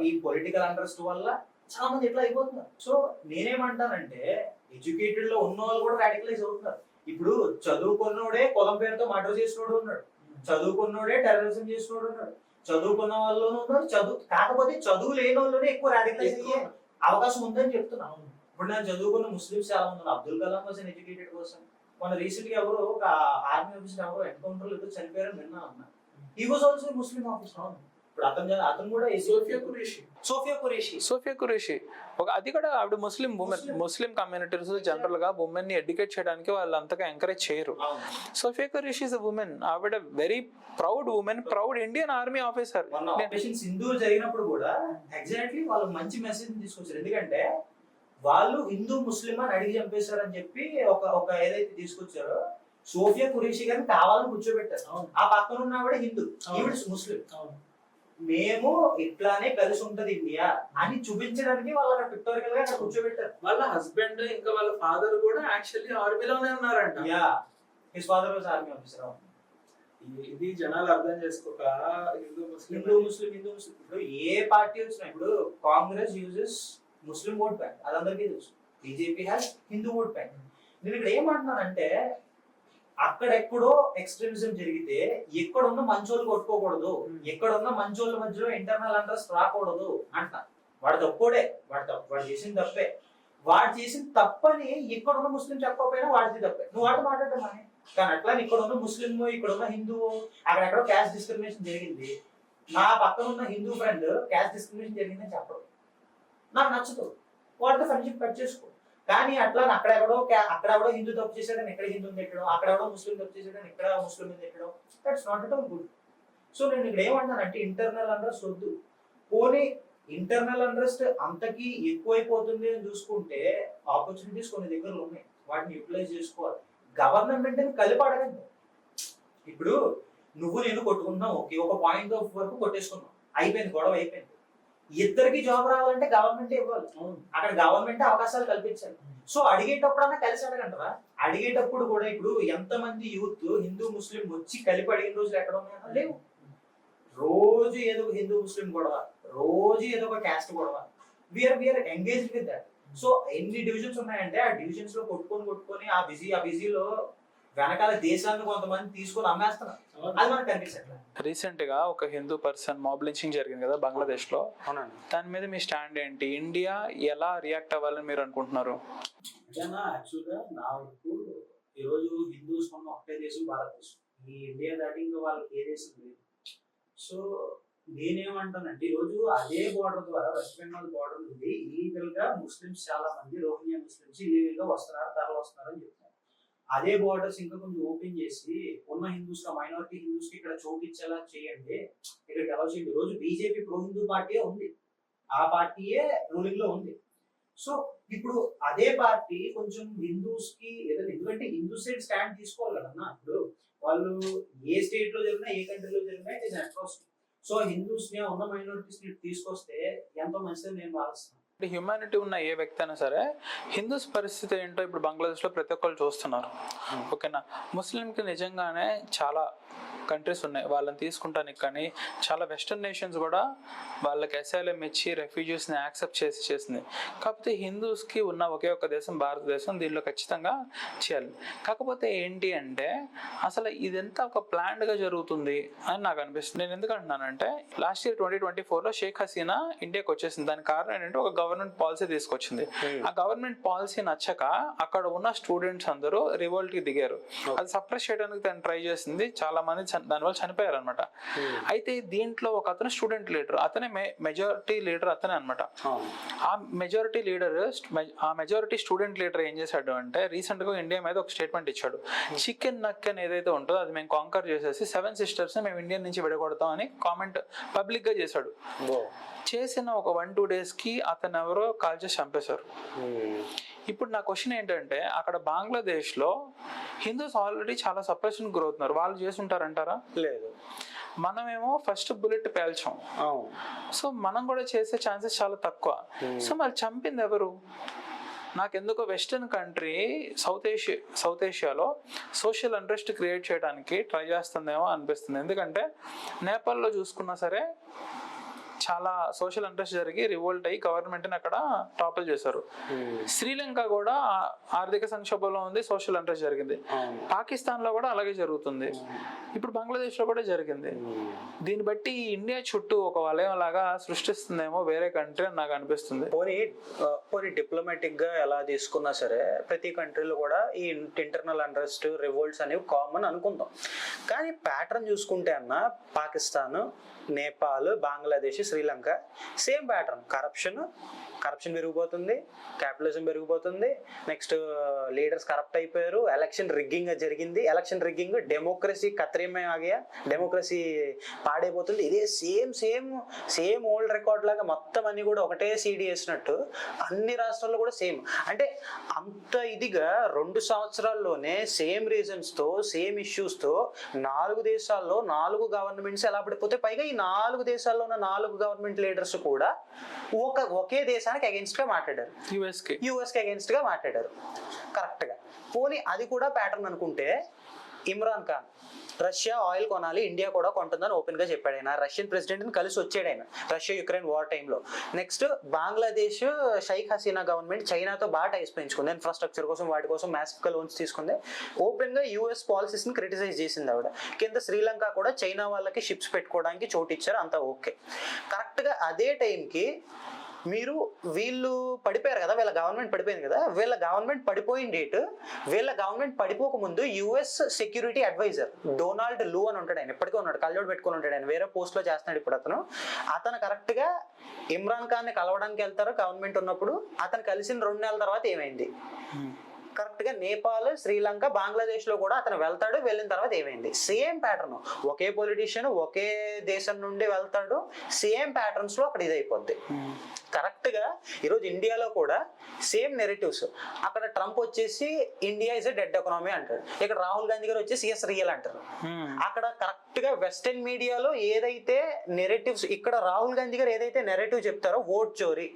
ఈ పొలిటికల్ అంట్రెస్ట్ వల్ల చాలా మంది ఎట్లా అయిపోతున్నారు. సో నేనేమంటానంటే ఎడ్యుకేటెడ్ లో ఉన్న వాళ్ళు కూడా రాడికలైజ్ అవుతున్నారు. ఇప్పుడు చదువుకున్నోడే కులం పేరుతో మర్డర్ చేసినోడు ఉన్నాడు, చదువుకున్నోడే టెర్రరిజం చేసినోడు ఉన్నాడు, చదువుకున్న వాళ్ళలోనూ ఉన్నారు, కాకపోతే చదువు లేని వాళ్ళనే ఎక్కువ రాడికలైజ్ అయ్యే అవకాశం ఉందని చెప్తున్నాను. ఇప్పుడు నేను చదువుకున్న ముస్లిమ్స్ చాలా మంది ఉన్నారు. Abdul Kalam was educated person. మన రీసెంట్ గా ఎవరు ఒక ఆర్మీ ఆఫీసర్ ఎవరు ఎన్కౌంటర్ లో చనిపోయారని విన్నా అన్నా. He was also Muslim officer. ఇప్పుడు అతను కూడా సోఫియా ఖురేషి అది కూడా ఆవిడ Muslim woman. Muslim communities general గా ఉమెన్ ని ఎడ్యుకేట్ చేయడానికి వాళ్ళు అంతగా ఎంకరేజ్ చేయరు. Sophia Qureshi is a woman. ఆవిడ very proud woman, proud Indian army officer. Sindhu జరిగినప్పుడు కూడా ఎగ్జాక్ట్లీ వాళ్ళు మంచి మెసేజ్ తీసుకొచ్చారు. ఎందుకంటే వాళ్ళు హిందూ ముస్లిం అని అడిగి చంపేశారని చెప్పి ఒక ఏదైతే తీసుకొచ్చారో సోఫియా ఖురేషి గారిని కావాలని కూర్చోబెట్టారు. ఆ పక్కన ఉన్న ఆవిడ హిందూ, ఈవిడ ముస్లిం. మేము ఇట్లానే కలిసి ఉంటది ఇండియా అని చూపించడానికి వాళ్ళు అక్కడ పిక్టోరికల్ గా అక్కడ కూర్చోబెట్టారు. వాళ్ళ హస్బెండ్ ఇంకా వాళ్ళ ఫాదర్ కూడా యాక్చువల్లీ ఆర్మీలోనే ఉన్నారంట. Yeah, his father was army officer. ఇది జనాలు అర్థం చేసుకోక హిందూ ముస్లిం ఇప్పుడు ఏ పార్టీ వచ్చినా, ఇప్పుడు కాంగ్రెస్ యూజెస్ ముస్లిం ఓట్ బ్యాంక్, అది అందరికీ తెలుసు. BJP has Hindu vote bank. నేను ఇక్కడ ఏమంటున్నానంటే, అక్కడెక్కడో ఎక్స్ట్రీమిజం జరిగితే ఎక్కడున్న మంచోళ్ళు కొట్టుకోకూడదు, ఎక్కడున్న మంచోళ్ళ మధ్యలో ఇంటర్నల్ అంట్రెస్ట్ రాకూడదు అంట. వాడు తప్పుడే, వాడు చేసిన తప్పే. వాడు చేసిన తప్పని ఇక్కడున్న ముస్లిం చెప్పకపోయినా వాడిది తప్పే, నువ్వు వాడు మాట్లాడటం అని. కానీ అట్లా ఇక్కడున్న ముస్లిం, ఇక్కడున్న హిందువు, అక్కడెక్కడో క్యాస్ట్ డిస్క్రిమినేషన్ జరిగింది, నా పక్కన ఉన్న హిందూ ఫ్రెండ్ క్యాస్ట్ డిస్క్రిమినేషన్ జరిగిందని చెప్పడం నాకు నచ్చదు. వాడితో ఫ్రెండ్షిప్ కట్ చేసుకో. కానీ అట్లా అక్కడెవడో హిందూ తప్పు చేశాడని ఇక్కడ హిందూని తిట్టడం, అక్కడెవడో ముస్లిం తప్పు చేశాడని ఇక్కడ ముస్లిం తిట్టడం, that's not at all good. So నేను ఇక్కడ ఏమంటానంటే, ఇంటర్నల్ అంట్రెస్ట్ వద్దు. పోనీ ఇంటర్నల్ అంట్రెస్ట్ అంతకి ఎక్కువైపోతుంది అని చూసుకుంటే ఆపర్చునిటీస్ కొన్ని దగ్గరలో ఉన్నాయి, వాటిని యూటిలైజ్ చేసుకోవాలి. గవర్నమెంట్ ని కలిపి అడగండి. ఇప్పుడు నువ్వు నేను కొట్టుకుంటున్నావు, ఒక పాయింట్ ఆఫ్ వరకు కొట్టేసుకున్నావు, అయిపోయింది, గొడవ అయిపోయింది. ఇద్దరికి జాబ్ రావాలంటే గవర్నమెంట్ ఇవ్వాలి, అక్కడ గవర్నమెంట్ అవకాశాలు కల్పించాలి. సో అడిగేటప్పుడన్నా కలిసి అడగంటారా? అడిగేటప్పుడు కూడా ఇప్పుడు ఎంతమంది యూత్ హిందూ ముస్లిం వచ్చి కలిపి అడిగిన రోజులు ఎక్కడ ఉన్నాయో లేవు. రోజు ఏదో ఒక హిందూ ముస్లిం గొడవ, రోజు ఏదో ఒక క్యాస్ట్ గొడవ. We are engaged with that. So ఎన్ని డివిజన్స్ ఉన్నాయంటే ఆ డివిజన్స్ లో కొట్టుకొని ఆ బిజీలో వెనకాల దేశాన్ని కొంతమంది తీసుకొని అమ్మేస్తున్నారు. అది మనకు కనిపించట్లేదు. రీసెంట్ గా ఒక హిందూ పర్సన్ మాబ్ లించింగ్ జరిగింది కదా బంగ్లాదేశ్ లో. అవునండి. దాని మీద మీ స్టాండ్ ఏంటి? ఇండియా ఎలా రియాక్ట్ అవ్వాలని మీరు అనుకుంటున్నారు? యాక్చువల్గా నా వరకు ఈరోజు హిందూస్ ఉన్న ఒకటే దేశం భారతదేశం. ఈ ఇండియా దాటి ఇంకా వాళ్ళకి ఏ దేశం లేదు. సో నేనేమంటానంటే, ఈరోజు అదే బోర్డర్ ద్వారా, వెస్ట్ బెంగాల్ బోర్డర్ నుండి ఇలీగల్ గా ముస్లిమ్స్ చాలా మంది, రోహింగ్యా ముస్లిమ్స్ ఇలీగల్ గా తరలి వస్తున్నారు అని చెప్తారు. అదే బోర్డర్స్ ఇంకా కొంచెం ఓపెన్ చేసి ఉన్న హిందూస్ మైనారిటీ హిందూస్ కి ఇక్కడ చోటు ఇచ్చేలా చేయండి, ఇక్కడికి ఎలా చేయండి. రోజు బీజేపీ ప్రో హిందూ పార్టీయే ఉంది, ఆ పార్టీయే రూలింగ్ లో ఉంది. సో ఇప్పుడు అదే పార్టీ కొంచెం హిందూస్ కి ఎందుకంటే హిందూ సైడ్ స్టాండ్ తీసుకోవాలి కదన్నా. ఇప్పుడు వాళ్ళు ఏ స్టేట్ లో జరిగినా, ఏ కంట్రీలో జరిగినా it is atrocity. So Hindus ని, ఉన్న మైనారిటీస్ ని తీసుకొస్తే ఎంతో మంచిదని నేను భావిస్తున్నాను. హ్యూమానిటీ ఉన్న ఏ వ్యక్తి అయినా సరే హిందూస్ పరిస్థితి ఏంటో ఇప్పుడు బంగ్లాదేశ్లో ప్రతి ఒక్కరు చూస్తున్నారు. ఓకేనా? ముస్లింకి నిజంగానే చాలా కంట్రీస్ ఉన్నాయి వాళ్ళని తీసుకుంటానికి, కానీ చాలా వెస్టర్న్ నేషన్స్ కూడా వాళ్ళకి అసైలం ఇచ్చి రెఫ్యూజీస్ని యాక్సెప్ట్ చేసింది. కాకపోతే హిందూస్కి ఉన్న ఒకే ఒక దేశం భారతదేశం, దీనిలో ఖచ్చితంగా చేయాలి. కాకపోతే ఏంటి అంటే, అసలు ఇదంతా ఒక ప్లాన్డ్గా జరుగుతుంది అని నాకు అనిపిస్తుంది. నేను ఎందుకు అంటున్నానంటే, లాస్ట్ ఇయర్ 2024లో షేక్ హసీనా ఇండియాకి వచ్చేసింది. దానికి కారణం ఏంటంటే, ఒక గవర్నమెంట్ పాలసీ తీసుకొచ్చింది. ఆ గవర్నమెంట్ పాలసీ నచ్చక అక్కడ ఉన్న స్టూడెంట్స్ అందరూ రివోల్ట్కి దిగారు. అది సప్రెస్ చేయడానికి తను ట్రై చేసింది, చాలా మంది దానివల్ల చనిపోయారు అనమాట. అయితే దీంట్లో ఒక అతను స్టూడెంట్ లీడర్, అతనే మెజారిటీ లీడర్ అతనే అనమాట. ఆ మెజారిటీ స్టూడెంట్ లీడర్ ఏం చేశాడు అంటే, రీసెంట్ గా ఇండియా మీద ఒక స్టేట్మెంట్ ఇచ్చాడు. చికెన్ నక్ అని ఏదైతే ఉంటుందో అది మేము కాంకర్ చేసేసి 7 sisters మేము ఇండియా నుంచి విడగొడతాం అని కామెంట్ పబ్లిక్ గా చేశాడు. చేసిన ఒక 1-2 days అతను ఎవరో కాల్ చేసి చంపేశారు. ఇప్పుడు నా క్వశ్చన్ ఏంటంటే, అక్కడ బంగ్లాదేశ్లో హిందూస్ ఆల్రెడీ చాలా సప్రెషన్ గురవుతున్నారు, వాళ్ళు చేసి ఉంటారంటారా? లేదు. మనమేమో ఫస్ట్ బుల్లెట్ పేల్చాం, సో మనం కూడా చేసే ఛాన్సెస్ చాలా తక్కువ. సో మరి చంపింది ఎవరు? నాకెందుకో వెస్టర్న్ కంట్రీ సౌత్ ఏషియాలో సోషల్ ఇంట్రెస్ట్ క్రియేట్ చేయడానికి ట్రై చేస్తుందేమో అనిపిస్తుంది. ఎందుకంటే నేపాల్లో చూసుకున్నా సరే చాలా సోషల్ ఇంట్రెస్ట్ జరిగి రివోల్ట్ అయ్యి గవర్నమెంట్ని అక్కడ టాపుల్ చేశారు. శ్రీలంక కూడా ఆర్థిక సంక్షోభంలో ఉంది, సోషల్ ఇంట్రెస్ట్ జరిగింది. పాకిస్తాన్లో కూడా అలాగే జరుగుతుంది, ఇప్పుడు బంగ్లాదేశ్లో కూడా జరిగింది. దీన్ని బట్టి ఇండియా చుట్టూ ఒక వలయం లాగా సృష్టిస్తుందేమో వేరే కంట్రీ అని నాకు అనిపిస్తుంది. పోనీ డిప్లొమాటిక్ గా ఎలా తీసుకున్నా సరే ప్రతి కంట్రీలో కూడా ఈ ఇంటర్నల్ ఇంట్రెస్ట్, రివోల్ట్స్ అనేవి కామన్ అనుకుందాం. కానీ ప్యాటర్న్ చూసుకుంటే అన్న, Pakistan, Nepal, Bangladesh, Sri Lanka same pattern. Corruption, corruption పెరిగిపోతుంది, క్యాపిటలిజం పెరిగిపోతుంది, నెక్స్ట్ లీడర్స్ కరప్ట్ అయిపోయారు, ఎలక్షన్ రిగ్గింగ్ జరిగింది, ఎలక్షన్ రిగ్గింగ్, డెమోక్రసీ కత్రిమే ఆగా, డెమోక్రసీ పాడైపోతుంది. ఇదే సేమ్ ఓల్డ్ రికార్డ్ లాగా మొత్తం అన్ని కూడా ఒకటే సీడీ వేసినట్టు అన్ని రాష్ట్రాల్లో కూడా సేమ్. అంటే అంత ఇదిగా 2 సంవత్సరాల్లోనే సేమ్ రీజన్స్ తో సేమ్ ఇష్యూస్ తో 4 దేశాల్లో 4 గవర్నమెంట్స్ ఎలా పడిపోతే, పైగా ఈ 4 దేశాల్లో ఉన్న 4 గవర్నమెంట్ లీడర్స్ కూడా ఒకే దేశానికి అగెన్స్ట్ గా మాట్లాడారు, యుఎస్ కి అగెన్స్ట్ గా మాట్లాడారు. కరెక్ట్ గా పోనీ అది కూడా ప్యాటర్న్ అనుకుంటే, ఇమ్రాన్ ఖాన్ రష్యా ఆయిల్ కొనాలి, ఇండియా కూడా కొంటుందని ఓపెన్ గా చెప్పాడు ఆయన. రష్యన్ ప్రెసిడెంట్ ని కలిసి వచ్చాడు ఆయన రష్యా యుక్రెయిన్ వార్ టైంలో. నెక్స్ట్ బంగ్లాదేశ్ షేక్ హసీనా గవర్నమెంట్ చైనాతో బాగా టైస్ పెంచుకుంది, ఇన్ఫ్రాస్ట్రక్చర్ కోసం వాటి కోసం మ్యాసివ్ గా లోన్స్ తీసుకుంది. ఓపెన్ గా యూఎస్ పాలసీస్ ని క్రిటిసైజ్ చేసింది ఆవిడ. కింద శ్రీలంక కూడా చైనా వాళ్ళకి షిప్స్ పెట్టుకోవడానికి చోటు ఇచ్చారు, అంతా ఓకే. కరెక్ట్ గా అదే టైంకి మీరు వీళ్ళు పడిపోయారు కదా, వీళ్ళ గవర్నమెంట్ పడిపోయింది కదా, వీళ్ళ గవర్నమెంట్ పడిపోయిన డేట్, వీళ్ళ గవర్నమెంట్ పడిపోక ముందు యుఎస్ సెక్యూరిటీ అడ్వైజర్ డొనాల్డ్ లూ అని ఉంటాడు, ఆయన ఇప్పటికీ ఉన్నాడు, కళ్ళజోడు పెట్టుకుని ఉంటాడు, ఆయన వేరే పోస్ట్ లో చేస్తున్నాడు ఇప్పుడు. అతను కరెక్ట్ గా ఇమ్రాన్ ఖాన్ ని కలవడానికి వెళ్తారు గవర్నమెంట్ ఉన్నప్పుడు. అతను కలిసిన 2 నెలల తర్వాత ఏమైంది, కరెక్ట్ గా నేపాల్, శ్రీలంక, బంగ్లాదేశ్ లో కూడా అతను వెళ్తాడు. వెళ్ళిన తర్వాత ఏమైంది, సేమ్ ప్యాటర్న్, ఒకే పొలిటీషియన్ ఒకే దేశం నుండి వెళ్తాడు, సేమ్ ప్యాటర్న్స్ లో అక్కడ ఇది అయిపోద్ది. కరెక్ట్ గా ఈరోజు ఇండియాలో కూడా సేమ్ నెరేటివ్స్. అక్కడ ట్రంప్ వచ్చేసి India is a dead economy అంటాడు, ఇక్కడ రాహుల్ గాంధీ గారు వచ్చేసి ఎస్ రియల్ అంటారు. అక్కడ కరెక్ట్ గా వెస్టర్న్ మీడియాలో ఏదైతే నెరేటివ్స్, ఇక్కడ రాహుల్ గాంధీ గారు ఏదైతే నెరేటివ్ చెప్తారో ఓట్ చోరీ,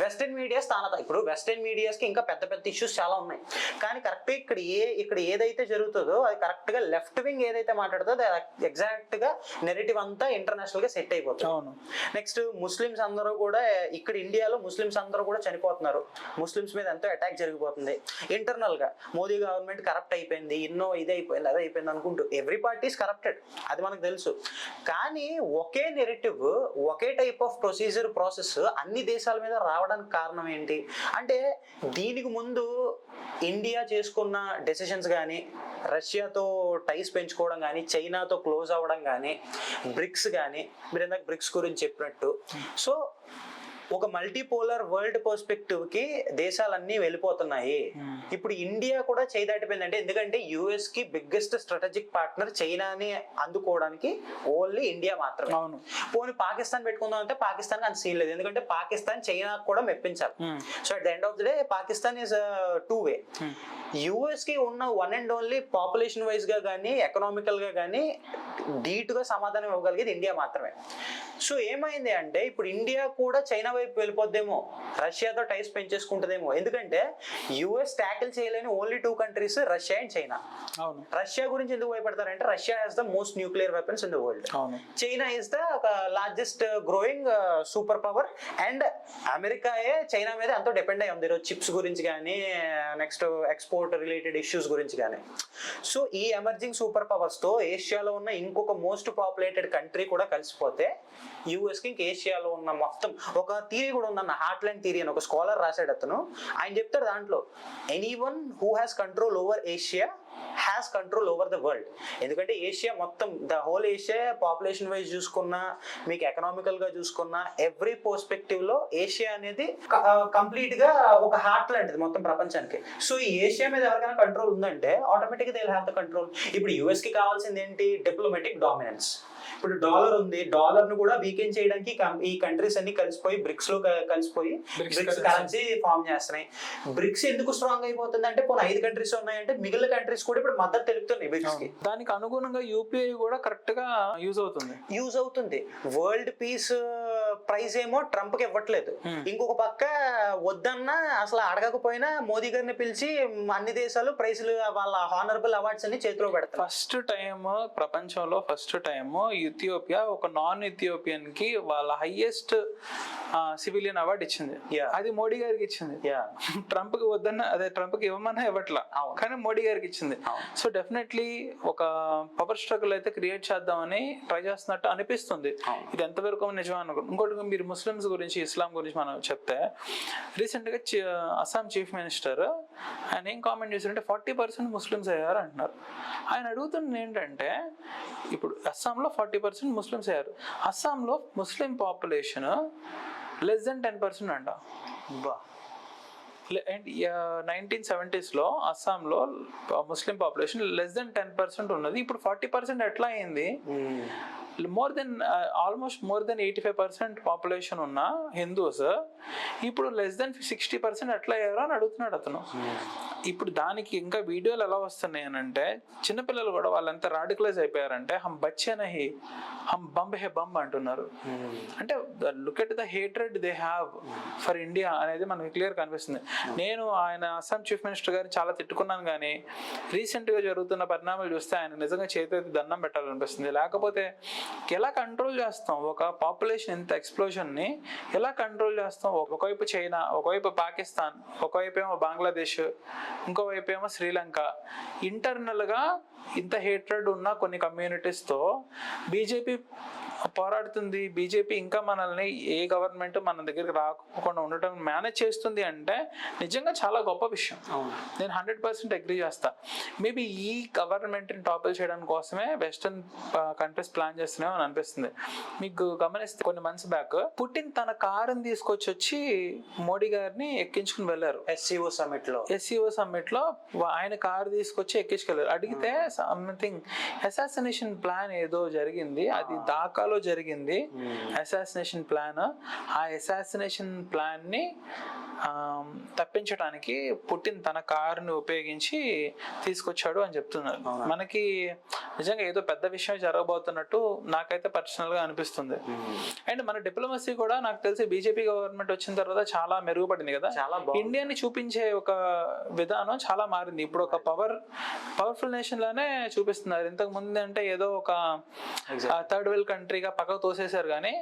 వెస్టర్న్ మీడియా స్థానత. ఇప్పుడు వెస్టర్న్ మీడియాస్ కి ఇంకా పెద్ద పెద్ద ఇష్యూస్ చాలా ఉన్నాయి, కానీ కరెక్ట్ ఇక్కడ ఏదైతే జరుగుతుందో అది కరెక్ట్ గా లెఫ్ట్ వింగ్ ఏదైతే మాట్లాడుతుందో అది ఎగ్జాక్ట్ గా నెరేటివ్ అంతా ఇంటర్నేషనల్ గా సెట్ అయిపోతుంది. నెక్స్ట్ ముస్లిమ్స్ అందరూ కూడా, ఇక్కడ ఇండియాలో ముస్లిమ్స్ అందరూ కూడా చనిపోతున్నారు, ముస్లిమ్స్ మీద ఎంతో అటాక్ జరిగిపోతుంది. ఇంటర్నల్ గా మోదీ గవర్నమెంట్ కరప్ట్ అయిపోయింది, ఎన్నో ఇది అయిపోయింది అది అయిపోయింది అనుకుంటూ, ఎవ్రీ పార్టీ ఈస్ కరప్టెడ్, అది మనకు తెలుసు. కానీ ఒకే నెరేటివ్, ఒకే టైప్ ఆఫ్ ప్రాసెస్ అన్ని దేశాల మీద రావడానికి కారణం ఏంటి అంటే, దీనికి ముందు ఇండియా చేసుకున్న డెసిషన్స్ కానీ, రష్యాతో టైస్ పెంచుకోవడం కానీ, చైనాతో క్లోజ్ అవ్వడం కానీ, బ్రిక్స్ కానీ, మీరు ఇందాక బ్రిక్స్ గురించి చెప్పినట్టు, సో ఒక మల్టీపోలర్ వరల్డ్ పర్స్పెక్టివ్ కి దేశాలన్నీ వెళ్ళిపోతున్నాయి. ఇప్పుడు ఇండియా కూడా చేయి దాటిపోయింది. అంటే ఎందుకంటే యుఎస్ కి బిగ్గెస్ట్ స్ట్రాటజిక్ పార్ట్నర్ చైనాని అందుకోవడానికి ఓన్లీ ఇండియా మాత్రమే. పోనీ పాకిస్తాన్ పెట్టుకుందాం అంటే పాకిస్తాన్ అంత సీన్ లేదు, ఎందుకంటే పాకిస్తాన్ చైనా కూడా మెప్పించాలి. So at the end of the day Pakistan is 2 way. US కి ఉన్న one and only population wise గా కానీ, ఎకనామికల్ గా కానీ ధీటుగా సమాధానం ఇవ్వగలిగేది ఇండియా మాత్రమే. సో ఏమైంది అంటే, ఇప్పుడు ఇండియా కూడా చైనా వైపు వెళ్ళిపోద్దేమో, రష్యాతో టైస్ పెంచేసుకుంటుందేమో. ఎందుకంటే యుఎస్ ట్యాకిల్ చేయలేని only 2 countries Russia and China. Russia గురించి ఎందుకు భయపడతారంటే, Russia has the most nuclear weapons in the world. China is the largest growing super power, and అమెరికాయే చైనా మీద ఎంతో డిపెండ్ అయి ఉంది ఈరోజు చిప్స్ గురించి కానీ, నెక్స్ట్ ఎక్స్పోర్ట్ రిలేటెడ్ ఇష్యూస్ గురించి కానీ. సో ఈ ఎమర్జింగ్ సూపర్ పవర్స్ తో ఏషియాలో ఉన్న ఇంకొక మోస్ట్ పాపులేటెడ్ కంట్రీ కూడా కలిసిపోతే యుఎస్ కి ఇంక ఏషియాలో ఉన్న మొత్తం, ఒక థియరీ కూడా ఉందన్న, హార్ట్లాండ్ థియరీ అని ఒక స్కాలర్ రాశాడు అతను. ఆయన చెప్తాడు దాంట్లో, anyone who has control over Asia has control over the world. ఎందుకంటే ఏషియా మొత్తం, the whole Asia population wise చూసుకున్నా, మీకు ఎకనామికల్ గా చూసుకున్నా, ఎవ్రీ పర్స్పెక్టివ్ లో ఏషియా అనేది కంప్లీట్ గా ఒక హార్ట్ లాంటిది మొత్తం ప్రపంచానికి. సో ఈ ఏషియా మీద ఎవరికైనా కంట్రోల్ ఉందంటే ఆటోమేటిక్ గా they will have the control. ఇప్పుడు యుఎస్ కి కావాల్సింది ఏంటి, డిప్లొమాటిక్ డామినెన్స్. ఇప్పుడు డాలర్ ఉంది, డాలర్ ను కూడా వీకెండ్ చేయడానికి ఈ కంట్రీస్ అన్ని కలిసిపోయి బ్రిక్స్ లో కలిసిపోయి బ్రిక్స్ కరెన్సీ ఫామ్ చేస్తున్నాయి. బ్రిక్స్ ఎందుకు స్ట్రాంగ్ అయిపోతుంది అంటే, పోనీ 5 కంట్రీస్ ఉన్నాయంటే మిగిలిన కంట్రీస్ కూడా ఇప్పుడు మద్దతు తెలుపుతున్నాయి బ్రిక్స్ కి. దానికి అనుగుణంగా యూపీఐ కూడా కరెక్ట్ గా యూజ్ అవుతుంది. వరల్డ్ పీస్ ప్రైజ్ ఏమో ట్రంప్ కి ఇవ్వట్లేదు, ఇంకొక పక్క వద్దన్నా అసలు అడగకపోయినా మోదీ గారిని పిలిచి అన్ని దేశాలు ప్రైజ్లు, వాళ్ళ హానరబుల్ అవార్డ్స్ అన్ని చేతిలో పెడతారు. ప్రపంచంలో ఫస్ట్ టైం ఇథియోపియా ఒక నాన్ ఇథియోపియన్ కి వాళ్ళ హైయెస్ట్ సివిలియన్ అవార్డు ఇచ్చింది. అది మోడీ గారికి ఇచ్చింది. ట్రంప్ కి వద్దన్న, అదే ట్రంప్ కి ఇవ్వమన్నా ఇవ్వట్లా, కానీ మోడీ గారికి ఇచ్చింది. సో డెఫినెట్లీ ఒక పవర్ స్ట్రగుల్ అయితే క్రియేట్ చేద్దామని ట్రై చేస్తున్నట్టు అనిపిస్తుంది. ఇది ఎంతవరకు నిజం అనుకో. ఇంకోటి, మీరు ముస్లిమ్స్ గురించి, ఇస్లాం గురించి మనం చెప్తే, రీసెంట్ గా అస్సాం చీఫ్ మినిస్టర్ ఆయన ఏం కామెంట్ చేశారంటే 40% ముస్లిమ్స్ అయ్యారు అంటున్నారు. ఆయన అడుగుతున్నది ఏంటంటే, ఇప్పుడు అస్సాంలో 40% ముస్లిమ్స్ అయ్యారు, అస్సాంలో ముస్లిం పాపులేషన్ less than 10% అంట. బా అండ్ 1970s అస్సాంలో ముస్లిం పాపులేషన్ లెస్ దెన్ 10% ఉన్నది. ఇప్పుడు 40% ఎట్లా అయింది? ఆల్మోస్ట్ మోర్ దెన్ 85% పాపులేషన్ ఉన్న హిందూస్ ఇప్పుడు లెస్ దెన్ 60% ఎట్లా అయ్యారో అని అడుగుతున్నాడు అతను. ఇప్పుడు దానికి ఇంకా వీడియోలు ఎలా వస్తున్నాయి అని అంటే, చిన్నపిల్లలు కూడా వాళ్ళు ఎంత రాడికలైజ్ అయిపోయారంటే హమ్ బచ్చే నహి హమ్ బంబ్ హే బంబ్ అంటున్నారు. అంటే look at the hatred they have for India అనేది మనకి క్లియర్ కనిపిస్తుంది. నేను ఆయన అస్సాం చీఫ్ మినిస్టర్ గారిని చాలా తిట్టుకున్నాను, కానీ రీసెంట్గా జరుగుతున్న పరిణామాలు చూస్తే ఆయన నిజంగా చేతి దండం పెట్టాలనిపిస్తుంది. లేకపోతే ఎలా కంట్రోల్ చేస్తాం ఒక పాపులేషన్ ఇంత ఎక్స్ప్లోజన్ని? ఎలా కంట్రోల్ చేస్తాం? ఒకవైపు చైనా, ఒకవైపు పాకిస్తాన్, ఒకవైపు ఏమో బంగ్లాదేశ్, ఇంకోవైపు ఏమో శ్రీలంక. ఇంటర్నల్గా ఇంత హేట్రెడ్ ఉన్న కొన్ని కమ్యూనిటీస్తో బీజేపీ పోరాడుతుంది. బీజేపీ ఇంకా మనల్ని ఏ గవర్నమెంట్ మన దగ్గరికి రాకుండా ఉండటం మేనేజ్ చేస్తుంది అంటే నిజంగా చాలా గొప్ప విషయం. నేను 100% అగ్రీ చేస్తా. మేబీ ఈ గవర్నమెంట్ని టాపిల్ చేయడం కోసమే వెస్టర్న్ కంట్రీస్ ప్లాన్ చేస్తున్నాయో అని అనిపిస్తుంది. మీకు గమనిస్తే కొన్ని మంత్స్ బ్యాక్ పుటిన్ తన కారుని తీసుకొచ్చి మోడీ గారిని ఎక్కించుకుని వెళ్ళారు. ఎస్సీఓ సమ్మిట్ లో ఆయన కారు తీసుకొచ్చి ఎక్కించుకెళ్ళారు. అడిగితే సంథింగ్ అసాసినేషన్ ప్లాన్ ఏదో జరిగింది, అది దాకా జరిగింది అసాసినేషన్ ప్లాన్. ఆ అసాసినేషన్ ప్లాన్ ని తప్పించడానికి పుటిన్ తన కారుని ఉపయోగించి తీసుకొచ్చాడు అని చెప్తున్నారు. మనకి నిజంగా ఏదో పెద్ద విషయం జరగబోతున్నట్టు నాకైతే పర్సనల్ గా అనిపిస్తుంది. అండ్ మన డిప్లొమసీ కూడా నాకు తెలిసి బీజేపీ గవర్నమెంట్ వచ్చిన తర్వాత చాలా మెరుగుపడింది కదా. ఇండియాని చూపించే ఒక విధానం చాలా మారింది. ఇప్పుడు ఒక పవర్ఫుల్ నేషన్ లానే చూపిస్తున్నారు. ఇంతకు ముందు అంటే ఏదో ఒక థర్డ్ వరల్డ్ కంట్రీగా పక్కకు తోసేశారు, కానీ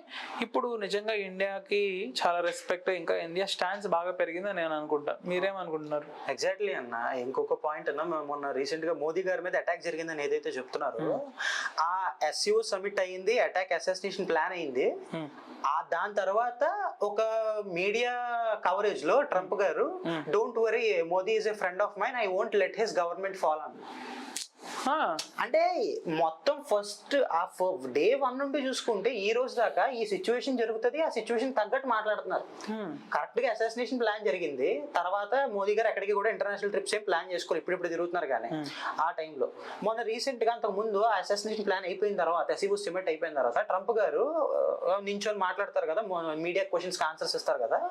ఇప్పుడు నిజంగా ఇండియాకి చాలా రెస్పెక్ట్, ఇంకా ఇండియా స్టాండ్స్ బాగా పెరిగిందని నేను అనుకుంటా. మీరేమనుకుంటున్నారు? ఎగ్జాక్ట్లీ అన్న. ఇంకొక పాయింట్ అన్న, మొన్న రీసెంట్ గా మోదీ గారి మీద అటాక్ జరిగిందని ఏదైతే చెప్తున్నారో, ఆ ఎస్సీఓ సమిట్ అయ్యింది, అటాక్ అసాసినేషన్ ప్లాన్ అయింది. దాని తర్వాత ఒక మీడియా కవరేజ్ లో Trump garu don't worry Modi is a friend of mine, I won't let his government fall అన్న. అంటే మొత్తం ఫస్ట్ ఆ డే 1 నుండి చూసుకుంటే ఈ రోజు దాకా ఈ సిచ్యువేషన్ జరుగుతుంది, ఆ సిచ్యువేషన్ తగ్గట్టు మాట్లాడుతున్నారు. కరెక్ట్ గా అసాసినేషన్ ప్లాన్ జరిగింది. తర్వాత మోదీ గారు ఎక్కడికి కూడా ఇంటర్నేషనల్ ట్రిప్స్ ఏం ప్లాన్ చేసుకోవాలి, ఇప్పుడు తిరుగుతున్నారు. కానీ ఆ టైంలో మొన్న రీసెంట్ గా అంతకు ముందు ఆ అసాసినేషన్ ప్లాన్ అయిపోయిన తర్వాత, ఎస్సీఓ సమిట్ అయిపోయిన తర్వాత ట్రంప్ గారు నించొని మాట్లాడతారు కదా, మీడియా క్వశ్చన్స్ ఆన్సర్స్ ఇస్తారు కదా.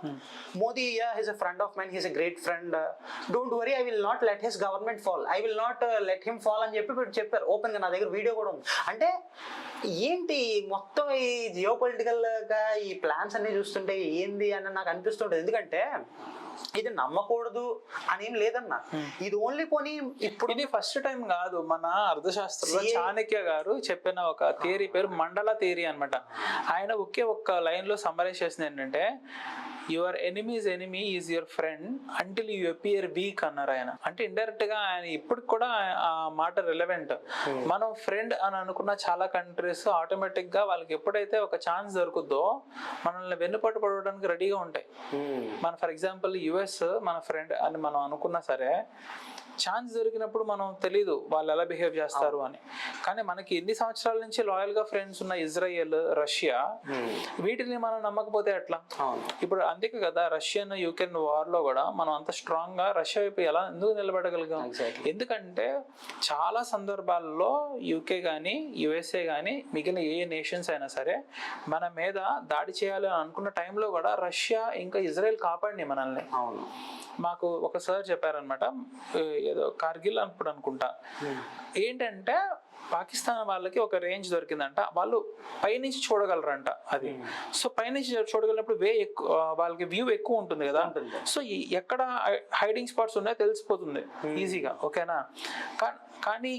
Modi he's a friend of mine, he's a great friend, don't worry, I will not let his government fall, I will not let him fall అని చెప్పి చెప్పారు ఓపెన్ గా. నా దగ్గర వీడియో కూడా ఉంది. అంటే ఏంటి మొత్తం ఈ జియో పొలిటికల్ గా ఈ ప్లాన్స్ అన్ని చూస్తుంటే ఏంది అని నాకు అనిపిస్తుంటది. ఎందుకంటే ఇది నమ్మకూడదు అనేం లేదన్నా. ఇది ఓన్లీ పోనీ ఇప్పుడు ఇది ఫస్ట్ టైం కాదు. మన అర్థశాస్త్రంలో చాణక్య గారు చెప్పిన ఒక థియరీ పేరు మండల థియరీ అన్నమాట. ఆయన ఒక్క లైన్ లో సమ్మరైజ్ చేసింది ఏంటంటే, your enemies enemy is your friend until you appear week అన్నారు ఆయన. అంటే ఇండైరెక్ట్ గా ఆయన ఇప్పటికి కూడా ఆ మాట రిలవెంట్. మనం ఫ్రెండ్ అని అనుకున్న చాలా కంట్రీస్ ఆటోమేటిక్ గా వాళ్ళకి ఎప్పుడైతే ఒక ఛాన్స్ దొరుకుద్దో మనల్ని వెన్నుపాటు పడడానికి రెడీగా ఉంటాయి. మన ఫర్ ఎగ్జాంపుల్ యుఎస్ మన ఫ్రెండ్ అని మనం అనుకున్నా సరే, ఛాన్స్ దొరికినప్పుడు మనం తెలీదు వాళ్ళు ఎలా బిహేవ్ చేస్తారు అని. కానీ మనకి ఎన్ని సంవత్సరాల నుంచి లాయల్ గా ఫ్రెండ్స్ ఉన్న ఇజ్రాయెల్, రష్యా, వీటిని మనం నమ్మకపోతే ఎట్లా? ఇప్పుడు అందుకే కదా రష్యన్ యుక్రెయిన్ వార్ లో కూడా మనం అంత స్ట్రాంగ్ గా రష్యా వైపు ఎందుకు నిలబడగలిగాం? ఎందుకంటే చాలా సందర్భాల్లో యూకే కానీ యుఎస్ఏ కానీ మిగిలిన ఏ నేషన్స్ అయినా సరే మన మీద దాడి చేయాలి అని అనుకున్న టైంలో కూడా రష్యా ఇంకా ఇజ్రాయెల్ కాపాడినాయి మనల్ని. మాకు ఒక సార్ చెప్పారనమాట, ఏదో కార్గిల్ అప్పుడు అనుకుంటా, ఏంటంటే పాకిస్తాన్ వాళ్ళకి ఒక రేంజ్ దొరికిందంట, వాళ్ళు పైనుంచి చూడగలరంట అది. సో పైనుంచి చూడగలిగినప్పుడు వాళ్ళకి వ్యూ ఎక్కువ ఉంటుంది కదా. సో ఎక్కడ హైడింగ్ స్పాట్స్ ఉన్నాయో తెలిసిపోతుంది ఈజీగా, ఓకేనా. కానీ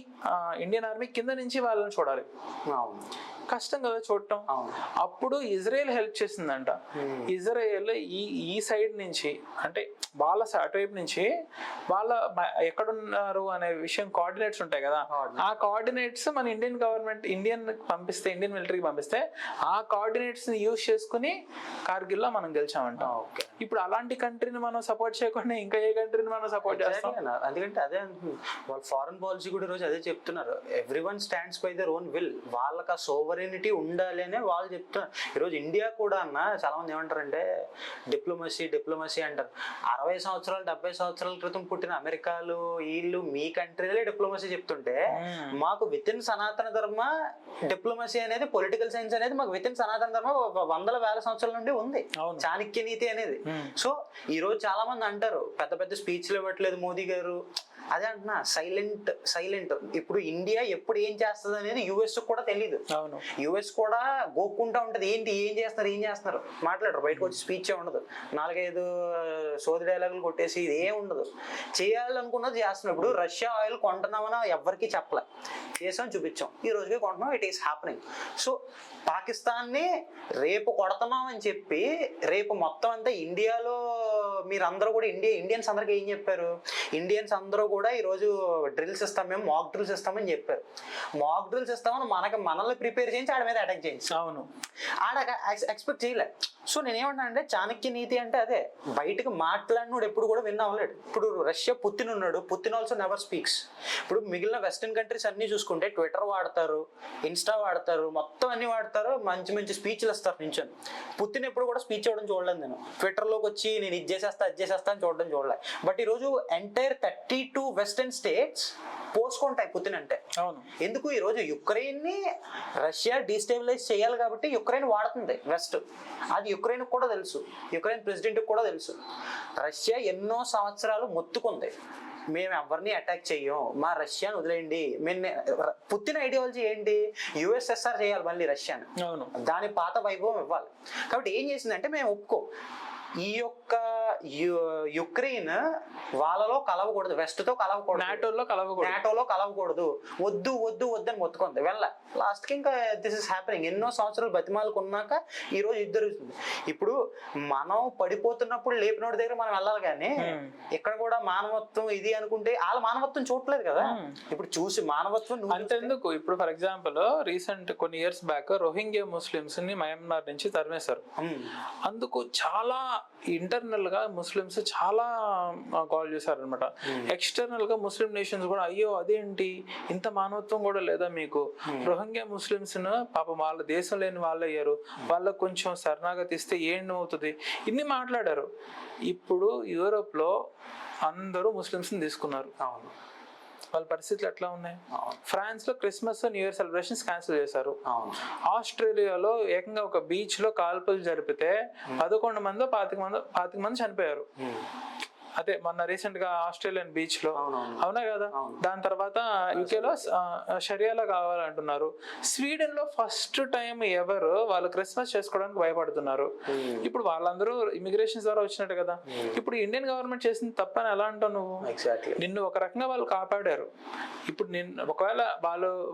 ఇండియన్ ఆర్మీ కింద నుంచి వాళ్ళని చూడాలి, కష్టం కదా చూడటం. అప్పుడు ఇజ్రాయెల్ హెల్ప్ చేసిందంట. ఇజ్రాయెల్ ఈ సైడ్ నుంచి, అంటే వాళ్ళ అటువైపు నుంచి వాళ్ళ ఎక్కడున్నారు అనే విషయం కోఆర్డినేట్స్ ఉంటాయి కదా, ఆ కోఆర్డినేట్స్ మన ఇండియన్ గవర్నమెంట్ ఇండియన్ మిలిటరీకి పంపిస్తే ఆ కోఆర్డినేట్స్ ని యూజ్ చేసుకుని కార్గిల్ లో మనం గెలిచామంట. ఇప్పుడు అలాంటి కంట్రీని మనం సపోర్ట్ చేయకుండా ఇంకా ఏ కంట్రీని మనం సపోర్ట్ చేస్తాం? ఎందుకంటే అదే వాళ్ళ ఫారెన్ పాలసీ కూడా రోజు అదే చెప్తున్నారు, every one stands by their own will. వాళ్ళకి ఆ సోవర్ సావరెనిటీ ఉండాలి అని వాళ్ళు చెప్తున్నారు. ఈరోజు ఇండియా కూడా అన్న చాలా మంది ఏమంటారంటే డిప్లొమసీ అంటారు. 60 సంవత్సరాలు 70 సంవత్సరాల క్రితం పుట్టిన అమెరికాలు వీళ్ళు మీ కంట్రీలే డిప్లొమసీ చెప్తుంటే మాకు విత్ ఇన్ సనాతన ధర్మ డిప్లొమసీ అనేది పొలిటికల్ సైన్స్ అనేది మాకు విత్ ఇన్ సనాతన ధర్మ వందల వేల సంవత్సరాల నుండి ఉంది. చాణక్య నీతి అనేది. సో ఈ రోజు చాలా మంది అంటారు పెద్ద పెద్ద స్పీచ్లు ఇవ్వట్లేదు మోదీ గారు. అదే అంటున్నా, సైలెంట్. ఇప్పుడు ఇండియా ఎప్పుడు ఏం చేస్తుంది అనేది యుఎస్ కూడా తెలియదు. యుఎస్ కూడా గోక్కుంటా ఉంటది, ఏంటి ఏం చేస్తున్నారు మాట్లాడరు, బయటకు వచ్చి స్పీచ్ ఉండదు, 4-5 సోది డైలాగులు కొట్టేసి ఇది ఏం ఉండదు. చేయాలనుకున్నది చేస్తున్నాం. ఇప్పుడు రష్యా ఆయిల్ కొంటున్నామని ఎవరికి చెప్పలే, చేసాం చూపించాం, ఈ రోజుకే కొంటున్నాం, ఇట్ ఈస్ హ్యాపెనింగ్. సో పాకిస్తాన్ని రేపు కొడతాం అని చెప్పి రేపు మొత్తం అంతా ఇండియాలో మీరందరూ కూడా ఇండియన్స్ అందరికి ఏం చెప్పారు, ఇండియన్స్ అందరూ కూడా ఈరోజు డ్రిల్స్ ఇస్తాం, మేము మాక్ డ్రిల్స్ ఇస్తామని చెప్పారు. మాక్ డ్రిల్స్ ఇస్తామని మనల్ని ప్రిపేర్ చేయించి ఆడ మీద అటాక్ చేయించి ఆడ ఎక్స్పెక్ట్ చేయలే. సో నేనేమంటానంటే చాణక్య నీతి అంటే అదే, బయటకు మాట్లాడినోడు ఎప్పుడు కూడా విన్ అవ్వలేడు. ఇప్పుడు రష్యా పుతిన్ ఉన్నాడు, పుతిన్ ఆల్సో నెవర్ స్పీక్స్. ఇప్పుడు మిగిలిన వెస్టర్న్ కంట్రీస్ అన్ని చూసుకుంటే ట్విట్టర్ వాడతారు, ఇన్స్టా వాడతారు, మొత్తం అన్ని వాడతారు, మంచి మంచి స్పీచ్లు ఇస్తారు నించొని. పుతిన్ ఎప్పుడు కూడా స్పీచ్ ఇవ్వడం చూడలేదు నేను. ట్విట్టర్లోకి వచ్చి నేను ఇది చేసేస్తా అని చూడడం చూడలేదు. బట్ ఈరోజు ఎంటైర్ 32 వెస్టర్న్ స్టేట్స్ పోసుకుంటాయి పుతిన్ అంటే. ఎందుకు ఈరోజు యుక్రెయిన్ ని రష్యా డీస్టెబిలైజ్ చేయాలి కాబట్టి యుక్రెయిన్ వాడుతుంది వెస్ట్. అది యుక్రెయిన్ కూడా తెలుసు, యుక్రెయిన్ ప్రెసిడెంట్ కూడా తెలుసు. రష్యా ఎన్నో సంవత్సరాలు మొత్తుకుంది, మేము ఎవరిని అటాక్ చెయ్యం, మా రష్యాని వదిలేయండి. పుతిన్ ఐడియాలజీ ఏంటి, యుఎస్ఎస్ఆర్ చేయాలి మళ్ళీ రష్యాని, దాని పాత వైభవం ఇవ్వాలి. కాబట్టి ఏం చేసిందంటే మేము ఒప్పుకో, ఈ యొక్క యుక్రెయిన్ వాళ్ళలో కలవకూడదు, వెస్ట్ తో కలవకూడదు, నాటోలో కలవకూడదు, వద్దు అని మొత్తుకుంది. లాస్ట్ కి ఇంకా దిస్ ఇస్ హ్యాపెనింగ్. ఎన్నో సంవత్సరాలు బతిమాలకు ఉన్నాక ఈ రోజు ఇది జరుగుతుంది. ఇప్పుడు మనం పడిపోతున్నప్పుడు లేపినోడి దగ్గర మనం వెళ్ళాలి, కానీ ఇక్కడ కూడా మానవత్వం ఇది అనుకుంటే వాళ్ళ మానవత్వం చూడలేదు కదా. ఇప్పుడు చూసి మానవత్వం అంతెందుకు, ఇప్పుడు ఫర్ ఎగ్జాంపుల్ రీసెంట్ కొన్ని ఇయర్స్ బ్యాక్ రోహింగ్యా ముస్లిమ్స్ ని మయన్మార్ నుంచి తరిమేశారు. అందుకు చాలా ఇంటర్నల్ గా ముస్లిమ్స్ చాలా కాల్ చేశారు అనమాట. ఎక్స్టర్నల్ గా ముస్లిం నేషన్స్ కూడా అయ్యో అదేంటి ఇంత మానవత్వం కూడా లేదా మీకు, రోహింగ్యా ముస్లిమ్స్ పాపం వాళ్ళ దేశం లేని వాళ్ళు అయ్యారు, వాళ్ళకు కొంచెం శరణాగతి ఇస్తే ఏమవుతుంది, ఇన్ని మాట్లాడారు. ఇప్పుడు యూరోప్ లో అందరూ ముస్లిమ్స్ ని తీసుకున్నారు. వాళ్ళ పరిస్థితులు ఎట్లా ఉన్నాయి? ఫ్రాన్స్ లో Christmas new year celebrations cancel చేశారు. ఆస్ట్రేలియాలో ఏకంగా ఒక బీచ్ లో కాల్పులు జరిపితే 11 మంది 25 మంది చనిపోయారు. అదే మొన్న రీసెంట్ గా ఆస్ట్రేలియన్ బీచ్ లో, అవునా కదా. దాని తర్వాత యూకేలో షరియాలా కావాలంటున్నారు. స్వీడన్ లో ఫస్ట్ టైం ఎవరు వాళ్ళు క్రిస్మస్ చేసుకోవడానికి భయపడుతున్నారు. ఇప్పుడు వాళ్ళందరూ ఇమిగ్రేషన్ ద్వారా వచ్చినట్టు కదా. ఇప్పుడు ఇండియన్ గవర్నమెంట్ చేసింది తప్పని ఎలా అంటావు నువ్వు? నిన్ను ఒక రకంగా వాళ్ళు కాపాడారు. ఇప్పుడు ఒకవేళ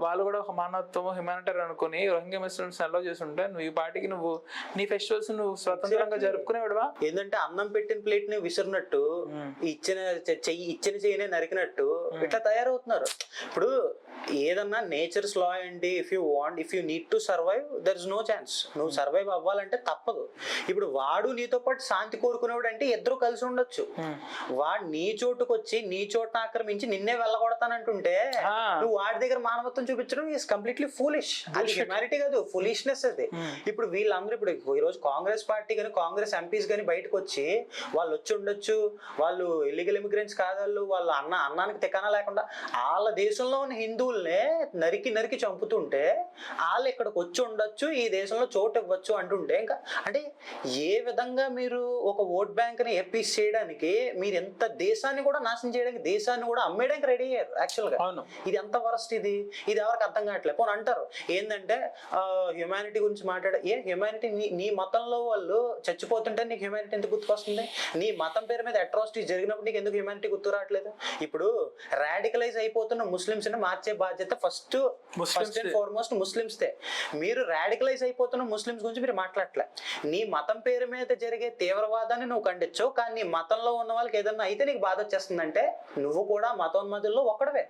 వాళ్ళు కూడా ఒక మానవత్వం హ్యుమానిటరీ అనుకుని రోహింగ్యా ముస్లిమ్స్ అలౌ చేస్తుంటే నువ్వు ఈ పార్టీకి నువ్వు నీ ఫెస్టివల్స్ నువ్వు స్వతంత్రంగా జరుపుకునేవాడువా? ఏంటంటే అన్నం పెట్టిన ప్లేట్ ని విసిరినట్టు, ఇచ్చిన చెయ్యినే నరికినట్టు ఇట్లా తయారవుతున్నారు. ఇప్పుడు ఏదన్నా నేచర్స్ లా ఏంటి, if you need to survive there is no chance. నువ్వు సర్వైవ్ అవ్వాలంటే తప్పదు. ఇప్పుడు వాడు నీతో పాటు శాంతి కోరుకునేవాడు అంటే ఇద్దరు కలిసి ఉండొచ్చు. వాడు నీ చోటుకు వచ్చి నీ చోటును ఆక్రమించి నిన్నే వెళ్ళగొడతానంటుంటే నువ్వు వాడి దగ్గర మానవత్వం చూపించడం ఈస్ కంప్లీట్లీ ఫూలిష్. అది హ్యుమానిటీ కాదు, ఫులిష్నెస్ అది. ఇప్పుడు వీళ్ళందరూ ఇప్పుడు ఈరోజు కాంగ్రెస్ పార్టీ కానీ కాంగ్రెస్ ఎంపీస్ కానీ బయటకు వచ్చి వాళ్ళు వచ్చి ఉండొచ్చు, వాళ్ళు ఇల్లీగల్ ఇమిగ్రెంట్స్ కాదు, వాళ్ళ అన్నానికి తికానా లేకుండా వాళ్ళ దేశంలో ఉన్న హిందువుల్నే నరికి చంపుతుంటే వాళ్ళు ఇక్కడికి వచ్చి ఉండొచ్చు, ఈ దేశంలో చోటు ఇవ్వచ్చు అంటుంటే ఇంకా అంటే ఏ విధంగా మీరు ఒక ఓట్ బ్యాంక్ ని ఎప్పీస్ చేయడానికి మీరు ఎంత దేశాన్ని కూడా నాశనం చేయడానికి, దేశాన్ని కూడా అమ్మేయడానికి రెడీ అయ్యారు యాక్చువల్ గా. ఇది ఎంత వరస్ట్ ఇది ఎవరికి అర్థం కావట్లేదు. పోనీ అంటారు ఏంటంటే హ్యుమానిటీ గురించి మాట్లాడే, హ్యుమానిటీ నీ మతంలో వాళ్ళు చచ్చిపోతుంటే నీకు హ్యుమానిటీ ఎందుకు గుర్తుకొస్తుంది? నీ మతం పేరు మీద అట్రాసిటీస్ జరిగినప్పుడు నీకు ఎందుకు హ్యుమానిటీ గుర్తు రావట్లేదు? ఇప్పుడు రాడికలైజ్ అయిపోతున్న ముస్లిమ్స్ ని మార్చే బాధ్యత ఫస్ట్ అండ్ ఫార్మోస్ట్ ముస్లిమ్స్దే. మీరు రాడికలైజ్ అయిపోతున్న ముస్లిమ్స్ గురించి మీరు మాట్లాడలే. నీ మతం పేరు మీద జరిగే తీవ్రవాదాన్ని నువ్వు ఖండించవు, కానీ నీ మతంలో ఉన్న వాళ్ళకి ఏదన్నా అయితే నీకు బాధ వచ్చేస్తుందంటే నువ్వు కూడా మతోన్మదుల్లో ఒకడవే.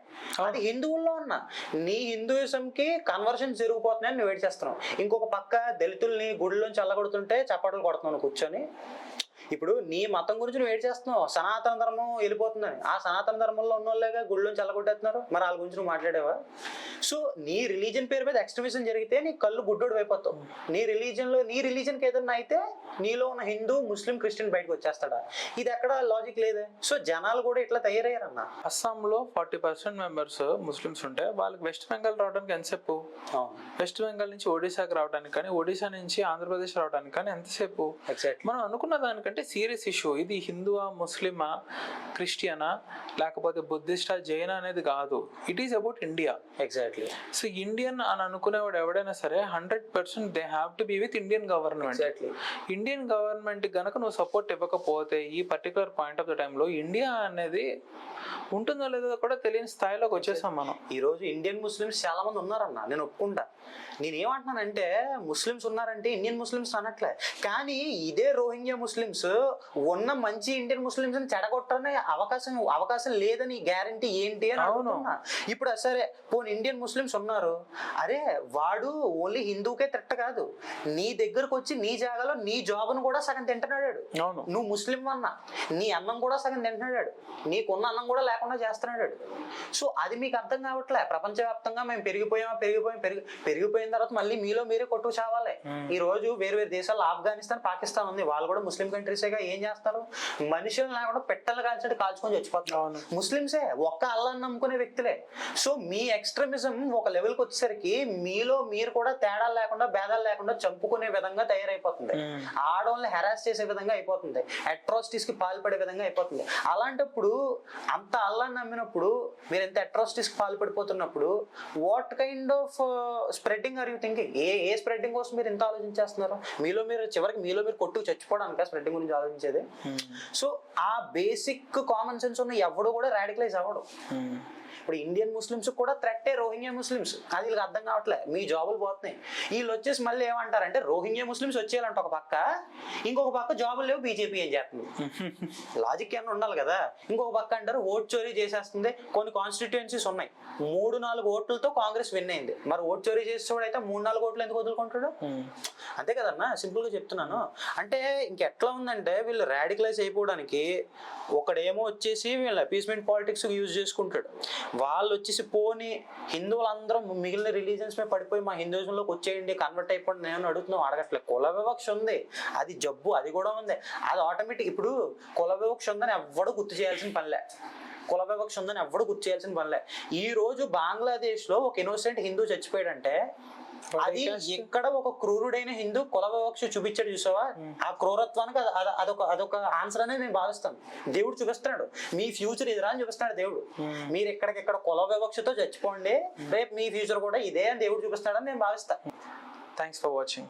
అది హిందువుల్లో ఉన్న నీ హిందూయిజం కి కన్వర్షన్ జరిగిపోతున్నాయని నువ్వు ఏడ్ చేస్తున్నావు. ఇంకొక పక్క దళితుల్ని గుడిలోంచి చల్లగొడుతుంటే చప్పట్లు కొడుతున్నావు కూర్చొని. ఇప్పుడు నీ మతం గురించి నువ్వు ఏడ్ చేస్తున్నావు, సనాతన ధర్మం వెళ్ళిపోతుందని. ఆ సనాతన ధర్మంలో ఉన్న వాళ్ళేగా గుళ్ళని చల్లగొట్టేస్తున్నారు, మరి వాళ్ళ గురించి నువ్వు మాట్లాడేవా? సో నీ రిలీజన్ పేరు మీద ఎక్స్ట్రీమిజం జరిగితే నీ కళ్ళు గుడ్డోడు అయిపోతావు. నీ రిలీజన్కి ఏదన్నా అయితే నీలో ఉన్న హిందూ, ముస్లిం, క్రిస్టియన్ బయటకు వచ్చేస్తాడా? ఇది ఎక్కడ లాజిక్ లేదే. సో జనాలు కూడా ఇట్లా తయారయ్యారన్న. అస్సాంలో 40% మెంబర్స్ ముస్లిమ్స్ ఉంటే వాళ్ళకి వెస్ట్ బెంగాల్ రావడానికి ఎంతసేపు? వెస్ట్ బెంగాల్ నుంచి ఒడిశాకి రావడానికి కానీ, ఒడిశా నుంచి ఆంధ్రప్రదేశ్ రావడానికి కానీ ఎంతసేపు? ఎగ్జాక్ట్లీ. మనం అనుకున్న దానికంటే సీరియస్ ఇష్యూ ఇది. హిందువా, ముస్లిమా, క్రిస్టియనా, లేకపోతే బుద్ధిస్టా, జైన అనేది కాదు. It is about India. Exactly. So Indian అని అనుకునేవాడు ఎవడైనా సరే 100% they have to be with Indian government. Exactly. Indian government గనక నువ్వు సపోర్ట్ ఇవ్వకపోతే ఈ పర్టికులర్ పాయింట్ ఆఫ్ ద టైంలో ఇండియా అనేది ఉంటుందో లేదో కూడా తెలియని స్థాయిలోకి వచ్చేసాం మనం. ఈ రోజు ఇండియన్ ముస్లిమ్స్ చాలా మంది ఉన్నారన్న, నేను ఒప్పుకుంటా. నేను ఏమంటున్నానంటే ముస్లిమ్స్ ఉన్నారంటే ఇండియన్ ముస్లిమ్స్ అనట్లే, కానీ ఇదే రోహింగ్యా ముస్లిమ్స్ ఉన్న మంచి ఇండియన్ ముస్లిమ్స్ ని చెడగొట్టనే అవకాశం లేదని గ్యారంటీ ఏంటి అని అడుగుతున్నా. ఇప్పుడు సరే పోనీ ఇండియన్ ముస్లిమ్స్ ఉన్నారు, అరే వాడు ఓన్లీ హిందూకే తిట్ట కాదు, నీ దగ్గరకు వచ్చి నీ జాగాలో నీ జాబ్ను కూడా సగం తింటున్నాడు. నువ్వు ముస్లిం అన్న నీ అన్నం కూడా సగం తింటున్నాడు, నీకున్న అన్నం కూడా లేకుండా చేస్తున్నాడు. సో అది మీకు అర్థం కావట్లే. ప్రపంచవ్యాప్తంగా మేము పెరిగిపోయిన తర్వాత మళ్ళీ మీలో మీరే కొట్టు చావాలి. ఈ రోజు వేరు దేశాల్లో ఆఫ్ఘనిస్తాన్, పాకిస్తాన్ ఉంది, వాళ్ళు కూడా ముస్లిం కంట్రీసేగా. ఏం చేస్తారు? మనుషులు లేకుండా పెట్టలు కాల్చినట్టు కాల్చుకొని చచ్చిపోతున్నారు. ముస్లింసే ఒక్క అల్లాహ్ నమ్ముకునే వ్యక్తులే. సో మీ ఎక్స్ట్రీమిజం ఒక లెవెల్కి వచ్చేసరికి మీలో మీరు కూడా తేడాలు లేకుండా, భేదాలు లేకుండా చంపుకునే విధంగా తయారైపోతుంది. ఆడవాళ్ళని హెరాస్ చేసే విధంగా అయిపోతుంది, అట్రాసిటీస్ కి పాల్పడే విధంగా అయిపోతుంది. అలాంటప్పుడు అంత అల్లాహ్ నమ్మినప్పుడు మీరు ఎంత అట్రాసిటీస్ కి పాల్పడిపోతున్నప్పుడు what kind of spreading are you thinking? ఏ స్ప్రెడ్డింగ్ కోసం మీరు ఇంత ఆలోచించేస్తున్నారు? చివరికి మీలో మీరు కొట్టుకు చచ్చిపోవడానికి స్ప్రెడ్డింగ్ గురించి ఆలోచించేది. సో ఆ బేసిక్ కామన్ సెన్స్ ఉన్న ఎవడు కూడా రాడికలైజ్ అవ్వడు. ఇప్పుడు ఇండియన్ ముస్లిమ్స్ కూడా థ్రెట్టే రోహింగ్యా ముస్లిమ్స్. అది వీళ్ళకి అర్థం కావట్లే. మీ జాబులు పోతున్నాయి. వీళ్ళు వచ్చేసి మళ్ళీ ఏమంటారంటే రోహింగ్యా ముస్లిమ్స్ వచ్చేయాలంట ఒక పక్క, ఇంకొక పక్క జాబులు లేవు, బీజేపీ ఏం చేస్తుంది? లాజిక్ ఏమైనా ఉండాలి కదా. ఇంకొక పక్క అంటారు ఓట్ చోరీ చేసేస్తుంది. కొన్ని కాన్స్టిట్యుయెన్సీస్ ఉన్నాయి 3-4 ఓట్లతో కాంగ్రెస్ విన్ అయింది. మరి ఓట్ చోరీ చేసేవాడు అయితే 3-4 ఓట్లు ఎందుకు వదులుకుంటాడు? అంతే కదన్నా, సింపుల్ గా చెప్తున్నాను. అంటే ఇంకెట్లా ఉందంటే వీళ్ళు రాడికలైజ్ అయిపోవడానికి ఒకడేమో వచ్చేసి వీళ్ళు అపీస్మెంట్ పాలిటిక్స్ యూజ్ చేసుకుంటాడు. వాళ్ళు వచ్చేసి పోని హిందువులందరూ మిగిలిన రిలీజన్స్ మీద పడిపోయి మా హిందూయిజంలోకి వచ్చేయండి, కన్వర్ట్ అయిపోండి నేను అడుగుతున్నావు, అడగట్లేదు. కుల వివక్ష ఉంది, అది జబ్బు, అది కూడా ఉంది. అది ఆటోమేటిక్. ఇప్పుడు కుల వివక్ష ఉందని ఎవ్వడు గుర్తు చేయాల్సిన పనిలే. కుల వివక్ష ఉందని ఎవ్వడు గుర్తు చేయాల్సిన పనిలే. ఈ రోజు బంగ్లాదేశ్ లో ఒక ఇన్నోసెంట్ హిందూ చచ్చిపోయాడంటే అది ఎక్కడ ఒక క్రూరుడైన హిందూ కుల వివక్ష చూపించాడు చూసావా? ఆ క్రూరత్వానికి అదొక ఆన్సర్ అనేది నేను భావిస్తాను. దేవుడు చూపిస్తున్నాడు మీ ఫ్యూచర్ ఇదిరా అని చూపిస్తున్నాడు దేవుడు. మీరు ఎక్కడికెక్కడ కుల వివక్షతో చచ్చిపోండి, రేపు మీ ఫ్యూచర్ కూడా ఇదే అని దేవుడు చూపిస్తున్నాడని నేను భావిస్తాను. Thanks for watching.